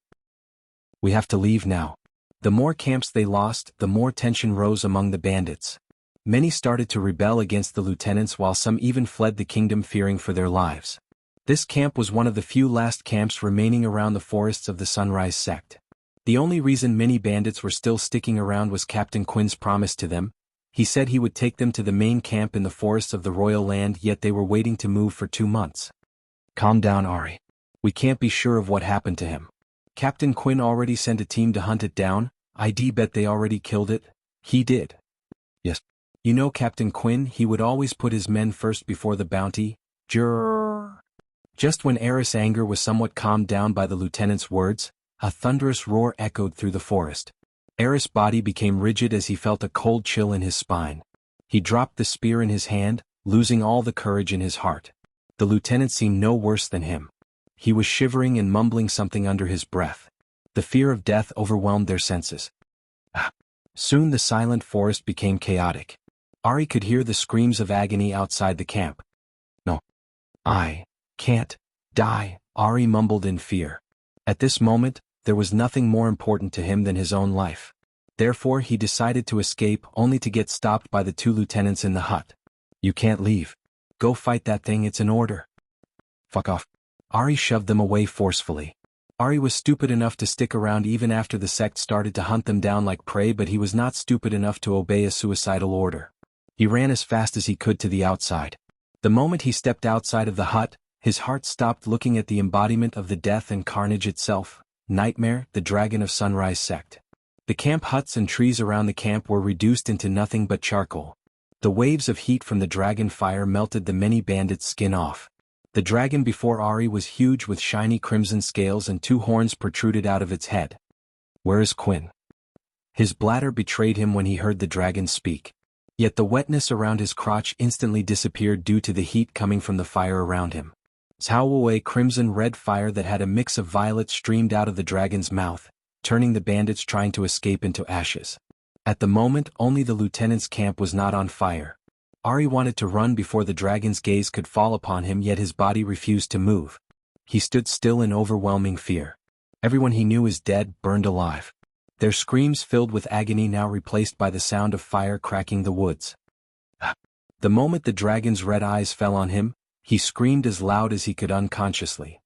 We have to leave now. The more camps they lost, the more tension rose among the bandits. Many started to rebel against the lieutenants, while some even fled the kingdom fearing for their lives. This camp was one of the few last camps remaining around the forests of the Sunrise sect. The only reason many bandits were still sticking around was Captain Quinn's promise to them. He said he would take them to the main camp in the forests of the royal land, yet they were waiting to move for 2 months. Calm down, Ari. We can't be sure of what happened to him. Captain Quinn already sent a team to hunt it down. I'd bet they already killed it. He did. Yes. You know Captain Quinn, he would always put his men first before the bounty. Just when Eris' anger was somewhat calmed down by the lieutenant's words, a thunderous roar echoed through the forest. Eris' body became rigid as he felt a cold chill in his spine. He dropped the spear in his hand, losing all the courage in his heart. The lieutenant seemed no worse than him. He was shivering and mumbling something under his breath. The fear of death overwhelmed their senses. Soon the silent forest became chaotic. Ari could hear the screams of agony outside the camp. No. I can't die, Ari mumbled in fear. At this moment, there was nothing more important to him than his own life. Therefore he decided to escape, only to get stopped by the 2 lieutenants in the hut. You can't leave. Go fight that thing, it's an order. Fuck off. Ari shoved them away forcefully. Ari was stupid enough to stick around even after the sect started to hunt them down like prey, but he was not stupid enough to obey a suicidal order. He ran as fast as he could to the outside. The moment he stepped outside of the hut, his heart stopped, looking at the embodiment of the death and carnage itself. Nightmare, the dragon of Sunrise sect. The camp huts and trees around the camp were reduced into nothing but charcoal. The waves of heat from the dragon fire melted the many bandits' skin off. The dragon before Ari was huge, with shiny crimson scales and 2 horns protruded out of its head. Where is Quinn? His bladder betrayed him when he heard the dragon speak. Yet the wetness around his crotch instantly disappeared due to the heat coming from the fire around him. A crimson-red fire that had a mix of violets streamed out of the dragon's mouth, turning the bandits trying to escape into ashes. At the moment, only the lieutenant's camp was not on fire. Ari wanted to run before the dragon's gaze could fall upon him, yet his body refused to move. He stood still in overwhelming fear. Everyone he knew is dead, burned alive. Their screams filled with agony, now replaced by the sound of fire cracking the woods. The moment the dragon's red eyes fell on him, he screamed as loud as he could unconsciously.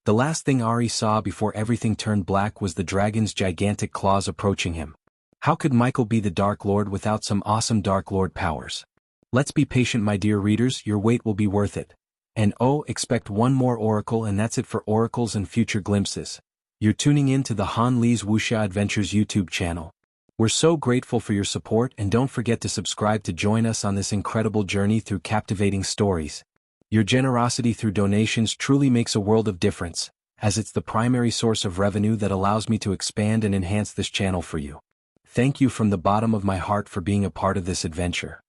The last thing Ari saw before everything turned black was the dragon's gigantic claws approaching him. How could Michael be the Dark Lord without some awesome Dark Lord powers? Let's be patient, my dear readers, your wait will be worth it. And oh, expect one more oracle, and that's it for oracles and future glimpses. You're tuning in to the Han Lee's Wuxia Adventures YouTube channel. We're so grateful for your support, and don't forget to subscribe to join us on this incredible journey through captivating stories. Your generosity through donations truly makes a world of difference, as it's the primary source of revenue that allows me to expand and enhance this channel for you. Thank you from the bottom of my heart for being a part of this adventure.